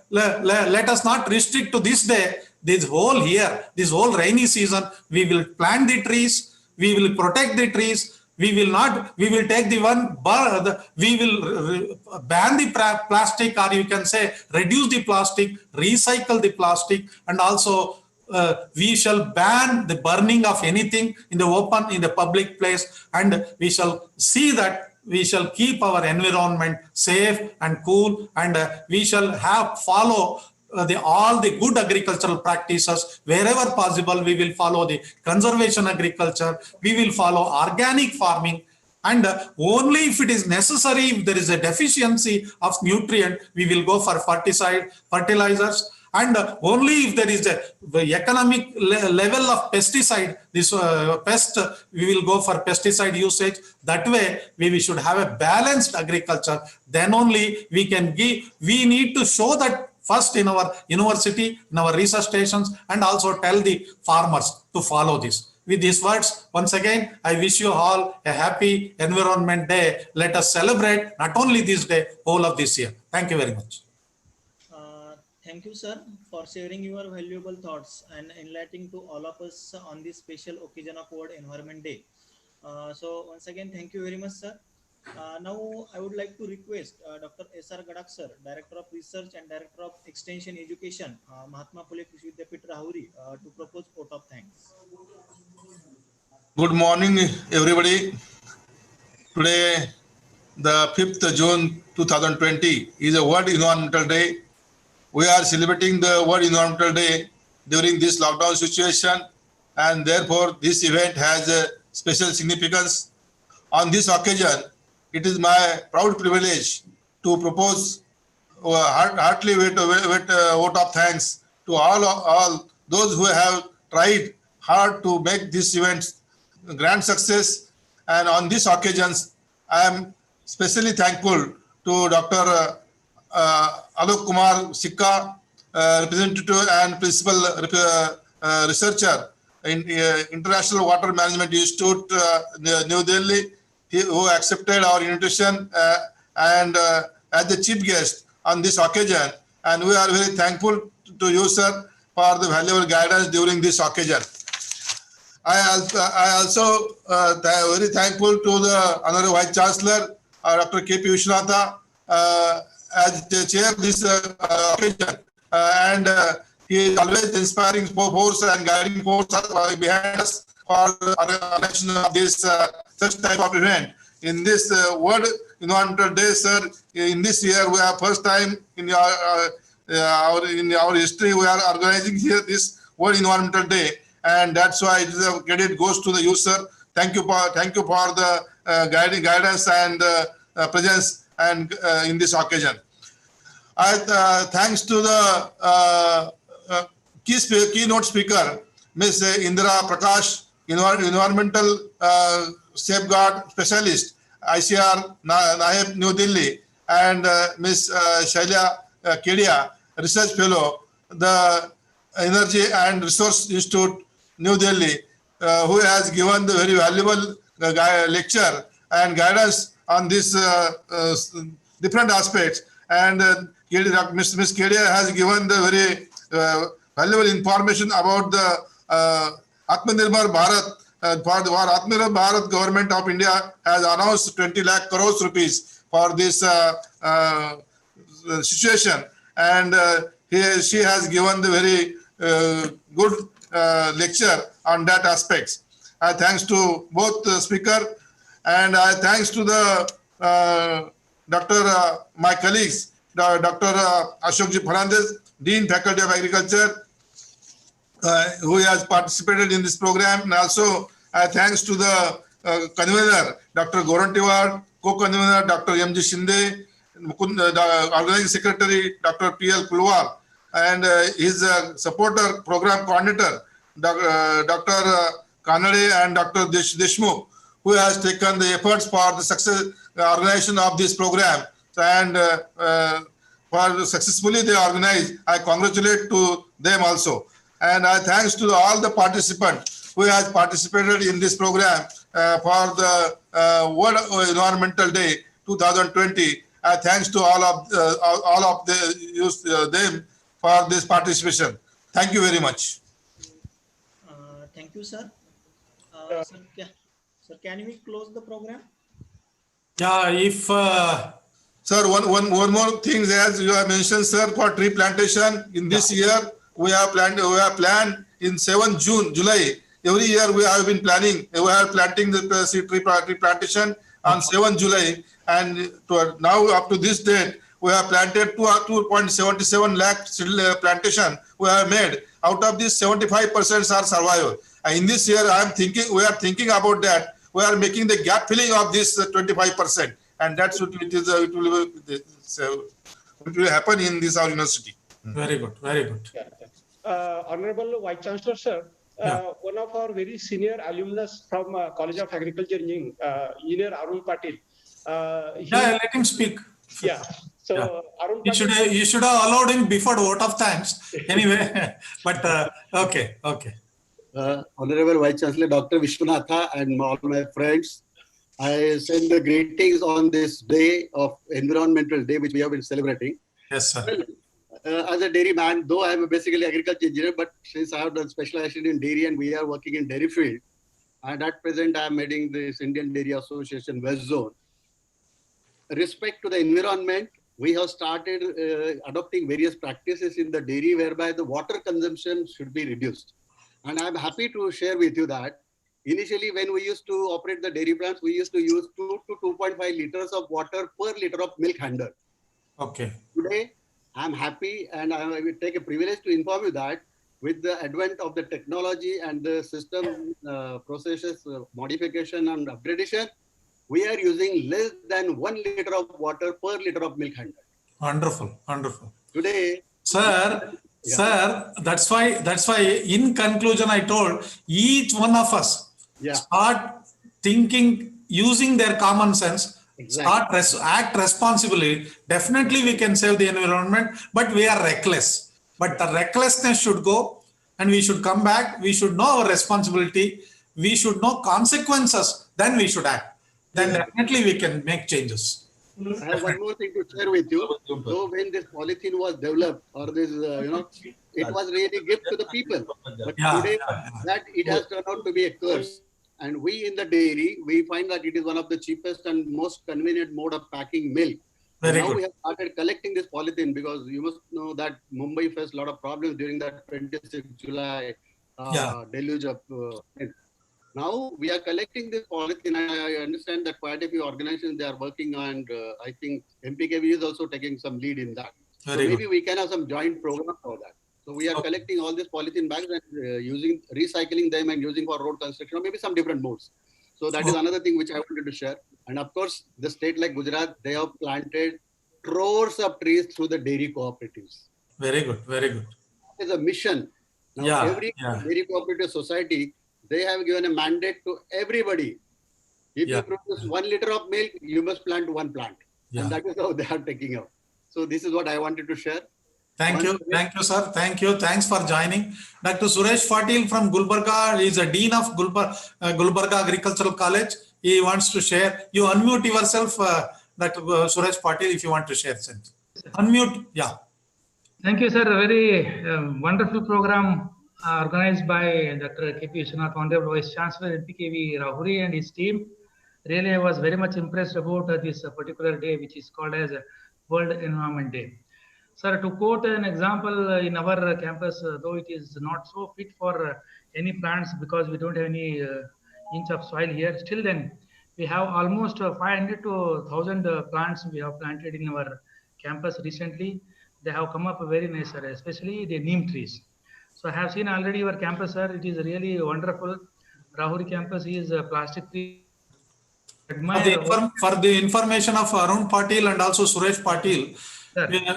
let us not restrict to this day, this whole year, this whole rainy season. We will plant the trees. We will protect the trees. We will take the one, we will ban the plastic, or you can say reduce the plastic, recycle the plastic, and also we shall ban the burning of anything in the open, in the public place, and we shall see that we shall keep our environment safe and cool, and we shall follow all the good agricultural practices. Wherever possible, we will follow the conservation agriculture, we will follow organic farming, and only if it is necessary, if there is a deficiency of nutrient, we will go for fertilizers, and only if there is the economic level of pesticide, we will go for pesticide usage. That way, we should have a balanced agriculture. Then only we can give, we need to show that first in our university, in our research stations, and also tell the farmers to follow this. With these words, once again, I wish you all a happy Environment Day. Let us celebrate not only this day, whole of this year. Thank you very much. Thank you, sir, for sharing your valuable thoughts and enlightening to all of us on this special occasion of World Environment Day. So once again, thank you very much, sir. Now, I would like to request Dr. S.R. Gadak, sir, Director of Research and Director of Extension Education, Mahatma Phule Krishi Vidyapith Rahuri, to propose vote of thanks. Good morning, everybody. Today, the 5th June 2020 is a World Environmental Day. We are celebrating the World Environmental Day during this lockdown situation, and therefore this event has a special significance. On this occasion, it is my proud privilege to propose heartily vote of thanks to all those who have tried hard to make this event a grand success. And on these occasions, I am especially thankful to Dr. Alok Kumar Sikka, representative and principal researcher in International Water Management Institute, New Delhi, who accepted our invitation and as the chief guest on this occasion. And we are very thankful to you, sir, for the valuable guidance during this occasion. I also very thankful to the Honorable Vice Chancellor, Dr. K.P. Vishwanatha, as the chair of this occasion, and he is always inspiring force and guiding force behind us for the organization of this such type of event. In this World Environmental Day, sir, in this year we are first time in our history we are organizing here this World Environmental Day, and that's why the credit goes to the user. Thank you for the guidance and presence and in this occasion. Thanks to the keynote speaker, Ms. Indira Prakash, environmental safeguard specialist, ICR Naib, New Delhi, and Ms. Shaila Kedia, research fellow, the Energy and Resource Institute, New Delhi, who has given the very valuable lecture and guidance on this different aspects. And Ms. Kedia has given the very valuable information about the Atmanirbhar Bharat. For Atmanirbhar Bharat, government of India has announced 20 lakh crores rupees for this situation, and she has given the very good lecture on that aspects. Thanks to both the speaker, and thanks to the my colleagues, Dr. Ashokji Fernandez, Dean Faculty of Agriculture, who has participated in this program, and also thanks to the convener, Dr. Gorantiwar, co-convener, Dr. M.G. Shinde, the organizing secretary, Dr. P.L. Kulwal, and his supporter, program coordinator, Dr. Kanade and Dr. Deshmukh, who has taken the efforts for the success organization of this program, and for successfully they organized. I congratulate to them also, and thanks to all the participants who has participated in this program for the World Environmental Day 2020. Thanks to all of them for this participation. Thank you very much. Thank you, sir. Sir, can we close the program? Yeah, if sir, one more thing, as you have mentioned, sir, for tree plantation in this year, we have planned in 7 July. Every year we have been planning. We are planting the tree plantation on 7 July, and now up to this date, we have planted 2.77 lakh plantation we have made. Out of this, 75% are survival. And in this year, we are thinking about that. We are making the gap filling of this 25%, and that's what it will happen in this our university. Very good, very good. Yeah, Honorable Vice Chancellor, sir. One of our very senior alumnus from College of Agriculture Engineering, Engineer Arun Patil. Let him speak. Yeah. So Arun Patil, you should have allowed him before the vote of thanks. Anyway, but okay. Honorable Vice Chancellor Dr. Vishwanatha and all my friends, I send the greetings on this day of Environmental Day, which we have been celebrating. Yes, sir. Well, as a dairy man, though I am basically agriculture engineer, but since I have done specialization in dairy and we are working in dairy field, and at present I am heading this Indian Dairy Association West Zone. Respect to the environment, we have started adopting various practices in the dairy whereby the water consumption should be reduced. And I am happy to share with you that initially when we used to operate the dairy plants, we used to use 2 to 2.5 liters of water per liter of milk handled. Okay. Today, I am happy and I will take a privilege to inform you that with the advent of the technology and the system processes modification and upgradation, we are using less than 1 liter of water per liter of milk handled. Wonderful, wonderful. Today, sir, that's why in conclusion I told each one of us start thinking, using their common sense, act responsibly. Definitely we can save the environment, but we are reckless. But the recklessness should go and we should come back. We should know our responsibility. We should know consequences. Then we should act. Then definitely we can make changes. I have one more thing to share with you. So when this polythene was developed, or this, it was really a gift to the people. But today, that it has turned out to be a curse. And we in the dairy, we find that it is one of the cheapest and most convenient mode of packing milk. Very now good. We have started collecting this polythene because you must know that Mumbai faced a lot of problems during that 26th July deluge of now we are collecting this polythene. I understand that quite a few organizations they are working on, and I think MPKV is also taking some lead in that. So maybe we can have some joint program for that. So we are collecting all these polythene bags and recycling them and using for road construction or maybe some different modes. So that is another thing which I wanted to share. And of course, the state like Gujarat, they have planted crores of trees through the dairy cooperatives. Very good, very good. It is a mission. Now, every dairy cooperative society, they have given a mandate to everybody. If you produce 1 liter of milk, you must plant 1 plant. And that is how they are taking out. So this is what I wanted to share. Thank you, sir. Thank you. Thanks for joining. Dr. Suresh Patil from Gulbarga is a Dean of Gulbarga Agricultural College. He wants to share. You unmute yourself, Dr. Suresh Patil, if you want to share something. Unmute, Thank you, sir. A very wonderful program organized by Dr. K.P. Vishwanath, Honorable Vice Chancellor MPKV Rahuri and his team. Really, I was very much impressed about this particular day, which is called as World Environment Day. Sir, to quote an example in our campus, though it is not so fit for any plants because we don't have any inch of soil here, still then we have almost 500 to 1,000 plants we have planted in our campus recently. They have come up very nice, sir, especially the neem trees. So I have seen already your campus, sir. It is really wonderful. Rahuri campus is plastic free. For the information of Arun Patil and also Suresh Patil,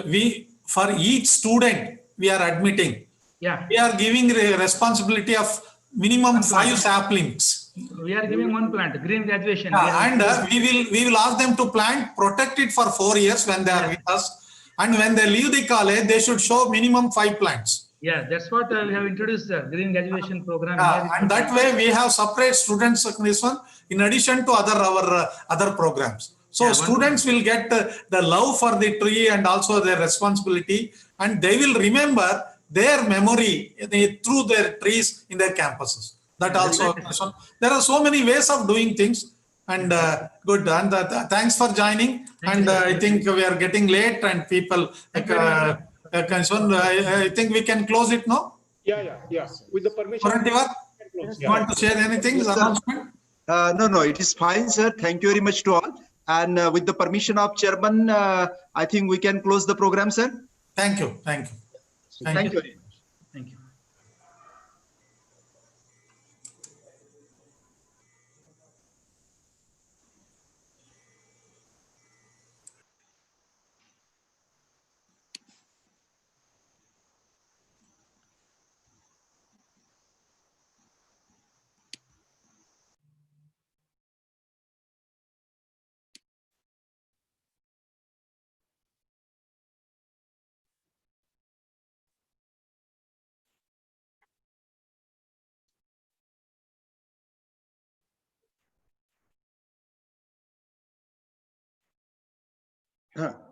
we for each student we are admitting. We are giving the responsibility of minimum 5 saplings. We are giving 1 plant, green graduation. And we will ask them to plant, protect it for 4 years when they are with us. And when they leave the college, they should show minimum 5 plants. Yeah, that's what we have introduced the green graduation program. And that way we have separate students in this one, in addition to our other programs. So students will get the love for the tree and also their responsibility, and they will remember their memory through their trees in their campuses. That also, there are so many ways of doing things. And good, and thanks for joining. And I think we are getting late and people concerned. I think we can close it now. Yeah. With the permission. You want to share anything? Announcement? No, it is fine, sir. Thank you very much to all. And with the permission of Chairman, I think we can close the program, sir. Thank you. Thank you. Thank you very much. Thank you.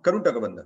करून टाका बंद.